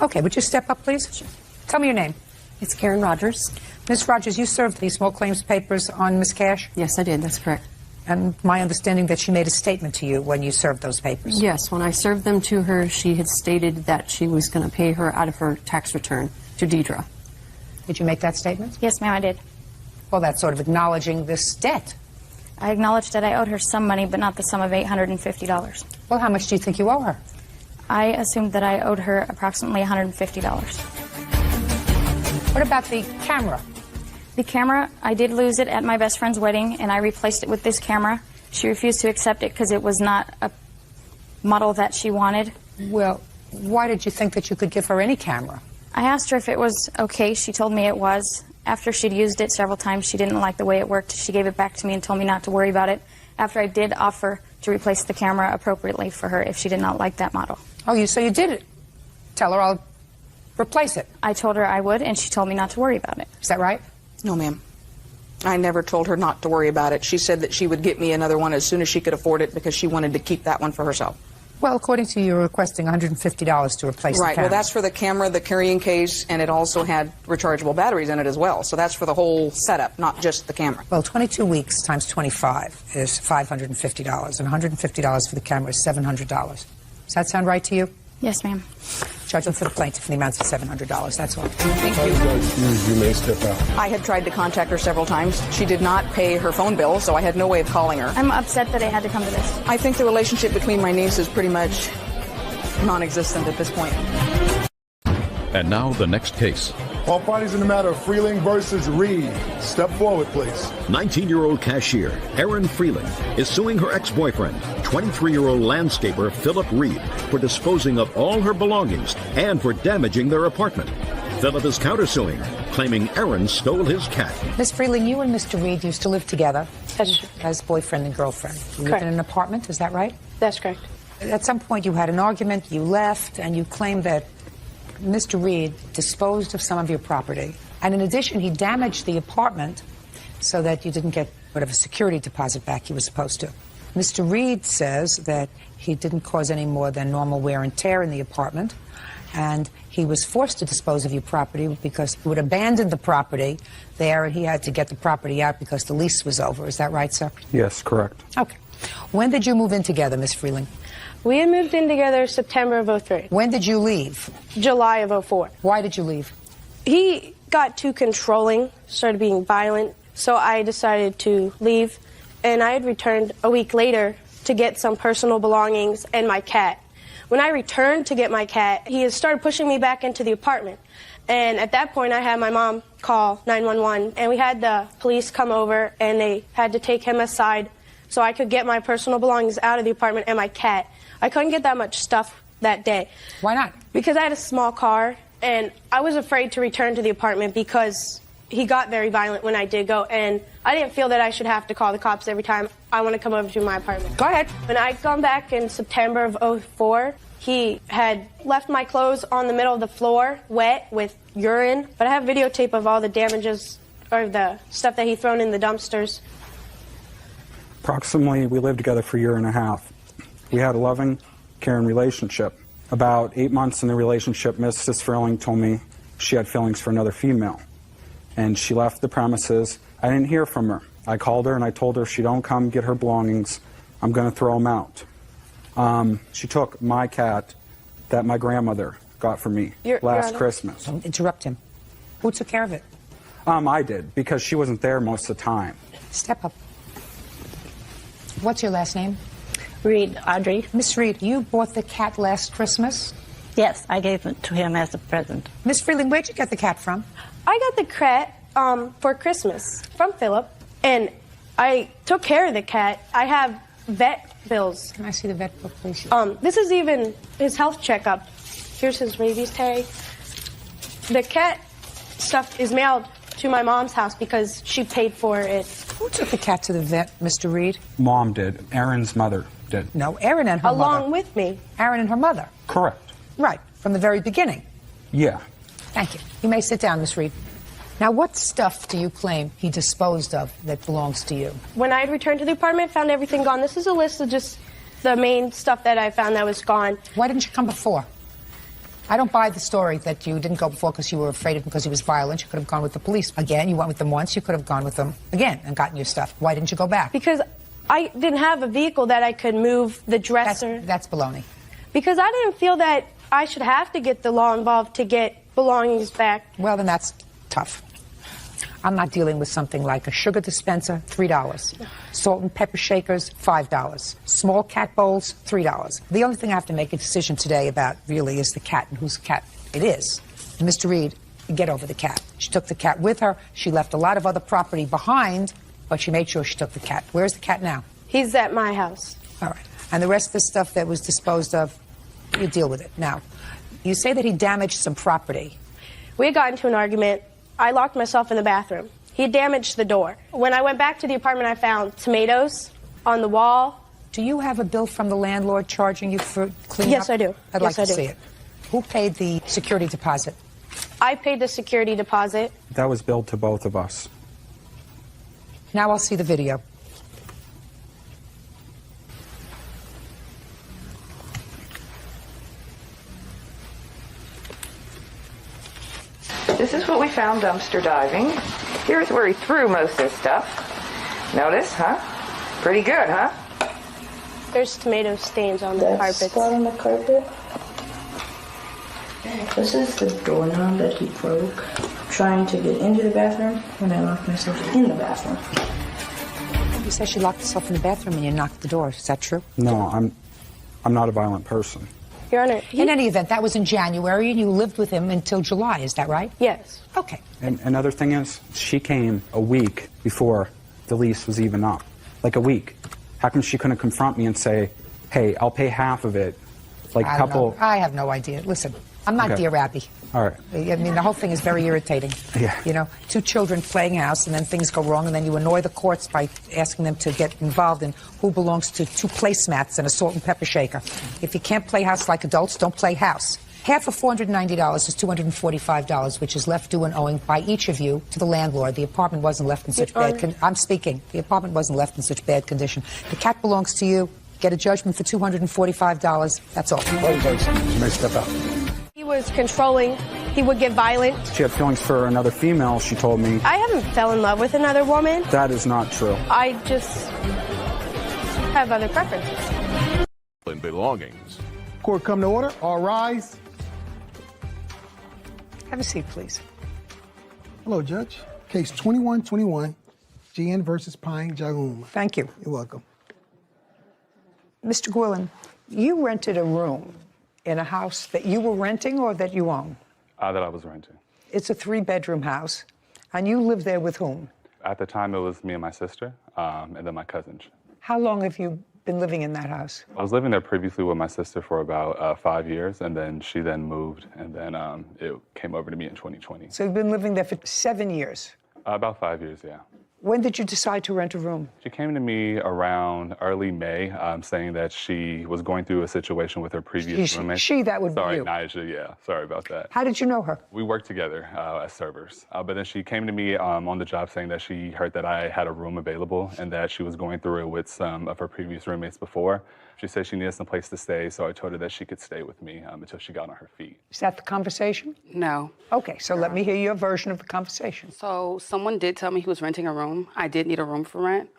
Okay, would you step up, please? Sure. Tell me your name. It's Karen Rogers. Ms. Rogers, you served the small claims papers on Ms. Cash? Yes, I did. That's correct. And my understanding that she made a statement to you when you served those papers? Yes, when I served them to her, she had stated that she was going to pay her out of her tax return to Deidre. Did you make that statement? Yes, ma'am, I did. Well, that's sort of acknowledging this debt. I acknowledged that I owed her some money, but not the sum of $850. Well, how much do you think you owe her? I assumed that I owed her approximately $150. What about the camera? The camera, I did lose it at my best friend's wedding, and I replaced it with this camera. She refused to accept it because it was not a model that she wanted. Well, why did you think that you could give her any camera? I asked her if it was okay. She told me it was. After she'd used it several times, she didn't like the way it worked. She gave it back to me and told me not to worry about it. After I did offer to replace the camera appropriately for her if she did not like that model. Oh, so you did it. Tell her I'll replace it. I told her I would, and she told me not to worry about it. Is that right? No, ma'am. I never told her not to worry about it. She said that she would get me another one as soon as she could afford it because she wanted to keep that one for herself. Well, according to you, you're requesting $150 to replace the camera. Right, well, that's for the camera, the carrying case, and it also had rechargeable batteries in it as well. So that's for the whole setup, not just the camera. Well, 22 weeks times 25 is $550, and $150 for the camera is $700. Does that sound right to you? Yes, ma'am. Judgment for the plaintiff in the amount of $700. That's all. Thank you. You may step out. I had tried to contact her several times. She did not pay her phone bill, so I had no way of calling her. I'm upset that I had to come to this. I think the relationship between my niece is pretty much non-existent at this point. And now the next case. All parties in the matter of Freeling versus Reed. Step forward, please. 19-year-old cashier Erin Freeling is suing her ex-boyfriend, 23-year-old landscaper Philip Reed, for disposing of all her belongings and for damaging their apartment. Philip is countersuing, claiming Erin stole his cat. Miss Freeling, you and Mr. Reed used to live together as boyfriend and girlfriend. You lived in an apartment, is that right? That's correct. At some point you had an argument, you left, and you claimed that Mr. Reed disposed of some of your property. And in addition, he damaged the apartment so that you didn't get whatever security deposit back you were supposed to. Mr. Reed says that he didn't cause any more than normal wear and tear in the apartment, and he was forced to dispose of your property because he would abandon the property there, and he had to get the property out because the lease was over. Is that right, sir? Yes, correct. Okay. When did you move in together, Miss Freeling? We had moved in together September of 03. When did you leave? July of 04. Why did you leave? He got too controlling, started being violent, so I decided to leave. And I had returned a week later to get some personal belongings and my cat. When I returned to get my cat, he had started pushing me back into the apartment. And at that point, I had my mom call 911, and we had the police come over, and they had to take him aside so I could get my personal belongings out of the apartment and my cat. I couldn't get that much stuff that day. Why not? Because I had a small car, and I was afraid to return to the apartment because he got very violent when I did go, and I didn't feel that I should have to call the cops every time I want to come over to my apartment. Go ahead. When I come back in September of 04, he had left my clothes on the middle of the floor, wet with urine, but I have videotape of all the damages or the stuff that he thrown in the dumpsters. Approximately, we lived together for a year and a half. We had a loving, caring relationship. About 8 months in the relationship, Mrs. Freeling told me she had feelings for another female. And she left the premises. I didn't hear from her. I called her and I told her if she don't come get her belongings, I'm going to throw them out. She took my cat that my grandmother got for me last Christmas. Don't interrupt him. Who took care of it? I did, because she wasn't there most of the time. Step up. What's your last name? Reed, Audrey. Miss Reed, you bought the cat last Christmas? Yes, I gave it to him as a present. Miss Freeling, where'd you get the cat from? I got the cat for Christmas from Philip, and I took care of the cat. I have vet bills. Can I see the vet book, please? This is even his health checkup. Here's his rabies tag. The cat stuff is mailed to my mom's house because she paid for it. Who took the cat to the vet, Mr. Reed? Mom did. Erin's mother did. No, Erin and her mother. Along with me. Erin and her mother. Correct. Right, from the very beginning. Yeah. Thank you. You may sit down, Miss Reed. Now, what stuff do you claim he disposed of that belongs to you? When I had returned to the apartment, found everything gone. This is a list of just the main stuff that I found that was gone. Why didn't you come before? I don't buy the story that you didn't go before because you were afraid of him because he was violent. You could have gone with the police again. You went with them once. You could have gone with them again and gotten your stuff. Why didn't you go back? Because I didn't have a vehicle that I could move the dresser. That's baloney. Because I didn't feel that I should have to get the law involved to get belongings back. Well, then that's tough. I'm not dealing with something like a sugar dispenser, $3. Salt and pepper shakers, $5. Small cat bowls, $3. The only thing I have to make a decision today about really is the cat and whose cat it is. Mr. Reed, get over the cat. She took the cat with her. She left a lot of other property behind, but she made sure she took the cat. Where's the cat now? He's at my house. All right. And the rest of the stuff that was disposed of, you deal with it. Now, you say that he damaged some property. We had gotten into an argument. I locked myself in the bathroom. He damaged the door. When I went back to the apartment, I found tomatoes on the wall. Do you have a bill from the landlord charging you for cleaning Yes, up? I do. I'd like to see it. Who paid the security deposit? I paid the security deposit. That was billed to both of us. Now I'll see the video. This is what we found dumpster diving. Here's where he threw most of his stuff. Notice, huh? Pretty good, huh? There's tomato stains on the carpet. Spot on the carpet. This is the doorknob that he broke, trying to get into the bathroom, and I locked myself in the bathroom. You said she locked herself in the bathroom and you knocked the door. Is that true? No, I'm not a violent person. Your Honor, in any event, that was in January, and you lived with him until July. Is that right? Yes. Okay. And another thing is, she came a week before the lease was even up. Like a week. How come she couldn't confront me and say, hey, I'll pay half of it? Like I a couple... don't know. I have no idea. Listen, I'm not Okay. Dear Abby. All right. I mean, the whole thing is very irritating. Yeah. You know, two children playing house, and then things go wrong, and then you annoy the courts by asking them to get involved in who belongs to two placemats and a salt and pepper shaker. If you can't play house like adults, don't play house. Half of $490 is $245, which is left due and owing by each of you to the landlord. The apartment wasn't left in such bad condition. I'm speaking. The apartment wasn't left in such bad condition. The cat belongs to you. Get a judgment for $245. That's all. You may step out. He was controlling. He would get violent. She had feelings for another female, she told me. I haven't fell in love with another woman. That is not true. I just have other preferences. And belongings. Court come to order. All rise. Have a seat, please. Hello, Judge. Case 2121, GN versus Pine Jagoom. Thank you. You're welcome. Mr. Gwillan, you rented a room in a house that you were renting or that you own? That I was renting. It's a 3-bedroom house, and you live there with whom? At the time, it was me and my sister, and then my cousin. How long have you been living in that house? I was living there previously with my sister for about 5 years, and then she then moved, and then it came over to me in 2020. So you've been living there for 7 years? About 5 years, yeah. When did you decide to rent a room? She came to me around early May, saying that she was going through a situation with her previous roommate. That would be you. Sorry, Nyjah, yeah. Sorry about that. How did you know her? We worked together as servers. But then she came to me on the job saying that she heard that I had a room available and that she was going through it with some of her previous roommates before. She said she needed some place to stay, so I told her that she could stay with me until she got on her feet. Is that the conversation? No. Okay, so let me hear your version of the conversation. So someone did tell me he was renting a room. I did need a room for rent.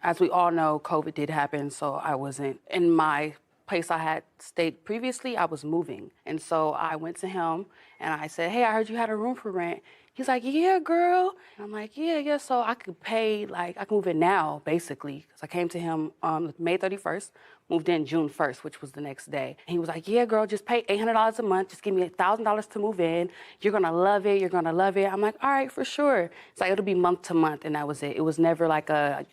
As we all know, COVID did happen, so I wasn't in my place I had stayed previously. I was moving. And so I went to him and I said, hey, I heard you had a room for rent. He's like, yeah, girl. And I'm like, yeah. So I could pay, I can move in now, basically. Because I came to him May 31st, moved in June 1st, which was the next day. And he was like, yeah, girl, just pay $800 a month. Just give me $1,000 to move in. You're going to love it. You're going to love it. I'm like, all right, for sure. It's like, it'll be month to month, and that was it. It was never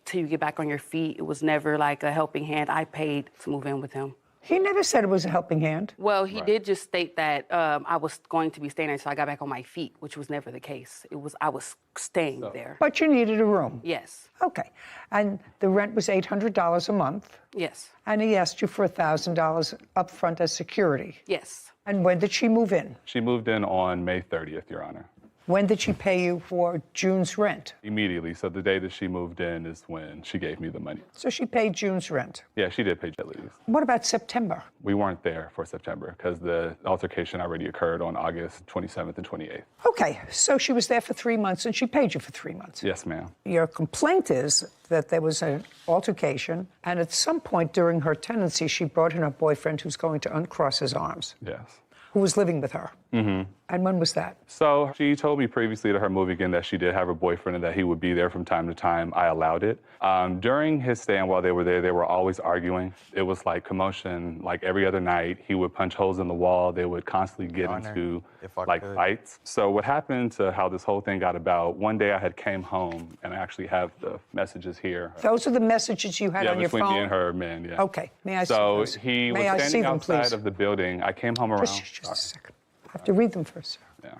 till you get back on your feet. It was never like a helping hand. I paid to move in with him. He never said it was a helping hand. Well, he did just state that I was going to be staying there until I got back on my feet, which was never the case. I was staying there. But you needed a room. Yes. Okay. And the rent was $800 a month. Yes. And he asked you for $1,000 up front as security. Yes. And when did she move in? She moved in on May 30th, Your Honor. When did she pay you for June's rent? Immediately. So the day that she moved in is when she gave me the money. So she paid June's rent. Yeah, she did pay at least. What about September? We weren't there for September because the altercation already occurred on August 27th and 28th. Okay, so she was there for 3 months and she paid you for 3 months. Yes, ma'am. Your complaint is that there was an altercation, and at some point during her tenancy, she brought in her boyfriend who's going to uncross his arms. Yes. Who was living with her. Mm-hmm. And when was that? So she told me previously to her moving in that she did have a boyfriend and that he would be there from time to time. I allowed it. During his stay and while they were there, they were always arguing. It was like commotion, like every other night. He would punch holes in the wall. They would constantly get into fights. So what happened to how this whole thing got about, one day I had came home and I actually have the messages here. Those are the messages you had on your phone? Yeah, between me and her men, yeah. Okay, may I see those? So he was standing outside of the building. I came home around. Just a second. I have to read them first, sir. Yeah.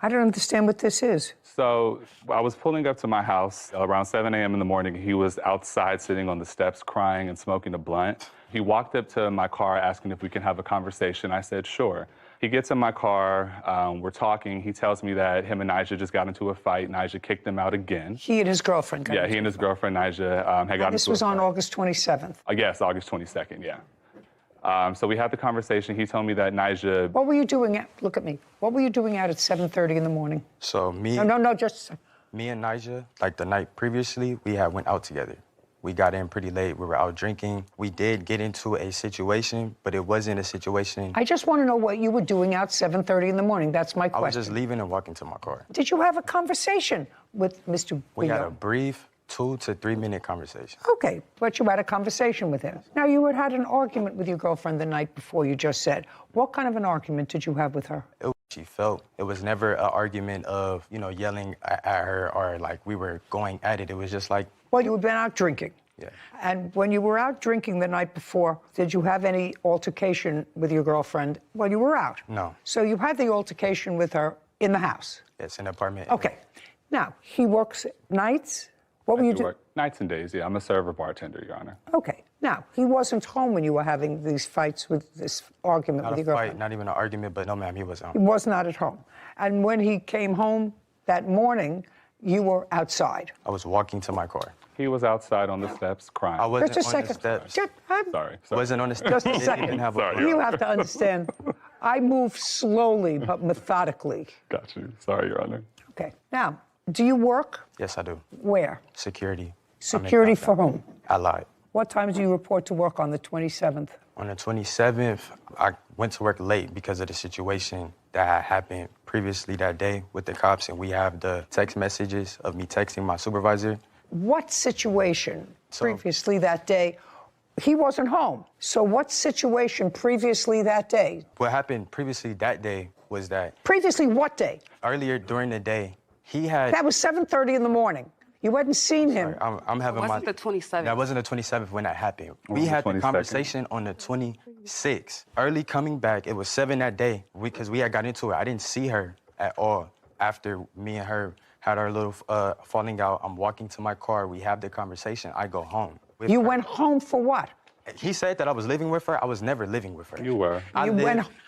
I don't understand what this is. So I was pulling up to my house around 7 a.m. in the morning. He was outside sitting on the steps crying and smoking a blunt. He walked up to my car asking if we can have a conversation. I said, sure. He gets in my car, we're talking. He tells me that him and Nyjah just got into a fight. Nyjah kicked him out again. He and his girlfriend got Yeah, he and his girlfriend, Nyjah, had gotten into a fight. This was on August 27th? Yes, August 22nd, yeah. So we had the conversation. He told me that Nyjah... What were you doing look at me. What were you doing out at 7:30 in the morning? So me... No, just a second. Me and Nyjah, the night previously, we had went out together. We got in pretty late. We were out drinking. We did get into a situation, but it wasn't a situation. I just want to know what you were doing out 7:30 in the morning. That's my question. I was just leaving and walking to my car. Did you have a conversation with Mr. We had Guillaume? Oh. a brief 2 to 3 minute conversation. Okay, but you had a conversation with him. Now, you had an argument with your girlfriend the night before, you just said. What kind of an argument did you have with her? She felt. It was never an argument of, yelling at her or like we were going at it. It was just like... Well, you had been out drinking. Yeah. And when you were out drinking the night before, did you have any altercation with your girlfriend while you were out? No. So you had the altercation with her in the house? Yes, in the apartment. Okay. Now, he works nights? What were you doing? Nights and days, yeah. I'm a server bartender, Your Honor. Okay. Now, he wasn't home when you were having these fights with this argument with your girlfriend? Fight, not even an argument, but no, ma'am, he wasn't He home. was not at home. And when he came home that morning, you were outside? I was walking to my car. He was outside on the steps crying. I wasn't Just a on second. the steps. Sorry. Wasn't on the steps. Just a second. Didn't have a You have to understand, I move slowly but methodically. Got you. Sorry, Your Honor. Okay. Now, do you work? Yes, I do. Where? Security. Security for whom? I lied. What time do you report to work on the 27th? On the 27th, I went to work late because of the situation that had happened previously that day with the cops, and we have the text messages of me texting my supervisor. What situation previously that day? He wasn't home. So what situation previously that day? What happened previously that day was that... Previously what day? Earlier during the day, he had... That was 7:30 in the morning. You hadn't seen him. I'm having It wasn't the 27th. That wasn't the 27th when that happened. On We the had the 22nd. conversation on the 26th. Early coming back, it was 7 that day because we had got into it. I didn't see her at all after me and her had our little falling out. I'm walking to my car. We have the conversation. I go home. You went home for what? He said that I was living with her. I was never living with her. You were.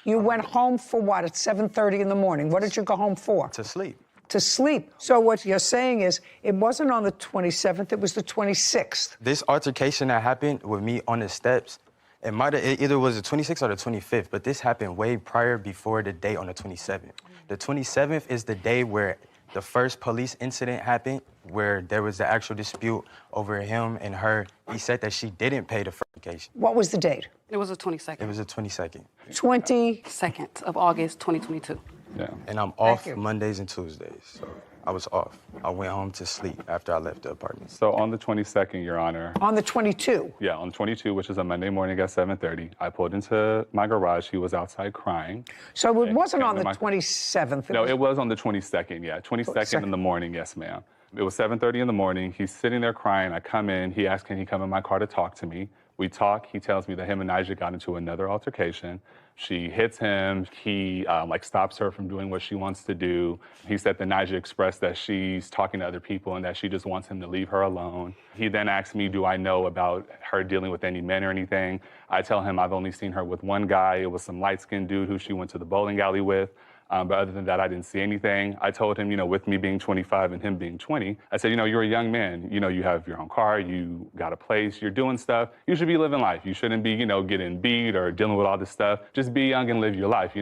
You went home for what at 7:30 in the morning? What did you go home for? To sleep. To sleep. So what you're saying is it wasn't on the 27th, it was the 26th. This altercation that happened with me on the steps, it either was the 26th or the 25th, but this happened way prior before the day on the 27th. The 27th is the day where the first police incident happened, where there was the actual dispute over him and her. He said that she didn't pay the verification. What was the date? It was the 22nd. It was the 22nd. 22nd of August, 2022. Yeah. And I'm off Mondays and Tuesdays, so I was off. I went home to sleep after I left the apartment. So on the 22nd, Your Honor. On the 22? Yeah, on 22, which is a Monday morning at 7:30. I pulled into my garage. He was outside crying. So it wasn't on the 27th? It was on the 22nd, yeah. 22nd in the morning, yes, ma'am. It was 7:30 in the morning. He's sitting there crying. I come in. He asks, can he come in my car to talk to me? We talk. He tells me that him and Nigel got into another altercation. She hits him. He stops her from doing what she wants to do. He said that Nigel expressed that she's talking to other people and that she just wants him to leave her alone. He then asked me, do I know about her dealing with any men or anything? I tell him I've only seen her with one guy. It was some light-skinned dude who she went to the bowling alley with. But other than that, I didn't see anything. I told him, with me being 25 and him being 20, I said, you're a young man. You have your own car, you got a place, you're doing stuff. You should be living life. You shouldn't be, getting beat or dealing with all this stuff. Just be young and live your life,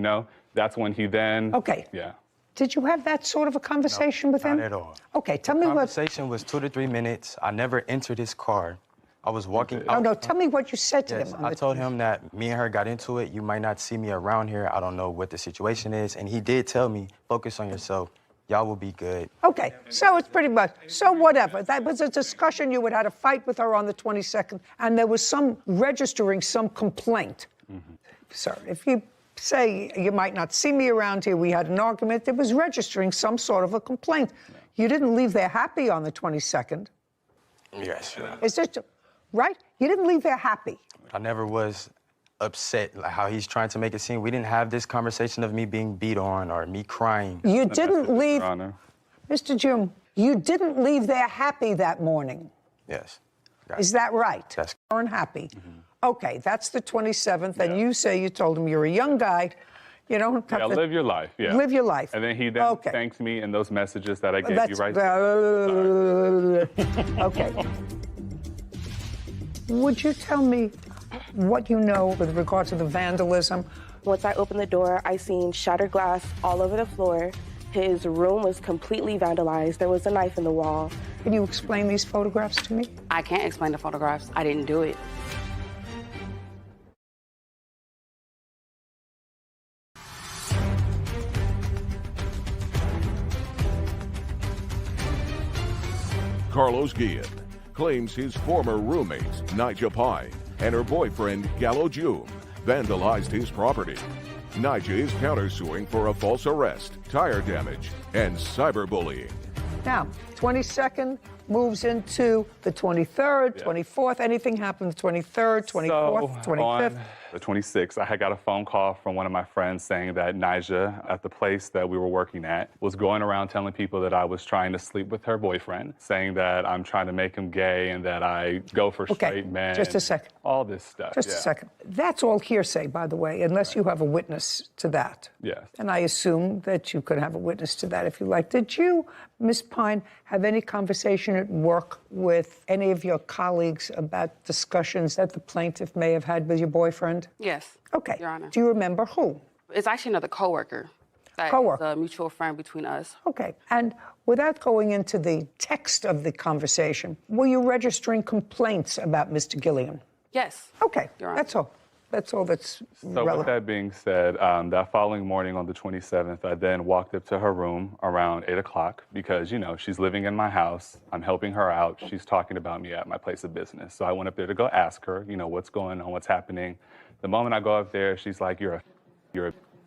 That's when he then... Okay. Yeah. Did you have that sort of a conversation with him? Not at all. Okay, tell me what... The conversation was 2 to 3 minutes. I never entered his car. I was walking out. No, tell me what you said to him. I told him that me and her got into it. You might not see me around here. I don't know what the situation is. And he did tell me, focus on yourself. Y'all will be good. Okay, so it's pretty much, so whatever. That was a discussion. You had a fight with her on the 22nd, and there was registering some complaint. Mm-hmm. Sir, if you say you might not see me around here, we had an argument, it was registering some sort of a complaint. Yeah. You didn't leave there happy on the 22nd. Yes. Is this... Right? You didn't leave there happy. I never was upset, like how he's trying to make it seem. We didn't have this conversation of me being beat on or me crying. You didn't leave... Mr. Jim, you didn't leave there happy that morning. Yes. Is that right? That's happy. Mm-hmm. Okay, that's the 27th, and you say you told him you're a young guy. You don't have to... live your life, yeah. Live your life. And then he thanked me in those messages that I gave you right Okay. Would you tell me what you know with regard to the vandalism? Once I opened the door, I seen shattered glass all over the floor, His room was completely vandalized. There was a knife in the wall. Can you explain these photographs to me? I can't explain the photographs. I didn't do it. Carlos Guillen claims his former roommates, Nija Pine, and her boyfriend, Gallo June, vandalized his property. Nija is countersuing for a false arrest, tire damage, and cyberbullying. Now, 22nd moves into the 23rd, 24th. Anything happened the 23rd, 24th, 25th? On the 26th, I had got a phone call from one of my friends saying that Nija, at the place that we were working at, was going around telling people that I was trying to sleep with her boyfriend, saying that I'm trying to make him gay and that I go for straight men. Just a second. All this stuff. Just a second. That's all hearsay, by the way, unless you have a witness to that. Yes. And I assume that you could have a witness to that if you like. Did you, Ms. Pine, have any conversation at work with any of your colleagues about discussions that the plaintiff may have had with your boyfriend? Yes. Okay. Your Honor. Do you remember who? It's actually another coworker. Coworker. A mutual friend between us. Okay. And without going into the text of the conversation, were you registering complaints about Mr. Guillen? Yes. Okay. Your Honor. That's all. That's all that's So relevant. with that being said, that following morning on the 27th, I then walked up to her room around 8 o'clock because, you know, she's living in my house. I'm helping her out. She's talking about me at my place of business. So I went up there to go ask her, you know, what's going on, what's happening. The moment I go up there, she's like, you're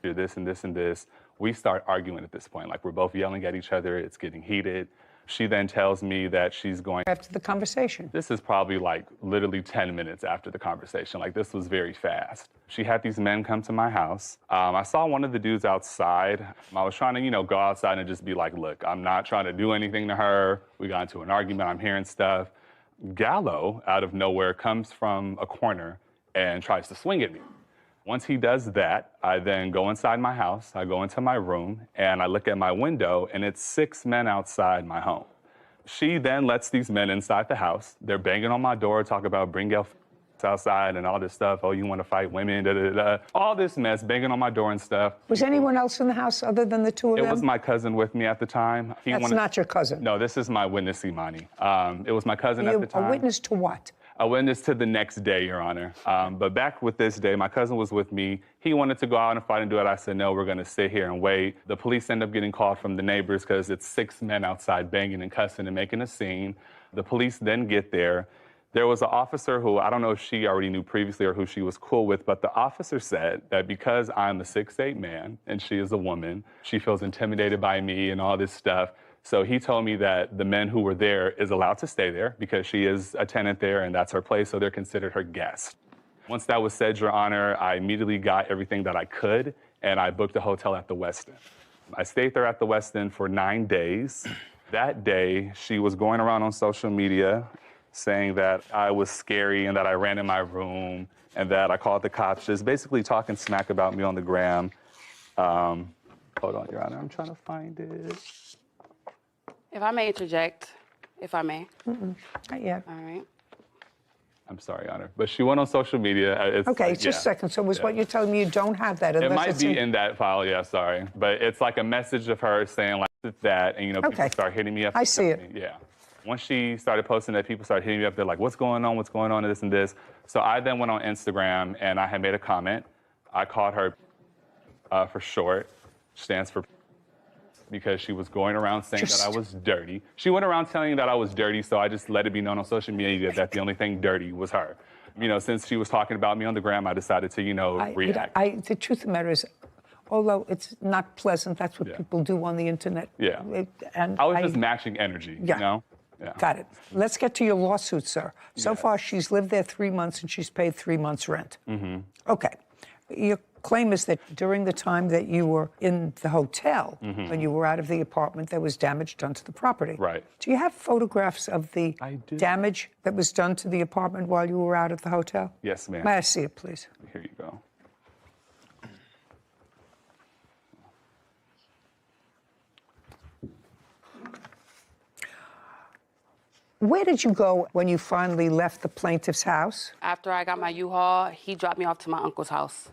this and this and this. We start arguing at this point. Like, we're both yelling at each other. It's getting heated. She then tells me that she's going... After the conversation. This is probably like literally 10 minutes after the conversation. Like, this was very fast. She had these men come to my house. I saw one of the dudes outside. I was trying to, you know, go outside and just be like, look, I'm not trying to do anything to her. We got into an argument. I'm hearing stuff. Gallo, out of nowhere, comes from a corner and tries to swing at me. Once he does that, I then go inside my house, I go into my room, and I look at my window, and it's 6 men outside my home. She then lets these men inside the house. They're banging on my door, talk about bring your outside and all this stuff. Oh, you want to fight women, da, da, da. All this mess, banging on my door and stuff. Was anyone else in the house other than the two of them? It was my cousin with me at the time. That's not your cousin? No, this is my witness, Imani. It was my cousin at the time. A witness to what? A witness to the next day, Your Honor. But back with this day, my cousin was with me. He wanted to go out and fight and do it. I said, no, we're going to sit here and wait. The police end up getting called from the neighbors because it's 6 men outside banging and cussing and making a scene. The police then get there. There was an officer who, I don't know if she already knew previously or who she was cool with, but the officer said that because I'm a 6'8" man and she is a woman, she feels intimidated by me and all this stuff. So he told me that the men who were there is allowed to stay there because she is a tenant there and that's her place, so they're considered her guests. Once that was said, Your Honor, I immediately got everything that I could and I booked a hotel at the Westin. I stayed there at the Westin for 9 days. That day, she was going around on social media saying that I was scary and that I ran in my room and that I called the cops, just basically talking smack about me on the gram. Hold on, Your Honor, I'm trying to find it. If I may interject, if I may. Not yet. All right. I'm sorry, Your Honor. But she went on social media. It's Okay, like, just a second. So was what you're telling me you don't have that? It might be in that file, yeah, sorry. But it's like a message of her saying like that, and you know, people start hitting me up. I see it. Yeah. Once she started posting that, people started hitting me up. They're like, what's going on, and this and this. So I then went on Instagram, and I had made a comment. I called her for short, stands for because she was going around saying that I was dirty. She went around telling me that I was dirty, so I just let it be known on social media that the only thing dirty was her. You know, since she was talking about me on the gram, I decided to, you know, react. The truth of the matter is, although it's not pleasant, that's what people do on the internet. Yeah. And I was just matching energy, you know? Yeah. Got it. Let's get to your lawsuit, sir. So far, she's lived there 3 months and she's paid 3 months rent. Mm-hmm. Okay. Your claim is that during the time that you were in the hotel, when you were out of the apartment, there was damage done to the property. Right. Do you have photographs of the damage that was done to the apartment while you were out at the hotel? Yes, ma'am. May I see it, please? Here you go. Where did you go when you finally left the plaintiff's house? After I got my U-Haul, he dropped me off to my uncle's house.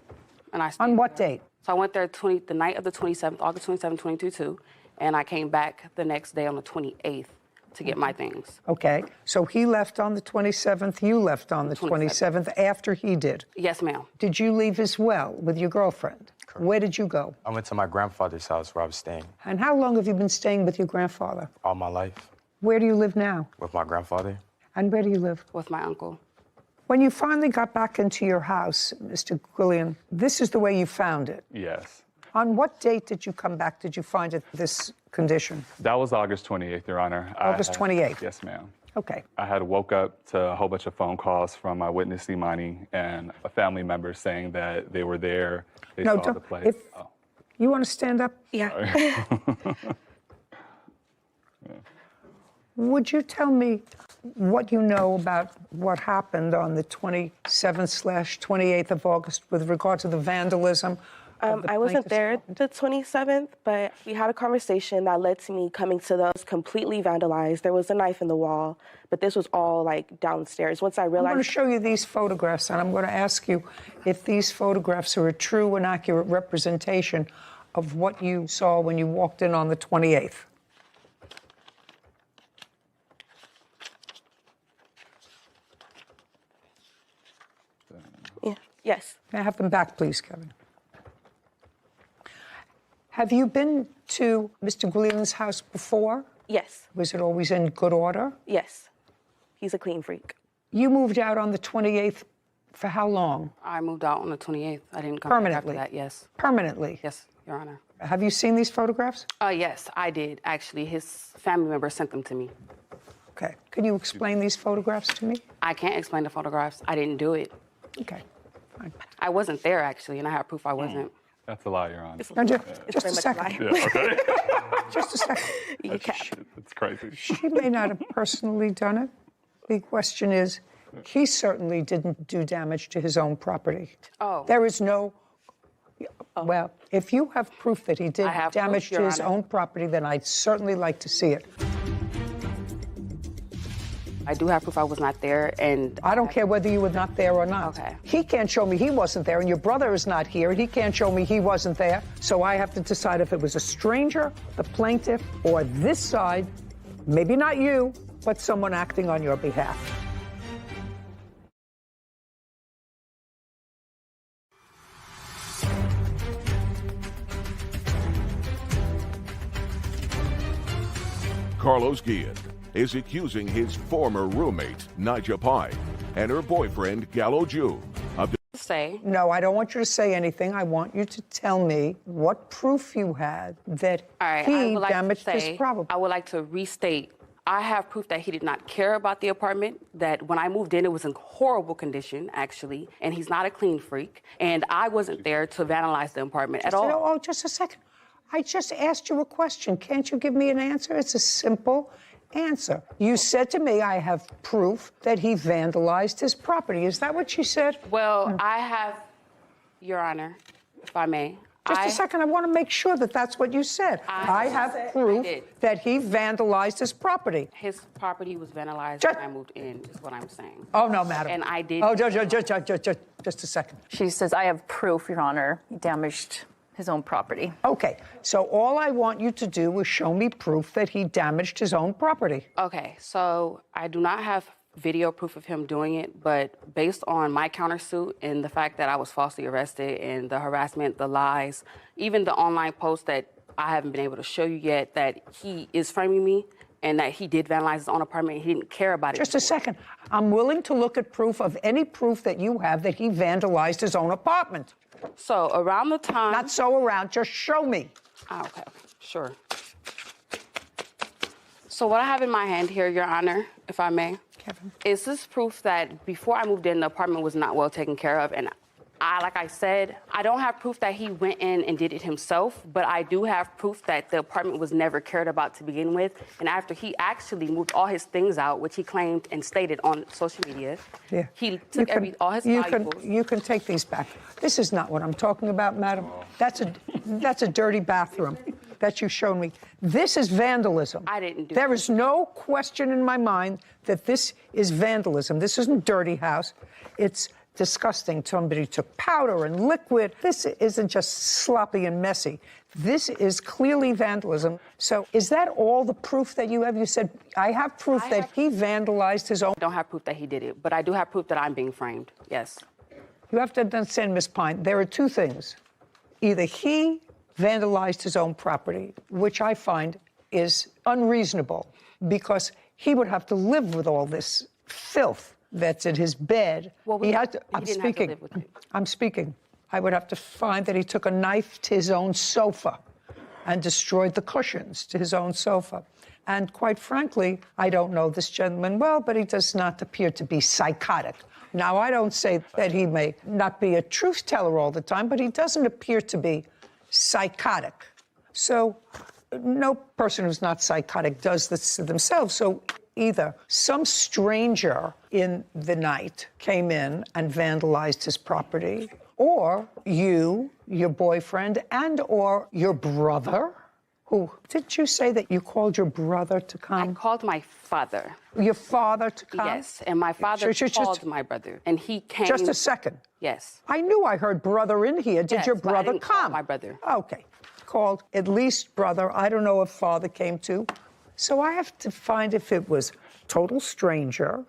And I On what date? So I went there the night of the 27th, August 27th, 2022, and I came back the next day on the 28th to get my things. Okay, so he left on the 27th, you left on the 27th after he did? Yes, ma'am. Did you leave as well with your girlfriend? Correct. Where did you go? I went to my grandfather's house where I was staying. And how long have you been staying with your grandfather? All my life. Where do you live now? With my grandfather. And where do you live? With my uncle. When you finally got back into your house, Mr. Gwillian, this is the way you found it? Yes. On what date did you come back? Did you find it this condition? That was August 28th, Your Honor. August 28th? Yes, ma'am. Okay. I had woke up to a whole bunch of phone calls from my witness, Imani, and a family member saying that they were there. They saw the place. You want to stand up? Yeah. Would you tell me what you know about what happened on the 27th/28th of August with regard to the vandalism? I wasn't there the 27th, but we had a conversation that led to me coming to the house completely vandalized. There was a knife in the wall, but this was all like downstairs. Once I realized... I'm going to show you these photographs, and I'm going to ask you if these photographs are a true and accurate representation of what you saw when you walked in on the 28th. Yeah. Yes. May I have them back, please, Kevin? Have you been to Mr. Gwillian's house before? Yes. Was it always in good order? Yes. He's a clean freak. You moved out on the 28th for how long? I moved out on the 28th. I didn't come Permanently? back after that, yes. Permanently? Yes, Your Honor. Have you seen these photographs? Yes, I did, actually. His family member sent them to me. Okay. Can you explain these photographs to me? I can't explain the photographs. I didn't do it. Okay. Fine. I wasn't there, actually, and I have proof I wasn't. That's a lie, Your Honor. Just a second. Yeah, okay. Just a second. That's crazy. She may not have personally done it. The question is, he certainly didn't do damage to his own property. Oh. There is no... Well, if you have proof that he did damage proof, to Your his Honor. own property, then I'd certainly like to see it. I do have proof I was not there, and... I don't care whether you were not there or not. Okay. He can't show me he wasn't there, and your brother is not here, and he can't show me he wasn't there. So I have to decide if it was a stranger, the plaintiff, or this side, maybe not you, but someone acting on your behalf. Carlos Guillen is accusing his former roommate, Nigel Pye, and her boyfriend, Gallo Jew, of say. No, I don't want you to say anything. I want you to tell me what proof you had that All right, he damaged his property. I would like to restate, I have proof that he did not care about the apartment, that when I moved in, it was in horrible condition, actually, and he's not a clean freak, and I wasn't there to vandalize the apartment at all. Oh, just a second. I just asked you a question. Can't you give me an answer? It's a simple answer. You said to me, I have proof that he vandalized his property. Is that what you said? Well, I have, Your Honor, if I may. Just a second. I want to make sure that that's what you said. I have proof that he vandalized his property. His property was vandalized when I moved in, is what I'm saying. Oh, no, madam. And I did. Oh, just a second. She says, I have proof, Your Honor, he damaged his own property. Okay, so all I want you to do is show me proof that he damaged his own property. Okay, so I do not have video proof of him doing it, but based on my countersuit and the fact that I was falsely arrested and the harassment, the lies, even the online post that I haven't been able to show you yet, that he is framing me and that he did vandalize his own apartment, he didn't care about it. Just a second. I'm willing to look at proof of any proof that you have that he vandalized his own apartment. So around the time... Not so around, just show me. Okay, sure. So what I have in my hand here, Your Honor, if I may, Kevin, is this proof that before I moved in, the apartment was not well taken care of. And like I said, I don't have proof that he went in and did it himself, but I do have proof that the apartment was never cared about to begin with. And after he actually moved all his things out, which he claimed and stated on social media, he took all his valuables. You can take these back. This is not what I'm talking about, madam. That's a dirty bathroom that you showed me. This is vandalism. I didn't do There is no question in my mind that this is vandalism. This isn't dirty house. It's disgusting. Somebody took powder and liquid. This isn't just sloppy and messy. This is clearly vandalism. So is that all the proof that you have? You said, I have proof that he vandalized his own. I don't have proof that he did it, but I do have proof that I'm being framed, yes. You have to understand, Ms. Pine, there are two things. Either he vandalized his own property, which I find is unreasonable, because he would have to live with all this filth that's in his bed. Well, I'm speaking. I'm speaking. I would have to find that he took a knife to his own sofa and destroyed the cushions to his own sofa. And quite frankly, I don't know this gentleman well, but he does not appear to be psychotic. Now, I don't say that he may not be a truth teller all the time, but he doesn't appear to be psychotic. So no person who's not psychotic does this to themselves. So either some stranger in the night came in and vandalized his property, or you, your boyfriend, and or your brother, who, did you say that you called your brother to come? I called my father. Your father to come? Yes, and my father called my brother, and he came. Just a second. Yes. I knew I heard brother in here. Did your brother but I didn't come? call my brother. Okay. Called at least brother. I don't know if father came too. So I have to find if it was total stranger,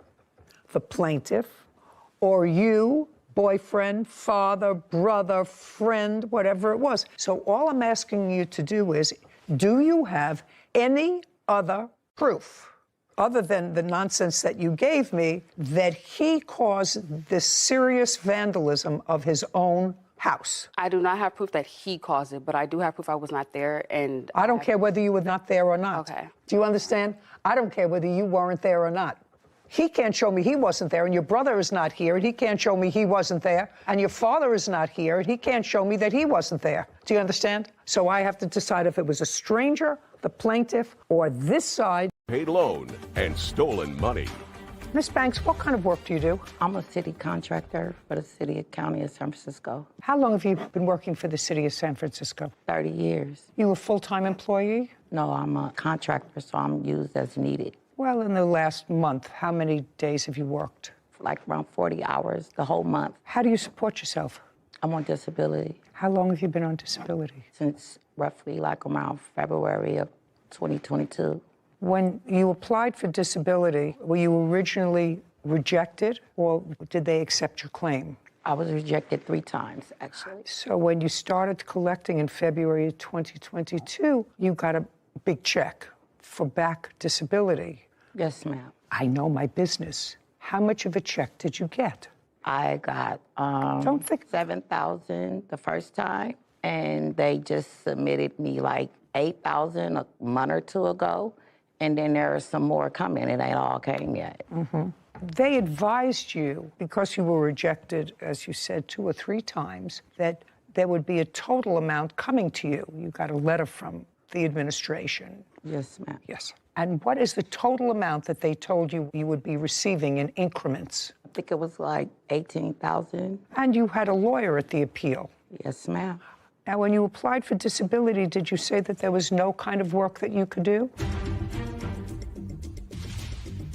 the plaintiff, or you, boyfriend, father, brother, friend, whatever it was. So all I'm asking you to do is, do you have any other proof, other than the nonsense that you gave me, that he caused this serious vandalism of his own house? I do not have proof that he caused it, but I do have proof I was not there, and I don't care whether you were not there or not. Okay. Do you understand? I don't care whether you weren't there or not. He can't show me he wasn't there, and your brother is not here, and he can't show me he wasn't there, and your father is not here, and he can't show me that he wasn't there. Do you understand? So I have to decide if it was a stranger, the plaintiff, or this side. Paid loan and stolen money. Miss Banks, what kind of work do you do? I'm a city contractor for the city and county of San Francisco. How long have you been working for the city of San Francisco? 30 years. You a full-time employee? No, I'm a contractor, so I'm used as needed. Well, in the last month, how many days have you worked? Like around 40 hours the whole month. How do you support yourself? I'm on disability. How long have you been on disability? Since roughly like around February of 2022. When you applied for disability, were you originally rejected, or did they accept your claim? I was rejected 3 times, actually. So when you started collecting in February of 2022, you got a big check for back disability. Yes, ma'am. I know my business. How much of a check did you get? I got $7,000 the first time, and they just submitted me like $8,000 a month or 2 ago. And then there are some more coming. It ain't all came yet. Mm-hmm. They advised you, because you were rejected, as you said, 2 or 3 times, that there would be a total amount coming to you. You got a letter from the administration. Yes, ma'am. Yes. And what is the total amount that they told you you would be receiving in increments? I think it was like $18,000. And you had a lawyer at the appeal. Yes, ma'am. Now, when you applied for disability, did you say that there was no kind of work that you could do?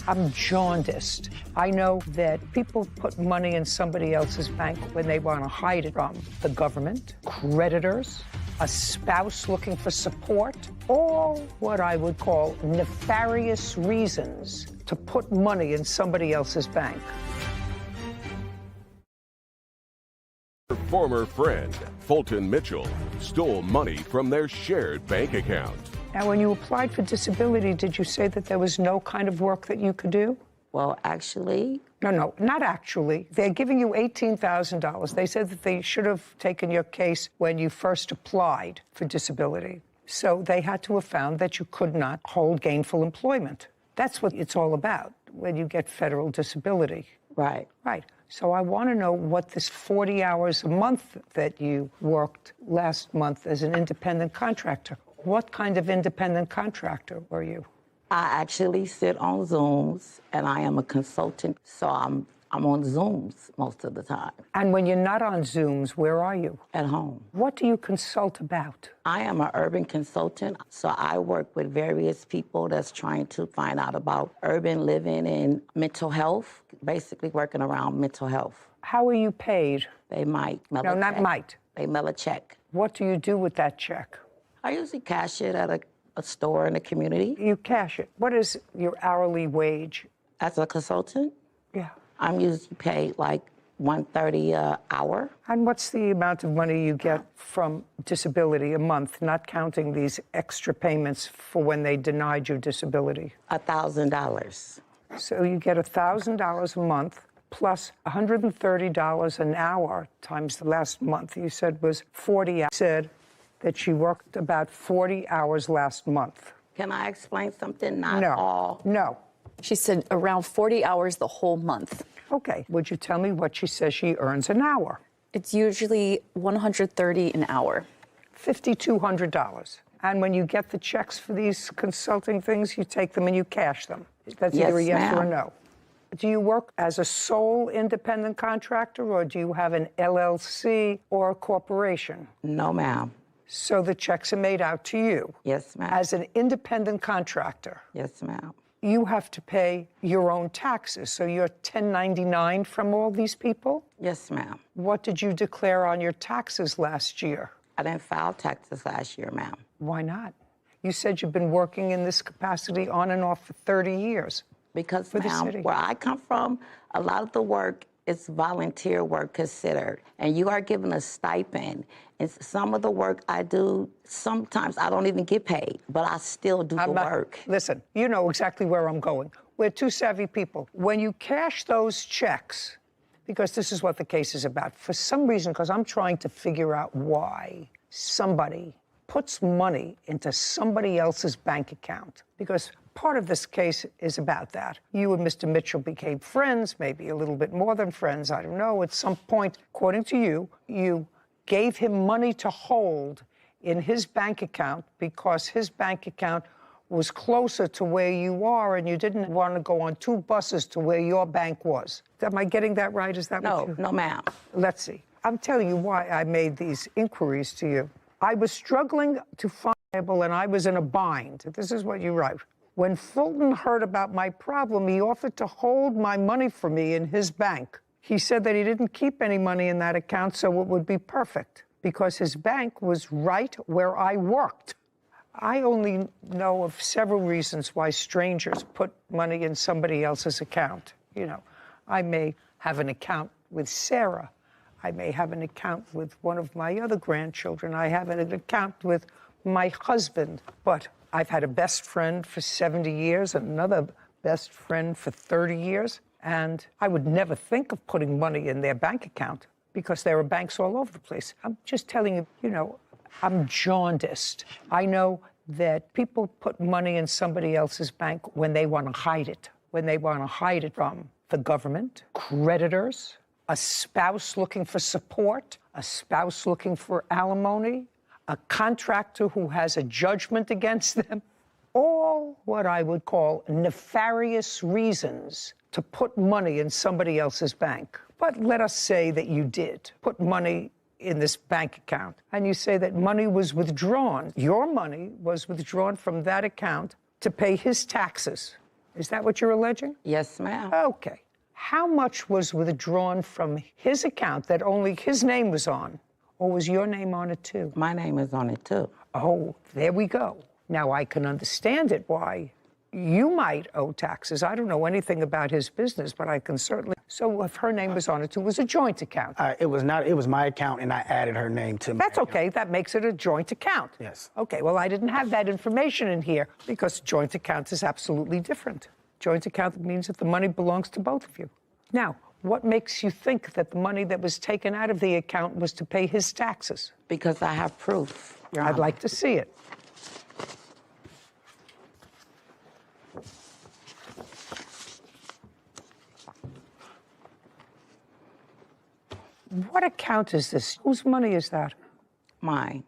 I'm jaundiced. I know that people put money in somebody else's bank when they want to hide it from the government, creditors, a spouse looking for support, all what I would call nefarious reasons to put money in somebody else's bank. Her former friend, Fulton Mitchell, stole money from their shared bank account. Now, when you applied for disability, did you say that there was no kind of work that you could do? Well, actually... No, not actually. They're giving you $18,000. They said that they should have taken your case when you first applied for disability. So they had to have found that you could not hold gainful employment. That's what it's all about when you get federal disability. Right. Right. So I want to know what this 40 hours a month that you worked last month as an independent contractor. What kind of independent contractor were you? I actually sit on Zooms, and I am a consultant, so I'm on Zooms most of the time. And when you're not on Zooms, where are you? At home. What do you consult about? I am an urban consultant, so I work with various people that's trying to find out about urban living and mental health, basically working around mental health. How are you paid? They might mail No, a not check. might. They mail a check. What do you do with that check? I usually cash it at a store in the community. You cash it. What is your hourly wage? As a consultant? Yeah. I'm usually paid like $130 an hour. And what's the amount of money you get from disability a month, not counting these extra payments for when they denied you disability? $1,000. So you get $1,000 a month plus $130 an hour times the last month. You said was 40 hours. Said that she worked about 40 hours last month. Can I explain something? Not No. all. No. She said around 40 hours the whole month. Okay. Would you tell me what she says she earns an hour? It's usually $130 an hour. $5,200. And when you get the checks for these consulting things, you take them and you cash them. That's Yes, either a yes or a ma'am. no. Do you work as a sole independent contractor, or do you have an LLC or a corporation? No, ma'am. So the checks are made out to you? Yes, ma'am. As an independent contractor? Yes, ma'am. You have to pay your own taxes, so you're 1099 from all these people? Yes, ma'am. What did you declare on your taxes last year? I didn't file taxes last year, ma'am. Why not? You said you've been working in this capacity on and off for 30 years. Because, for the ma'am, city. where I come from, a lot of the work is volunteer work considered, and you are given a stipend. And some of the work I do, sometimes I don't even get paid, but I still do the work. Listen, you know exactly where I'm going. We're two savvy people. When you cash those checks, because this is what the case is about, for some reason, because I'm trying to figure out why somebody puts money into somebody else's bank account, because part of this case is about that. You and Mr. Mitchell became friends, maybe a little bit more than friends, I don't know. At some point, according to you, you gave him money to hold in his bank account because his bank account was closer to where you are and you didn't want to go on two buses to where your bank was. Am I getting that right? Is that what you... No, ma'am. Let's see. I'm telling you why I made these inquiries to you. I was struggling to find and I was in a bind. This is what you write. When Fulton heard about my problem, he offered to hold my money for me in his bank. He said that he didn't keep any money in that account, so it would be perfect, because his bank was right where I worked. I only know of several reasons why strangers put money in somebody else's account. You know, I may have an account with Sarah. I may have an account with one of my other grandchildren. I have an account with my husband, but I've had a best friend for 70 years, another best friend for 30 years, and I would never think of putting money in their bank account because there are banks all over the place. I'm just telling you, you know, I'm jaundiced. I know that people put money in somebody else's bank when they want to hide it, when they want to hide it from the government, creditors, a spouse looking for support, a spouse looking for alimony, a contractor who has a judgment against them, all what I would call nefarious reasons to put money in somebody else's bank. But let us say that you did put money in this bank account, and you say that money was withdrawn. Your money was withdrawn from that account to pay his taxes. Is that what you're alleging? Yes, ma'am. Okay. How much was withdrawn from his account that only his name was on? Or was your name on it too? My name is on it too. Oh, there we go. Now I can understand it, why you might owe taxes. I don't know anything about his business, but I can certainly. So if her name was on it too, it was a joint account. It was not. It was my account, and I added her name to my That's okay. That makes it a joint account. Yes. Okay, well, I didn't have that information in here because joint account is absolutely different. Joint account means that the money belongs to both of you. Now, what makes you think that the money that was taken out of the account was to pay his taxes? Because I have proof. I'd like to see it. What account is this? Whose money is that? Mine.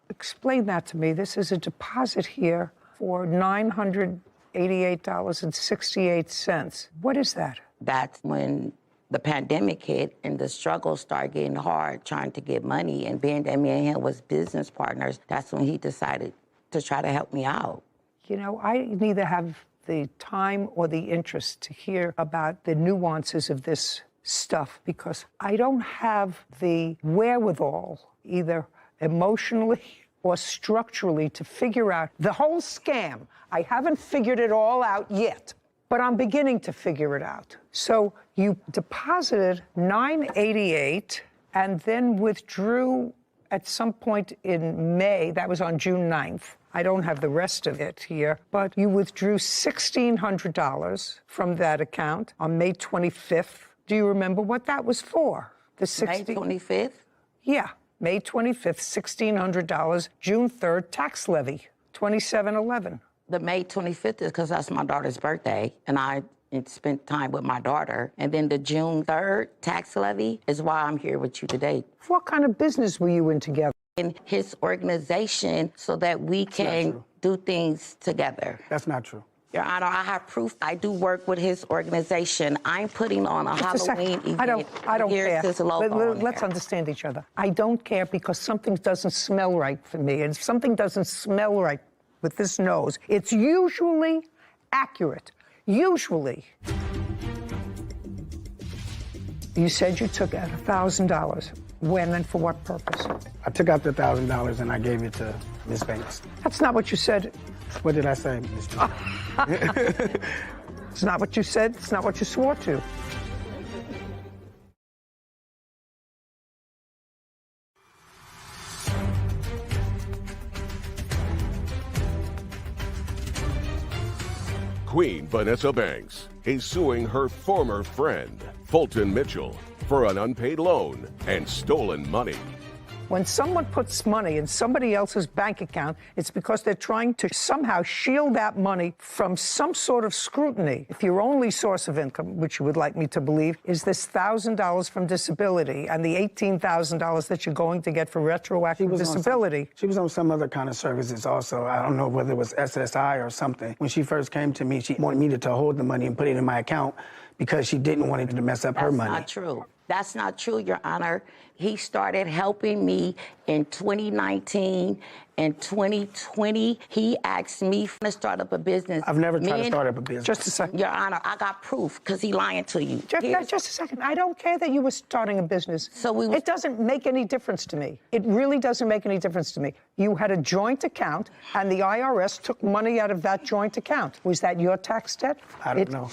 Explain that to me. This is a deposit here for $988.68. What is that? That's when the pandemic hit and the struggles started getting hard trying to get money. And being that me and him was business partners, that's when he decided to try to help me out. You know, I neither have the time or the interest to hear about the nuances of this stuff because I don't have the wherewithal, either emotionally or structurally, to figure out the whole scam. I haven't figured it all out yet, but I'm beginning to figure it out. So you deposited $988 and then withdrew at some point in May. That was on June 9th. I don't have the rest of it here, but you withdrew $1,600 from that account on May 25th. Do you remember what that was for? May 25th? Yeah, May 25th, $1,600. June 3rd, tax levy, $2,711. The May 25th is because that's my daughter's birthday, and I spent time with my daughter. And then the June 3rd tax levy is why I'm here with you today. What kind of business were you in together? In his organization so that we can do things together. That's not true. Your Honor, I have proof. I do work with his organization. I'm putting on a Halloween event. I don't Here's care. his logo Let's understand each other. I don't care because something doesn't smell right for me. And if something doesn't smell right with this nose, it's usually accurate. Usually. You said you took out $1,000. When and for what purpose? I took out the $1,000 and I gave it to Miss Banks. That's not what you said. What did I say, Mr. It's not what you said. It's not what you swore to. Queen Vanessa Banks is suing her former friend, Fulton Mitchell, for an unpaid loan and stolen money. When someone puts money in somebody else's bank account, it's because they're trying to somehow shield that money from some sort of scrutiny. If your only source of income, which you would like me to believe, is this $1,000 from disability and the $18,000 that you're going to get for retroactive disability. She was on some other kind of services also. I don't know whether it was SSI or something. When she first came to me, she wanted me to hold the money and put it in my account because she didn't want it to mess up her money. That's not true. That's not true, Your Honor. He started helping me in 2019. In 2020, he asked me to start up a business. I've never tried to start up a business. Just a second. Your Honor, I got proof because he lying to you. Just a second. I don't care that you were starting a business. It doesn't make any difference to me. It really doesn't make any difference to me. You had a joint account, and the IRS took money out of that joint account. Was that your tax debt? I don't know.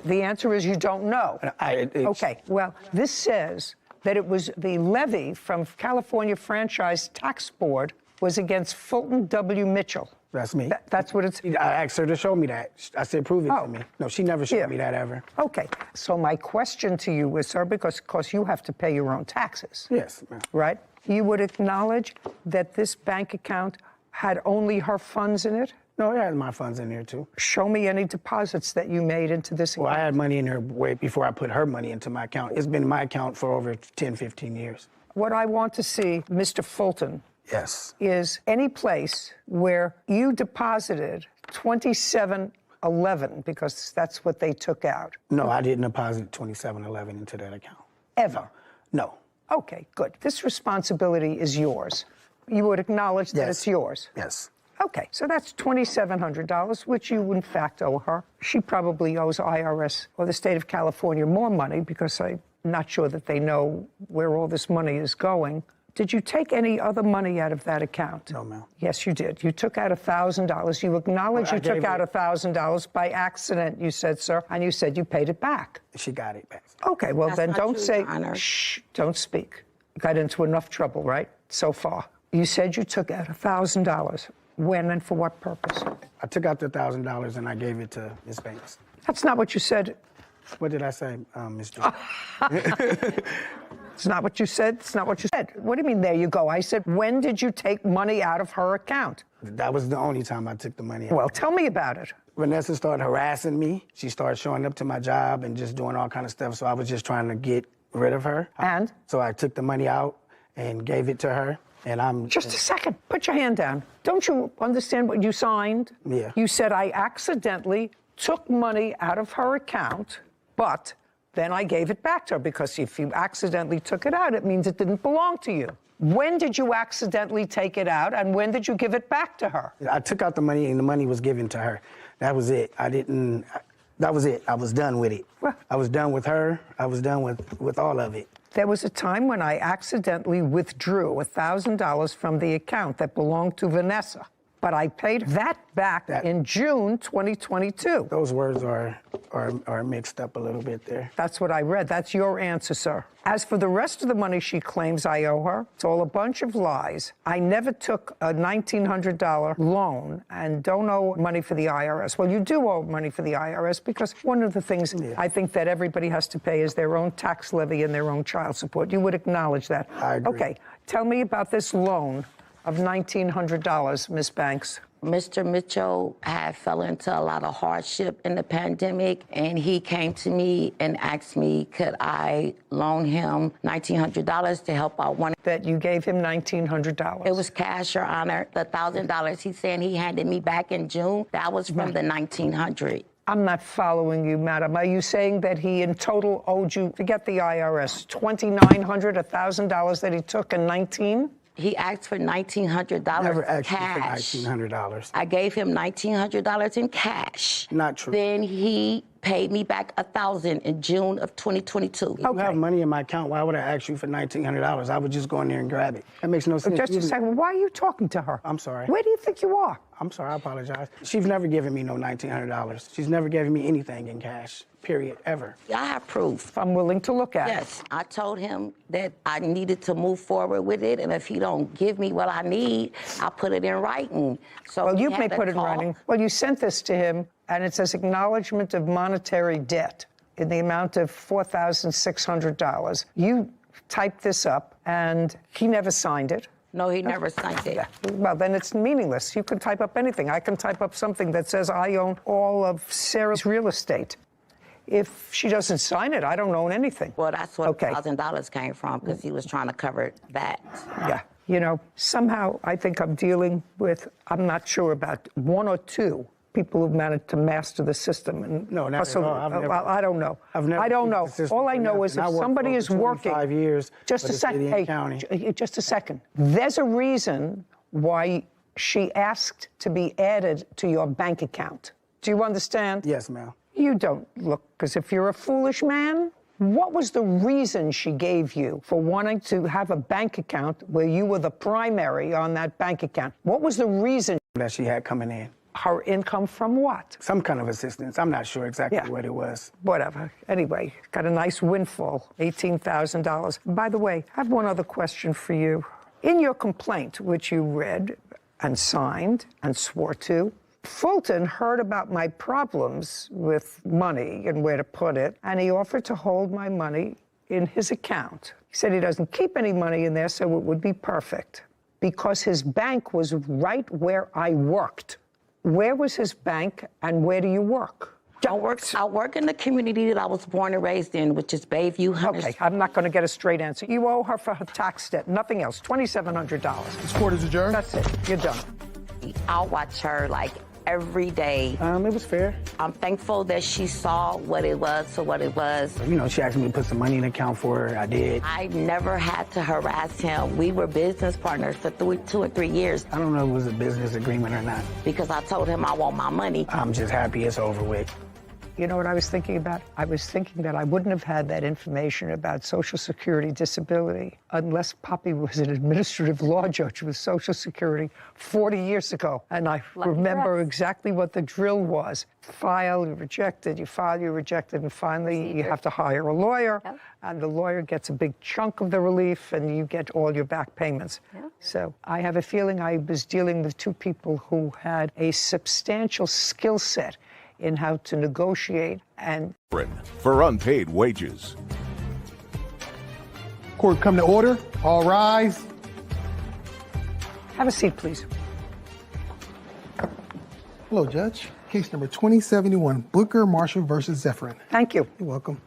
The answer is you don't know. Okay. Well, this says that it was the levy from California Franchise Tax Board was against Fulton W. Mitchell. That's me. That's what it's... I asked her to show me that. I said, prove it to me. No, she never showed me that ever. Okay. So my question to you is, sir, because you have to pay your own taxes. Yes, ma'am. Right? You would acknowledge that this bank account had only her funds in it? No, I had my funds in there, too. Show me any deposits that you made into this account. Well, I had money in there way before I put her money into my account. It's been in my account for over 10, 15 years. What I want to see, Mr. Fulton, yes, is any place where you deposited $27.11, because that's what they took out. No, I didn't deposit $27.11 into that account. Ever? No. Okay, good. This responsibility is yours. You would acknowledge that it's yours? Yes. Okay, so that's $2,700, which you in fact owe her. She probably owes IRS or the state of California more money because I'm not sure that they know where all this money is going. Did you take any other money out of that account? No, ma'am. Yes, you did. You took out $1,000. You acknowledge you took out $1,000 by accident, you said, sir, and you said you paid it back. She got it back. Okay, well, then don't say, shh, don't speak. You got into enough trouble, right, so far. You said you took out $1,000. When and for what purpose? I took out the $1,000 and I gave it to Miss Banks. That's not what you said. What did I say, Ms. Judy? It's not what you said. It's not what you said. What do you mean, there you go? I said, when did you take money out of her account? That was the only time I took the money out. Well, tell me about it. Vanessa started harassing me. She started showing up to my job and just doing all kind of stuff, so I was just trying to get rid of her. And? So I took the money out and gave it to her. And I'm... Just a second. Put your hand down. Don't you understand what you signed? Yeah. You said, I accidentally took money out of her account, but then I gave it back to her, because if you accidentally took it out, it means it didn't belong to you. When did you accidentally take it out, and when did you give it back to her? I took out the money, and the money was given to her. That was it. I didn't... That was it. I was done with it. I was done with her. I was done with all of it. There was a time when I accidentally withdrew $1,000 from the account that belonged to Vanessa, but I paid that back in June 2022. Those words are mixed up a little bit there. That's what I read. That's your answer, sir. As for the rest of the money she claims I owe her, it's all a bunch of lies. I never took a $1,900 loan and don't owe money for the IRS. Well, you do owe money for the IRS because one of the things I think that everybody has to pay is their own tax levy and their own child support. You would acknowledge that. I agree. Okay, tell me about this loan of $1,900, Ms. Banks. Mr. Mitchell had fell into a lot of hardship in the pandemic, and he came to me and asked me, could I loan him $1,900 to help out one. That you gave him $1,900. It was cash, Your Honor. The $1,000 he's saying he handed me back in June, that was from the $1,900. I'm not following you, madam. Are you saying that he in total owed you, forget the IRS, $2,900, $1,000 that he took in 19? He asked for $1,900 Never asked cash. you for $1,900. I gave him $1,900 in cash. Not true. Then he paid me back $1,000 in June of 2022. If you have money in my account, why would I ask you for $1,900? I would just go in there and grab it. That makes no sense. Just a second. Why are you talking to her? I'm sorry. Where do you think you are? I'm sorry. I apologize. She's never given me no $1,900. She's never given me anything in cash, period, ever. I have proof. I'm willing to look at it. Yes. I told him that I needed to move forward with it, and if he don't give me what I need, I'll put it in writing. So well, we you had may a put it in talk. writing. Well, you sent this to him, and it says acknowledgement of monetary debt in the amount of $4,600. You typed this up, and he never signed it. No, he never signed it. Well, then it's meaningless. You can type up anything. I can type up something that says I own all of Sarah's real estate. If she doesn't sign it, I don't own anything. Well, that's where $1,000 came from, because he was trying to cover that. Yeah. You know, somehow I think I'm dealing with, I'm not sure about one or two people who've managed to master the system. And no, not at all. I don't know. I don't know. All I know is if somebody is working 5 years. Just a second. Hey, just a second. There's a reason why she asked to be added to your bank account. Do you understand? Yes, ma'am. You don't look as if you're a foolish man. What was the reason she gave you for wanting to have a bank account where you were the primary on that bank account? What was the reason that she had coming in? Her income from what? Some kind of assistance. I'm not sure exactly what it was. Whatever. Anyway, got a nice windfall, $18,000. By the way, I have one other question for you. In your complaint, which you read and signed and swore to, Fulton heard about my problems with money and where to put it, and he offered to hold my money in his account. He said he doesn't keep any money in there, so it would be perfect, because his bank was right where I worked. Where was his bank, and where do you work? I work in the community that I was born and raised in, which is Bayview. Okay, I'm not going to get a straight answer. You owe her for her tax debt, nothing else, $2,700. This court is adjourned. That's it. You're done. I'll watch her like every day. It was fair. I'm thankful that she saw what it was for what it was. You know, she asked me to put some money in the account for her. I did. I never had to harass him. We were business partners for 2 or 3 years. I don't know if it was a business agreement or not. Because I told him I want my money. I'm just happy it's over with. You know what I was thinking about? I was thinking that I wouldn't have had that information about Social Security disability unless Poppy was an administrative law judge with Social Security 40 years ago. And I remember exactly what the drill was. File, you rejected, you file, you rejected, and finally you have to hire a lawyer, and the lawyer gets a big chunk of the relief, and you get all your back payments. So I have a feeling I was dealing with two people who had a substantial skill set in how to negotiate and for unpaid wages. Court come to order. All rise. Have a seat, please. Hello, Judge. Case number 2071, Booker Marshall versus Zephyrin. Thank you. You're welcome.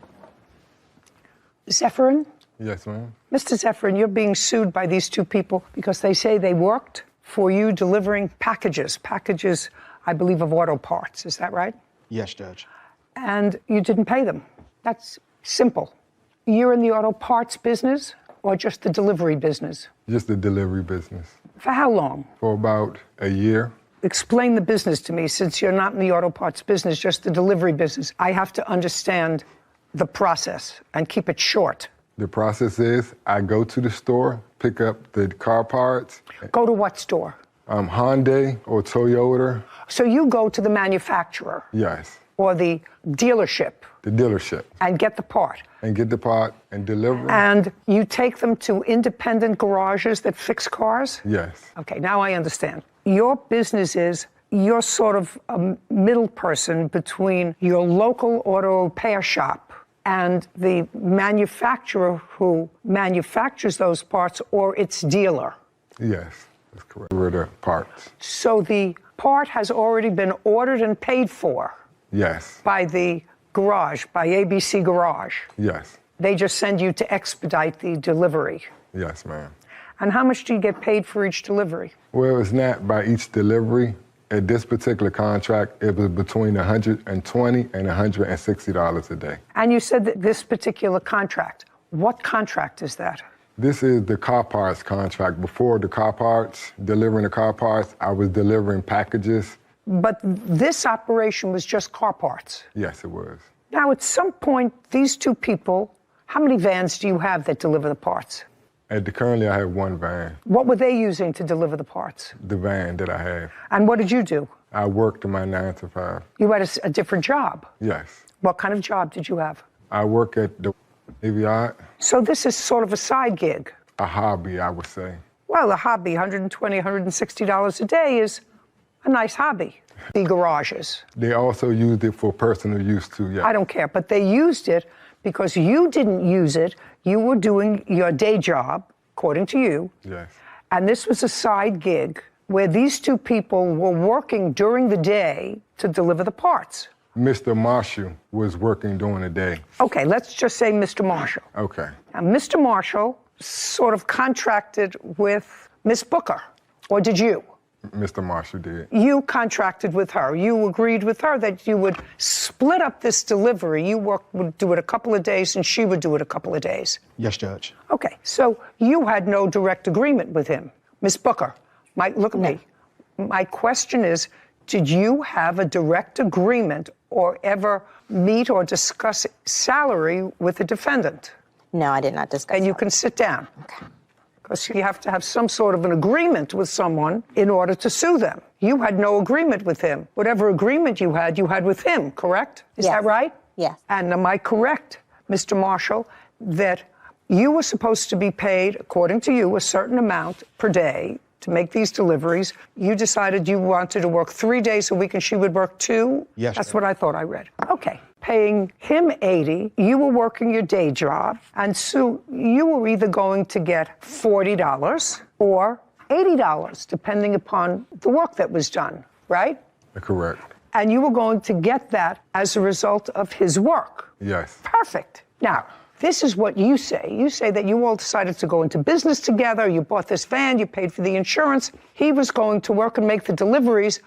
Zephyrin? Yes, ma'am. Mr. Zephyrin, you're being sued by these two people because they say they worked for you delivering packages, I believe, of auto parts. Is that right? Yes, Judge. And you didn't pay them. That's simple. You're in the auto parts business or just the delivery business? Just the delivery business. For how long? For about a year. explain the business to me, since you're not in the auto parts business, just the delivery business. I have to understand the process and keep it short. The process is I go to the store, pick up the car parts. Go to what store? Hyundai or Toyota. So you go to the manufacturer? Yes. Or the dealership? The dealership. And get the part? And get the part and deliver. And you take them to independent garages that fix cars? Yes. Okay, now I understand. Your business is, you're sort of a middle person between your local auto repair shop and the manufacturer who manufactures those parts, or its dealer. Yes, that's correct. We're the parts. So the part has already been ordered and paid for? Yes. By the garage, by ABC Garage? Yes. They just send you to expedite the delivery? Yes, ma'am. And how much do you get paid for each delivery? Well, it's not by each delivery. At this particular contract, it was between $120 and $160 a day. And you said that this particular contract, what contract is that? This is the car parts contract. Before the car parts, delivering the car parts, I was delivering packages. But this operation was just car parts? Yes, it was. Now, at some point, these two people, how many vans do you have that deliver the parts? Currently, I have one van. What were they using to deliver the parts? The van that I have. And what did you do? I worked in my 9 to 5. You had a different job? Yes. What kind of job did you have? I work at the Navy Yard. So this is sort of a side gig? A hobby, I would say. Well, a hobby, $120, $160 a day is a nice hobby. The garages. They also used it for personal use too, yeah. I don't care, but they used it because you didn't use it. You were doing your day job, according to you. Yes. And this was a side gig where these two people were working during the day to deliver the parts. Mr. Marshall was working during the day. Okay, let's just say Mr. Marshall. Okay. Now, Mr. Marshall sort of contracted with Miss Booker, or did you? Mr. Marshall did. You contracted with her. You agreed with her that you would split up this delivery. You would do it a couple of days, and she would do it a couple of days. Yes, Judge. Okay, so you had no direct agreement with him. Miss Booker, look at me. My question is, did you have a direct agreement or ever meet or discuss salary with the defendant? No, I did not discuss. And you can sit down. Okay. Because you have to have some sort of an agreement with someone in order to sue them. You had no agreement with him. Whatever agreement you had with him, correct? Is that right? Yes. And am I correct, Mr. Marshall, that you were supposed to be paid, according to you, a certain amount per day to make these deliveries? You decided you wanted to work 3 days a week and she would work 2? Yes. That's what I thought I read. Okay. Paying him $80, you were working your day job, and Sue, you were either going to get $40 or $80, depending upon the work that was done, right? Correct. And you were going to get that as a result of his work. Yes. Perfect. Now, this is what you say. You say that you all decided to go into business together. You bought this van. You paid for the insurance. He was going to work and make the deliveries.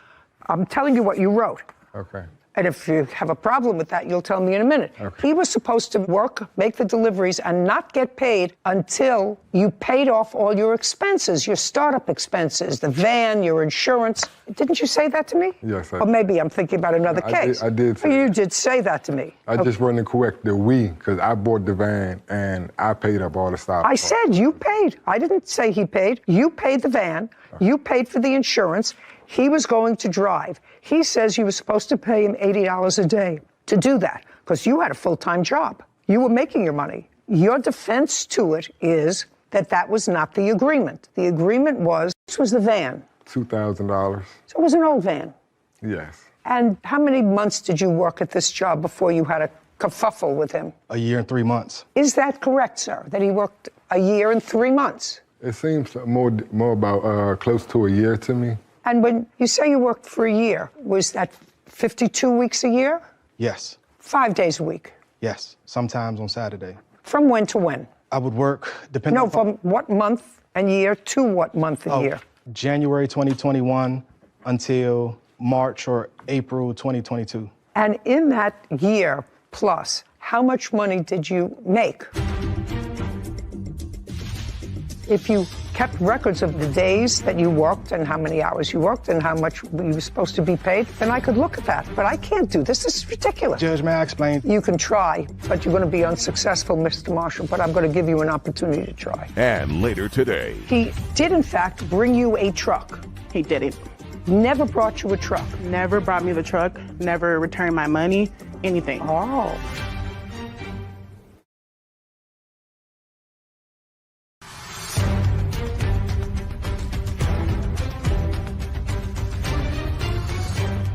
I'm telling you what you wrote. Okay. And if you have a problem with that, you'll tell me in a minute. Okay. He was supposed to work, make the deliveries, and not get paid until you paid off all your expenses, your startup expenses, the van, your insurance. Didn't you say that to me? Yes, I Or maybe I'm thinking about another case. I did say You did say that to me. I just wasn't correct, the we, because I bought the van and I paid up all the stuff. I said you paid. I didn't say he paid. You paid the van. You paid for the insurance. He was going to drive. He says you were supposed to pay him $80 a day to do that because you had a full-time job. You were making your money. Your defense to it is that that was not the agreement. The agreement was, this was the van. $2,000. So it was an old van. Yes. And how many months did you work at this job before you had a kerfuffle with him? A year and 3 months. Is that correct, sir, that he worked a year and 3 months? It seems more about close to a year to me. And when you say you worked for a year, was that 52 weeks a year? Yes. 5 days a week? Yes. Sometimes on Saturday. From when to when? I would work, depending No, from what month and year to what month and year? January 2021 until March or April 2022. And in that year plus, how much money did you make? If you kept records of the days that you worked and how many hours you worked and how much you were supposed to be paid, then I could look at that. But I can't do this. This is ridiculous. Judge, may I explain? You can try, but you're going to be unsuccessful, Mr. Marshall, but I'm going to give you an opportunity to try. And later today. He did, in fact, bring you a truck. He didn't. Never brought you a truck. Never brought me the truck, never returned my money, anything. Oh.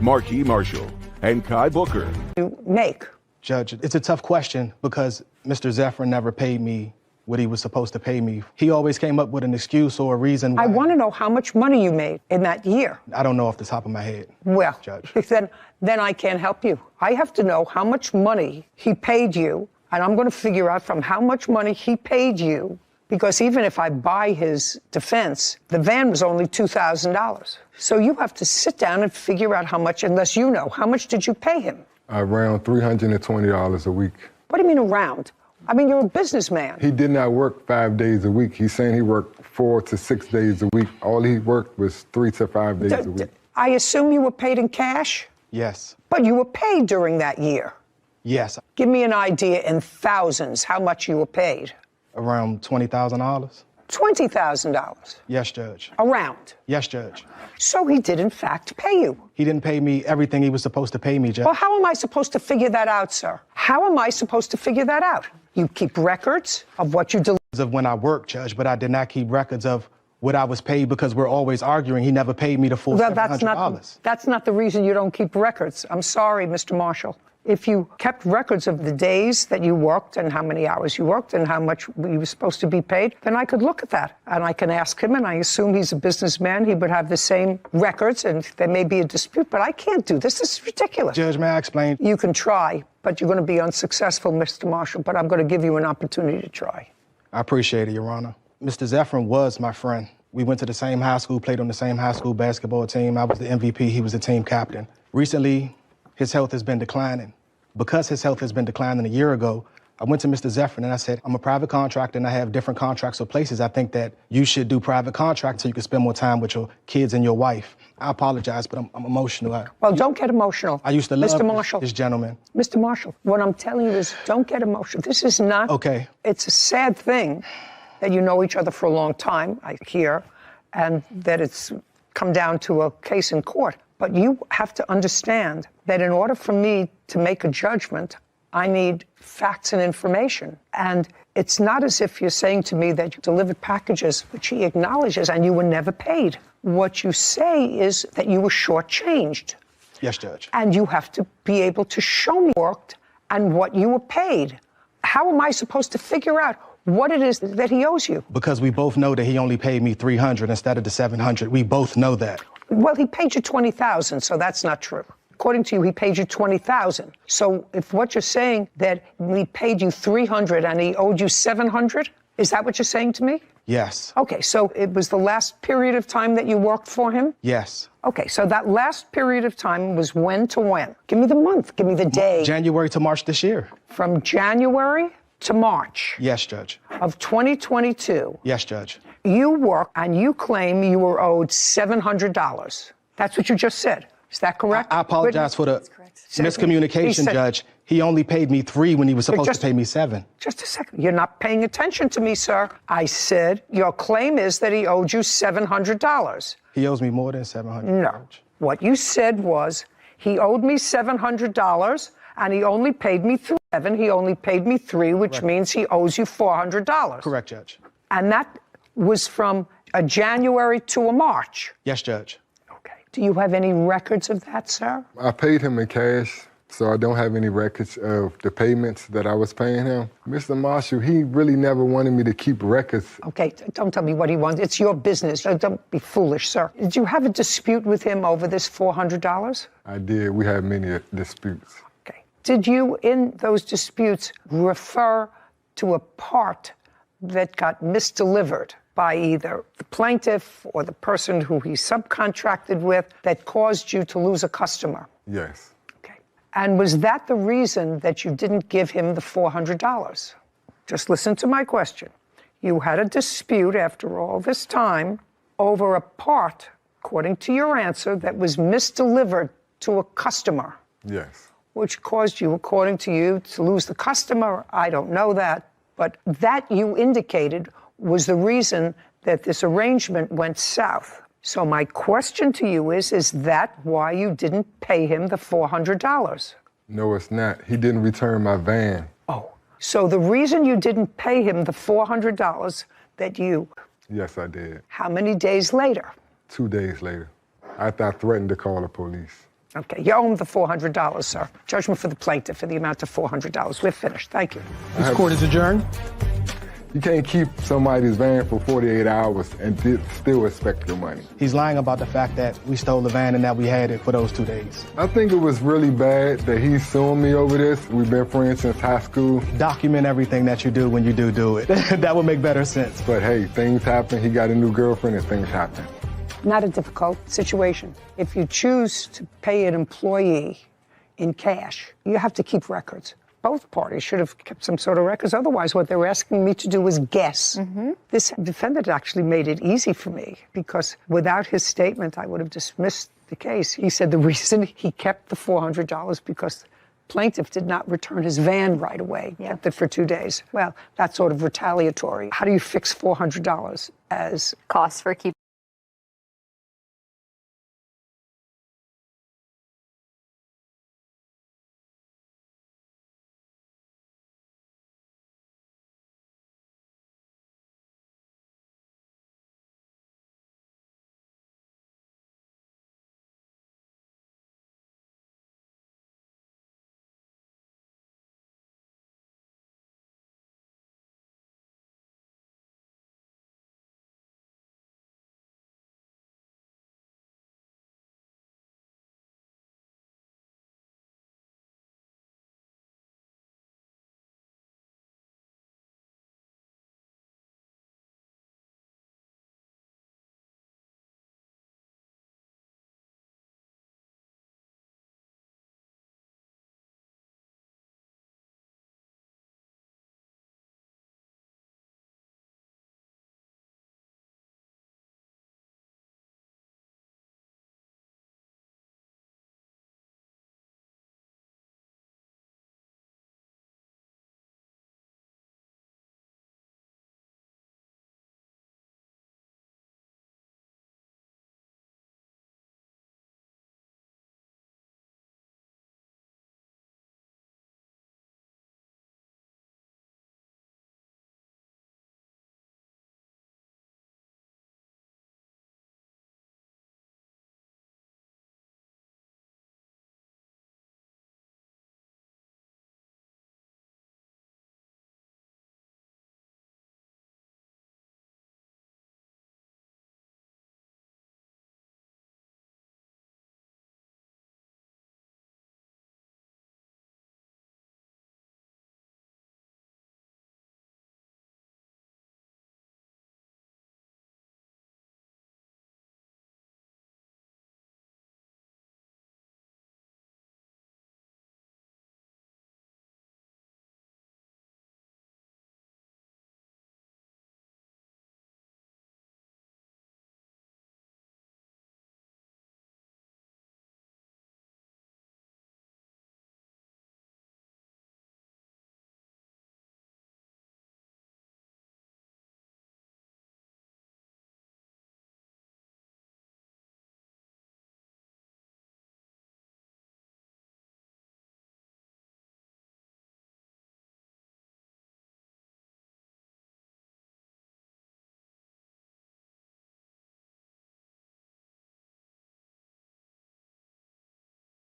Marquis Marshall and Kai Booker. You make. Judge, it's a tough question because Mr. Zephyr never paid me what he was supposed to pay me. He always came up with an excuse or a reason why. I want to know how much money you made in that year. I don't know off the top of my head. Well, Judge. Then I can't help you. I have to know how much money he paid you, and I'm going to figure out from how much money he paid you, because even if I buy his defense, the van was only $2,000. So you have to sit down and figure out how much, unless you know, how much did you pay him? Around $320 a week. What do you mean around? I mean, you're a businessman. He did not work 5 days a week. He's saying he worked 4 to 6 days a week. All he worked was 3 to 5 days a week. I assume you were paid in cash? Yes. But you were paid during that year? Yes. Give me an idea in thousands how much you were paid. Around $20,000. $20,000? Yes, Judge. Around? Yes, Judge. So he did, in fact, pay you? He didn't pay me everything he was supposed to pay me, Judge. Well, how am I supposed to figure that out, sir? How am I supposed to figure that out? You keep records of what you delivered? Of when I worked, Judge, but I did not keep records of what I was paid because we're always arguing. He never paid me the full $700. That's not the reason you don't keep records. I'm sorry, Mr. Marshall. If you kept records of the days that you worked and how many hours you worked and how much you were supposed to be paid, then I could look at that. And I can ask him, and I assume he's a businessman. He would have the same records, and there may be a dispute, but I can't do this. This is ridiculous. Judge, may I explain? You can try, but you're going to be unsuccessful, Mr. Marshall, but I'm going to give you an opportunity to try. I appreciate it, Your Honor. Mr. Zephyr was my friend. We went to the same high school, played on the same high school basketball team. I was the MVP, he was the team captain. Recently, his health has been declining. Because his health has been declining a year ago, I went to Mr. Zephyr and I said, I'm a private contractor and I have different contracts or places. I think that you should do private contracts so you can spend more time with your kids and your wife. I apologize, but I'm emotional. Well, don't get emotional. I used to love Mr. Marshall. This gentleman. Mr. Marshall, what I'm telling you is don't get emotional. This is not... Okay. It's a sad thing that you know each other for a long time, I hear, and that it's come down to a case in court. But you have to understand that in order for me to make a judgment, I need facts and information. And it's not as if you're saying to me that you delivered packages, which he acknowledges, and you were never paid. What you say is that you were shortchanged. Yes, Judge. And you have to be able to show me worked and what you were paid. How am I supposed to figure out what it is that he owes you? Because we both know that he only paid me $300 instead of the $700. We both know that. Well, he paid you $20,000, so that's not true. According to you, he paid you $20,000. So if what you're saying that he paid you $300 and he owed you $700, is that what you're saying to me? Yes. Okay, so it was the last period of time that you worked for him? Yes. Okay, so that last period of time was when to when? Give me the month, give me the day. January to March this year. From January to March? Yes, Judge. Of 2022? Yes, Judge. You work and you claim you were owed $700. That's what you just said. Is that correct? I apologize for the miscommunication, Judge. He only paid me $3 when he was supposed to pay me $7. Just a second. You're not paying attention to me, sir. I said your claim is that he owed you $700. He owes me more than $700. No. What you said was he owed me $700 and he only paid me $7. He only paid me $3, which means he owes you $400. Correct, Judge. And that was from a January to a March. Yes, Judge. Okay. Do you have any records of that, sir? I paid him in cash, so I don't have any records of the payments that I was paying him. Mr. Marshall, he really never wanted me to keep records. Okay, don't tell me what he wants. It's your business. Don't be foolish, sir. Did you have a dispute with him over this $400? I did. We had many disputes. Okay. Did you, in those disputes, refer to a part that got misdelivered by either the plaintiff or the person who he subcontracted with that caused you to lose a customer? Yes. Okay. And was that the reason that you didn't give him the $400? Just listen to my question. You had a dispute after all this time over a part, according to your answer, that was misdelivered to a customer. Yes. Which caused you, according to you, to lose the customer. I don't know that. But that you indicated was the reason that this arrangement went south. So my question to you is that why you didn't pay him the $400? No, it's not. He didn't return my van. Oh, so the reason you didn't pay him the $400 that you... Yes, I did. How many days later? 2 days later, after I threatened to call the police. Okay, you owe him the $400, sir. Judgment for the plaintiff for the amount of $400. We're finished. Thank you. This court is adjourned. You can't keep somebody's van for 48 hours and still expect your money. He's lying about the fact that we stole the van and that we had it for those 2 days. I think it was really bad that he's suing me over this. We've been friends since high school. Document everything that you do when you do it. That would make better sense. But hey, things happen. He got a new girlfriend and things happen. Not a difficult situation. If you choose to pay an employee in cash, you have to keep records. Both parties should have kept some sort of records. Otherwise, what they were asking me to do was guess. This defendant actually made it easy for me because without his statement, I would have dismissed the case. He said the reason he kept the $400 because the plaintiff did not return his van right away, kept it for 2 days. Well, that's sort of retaliatory. How do you fix $400 as costs for keeping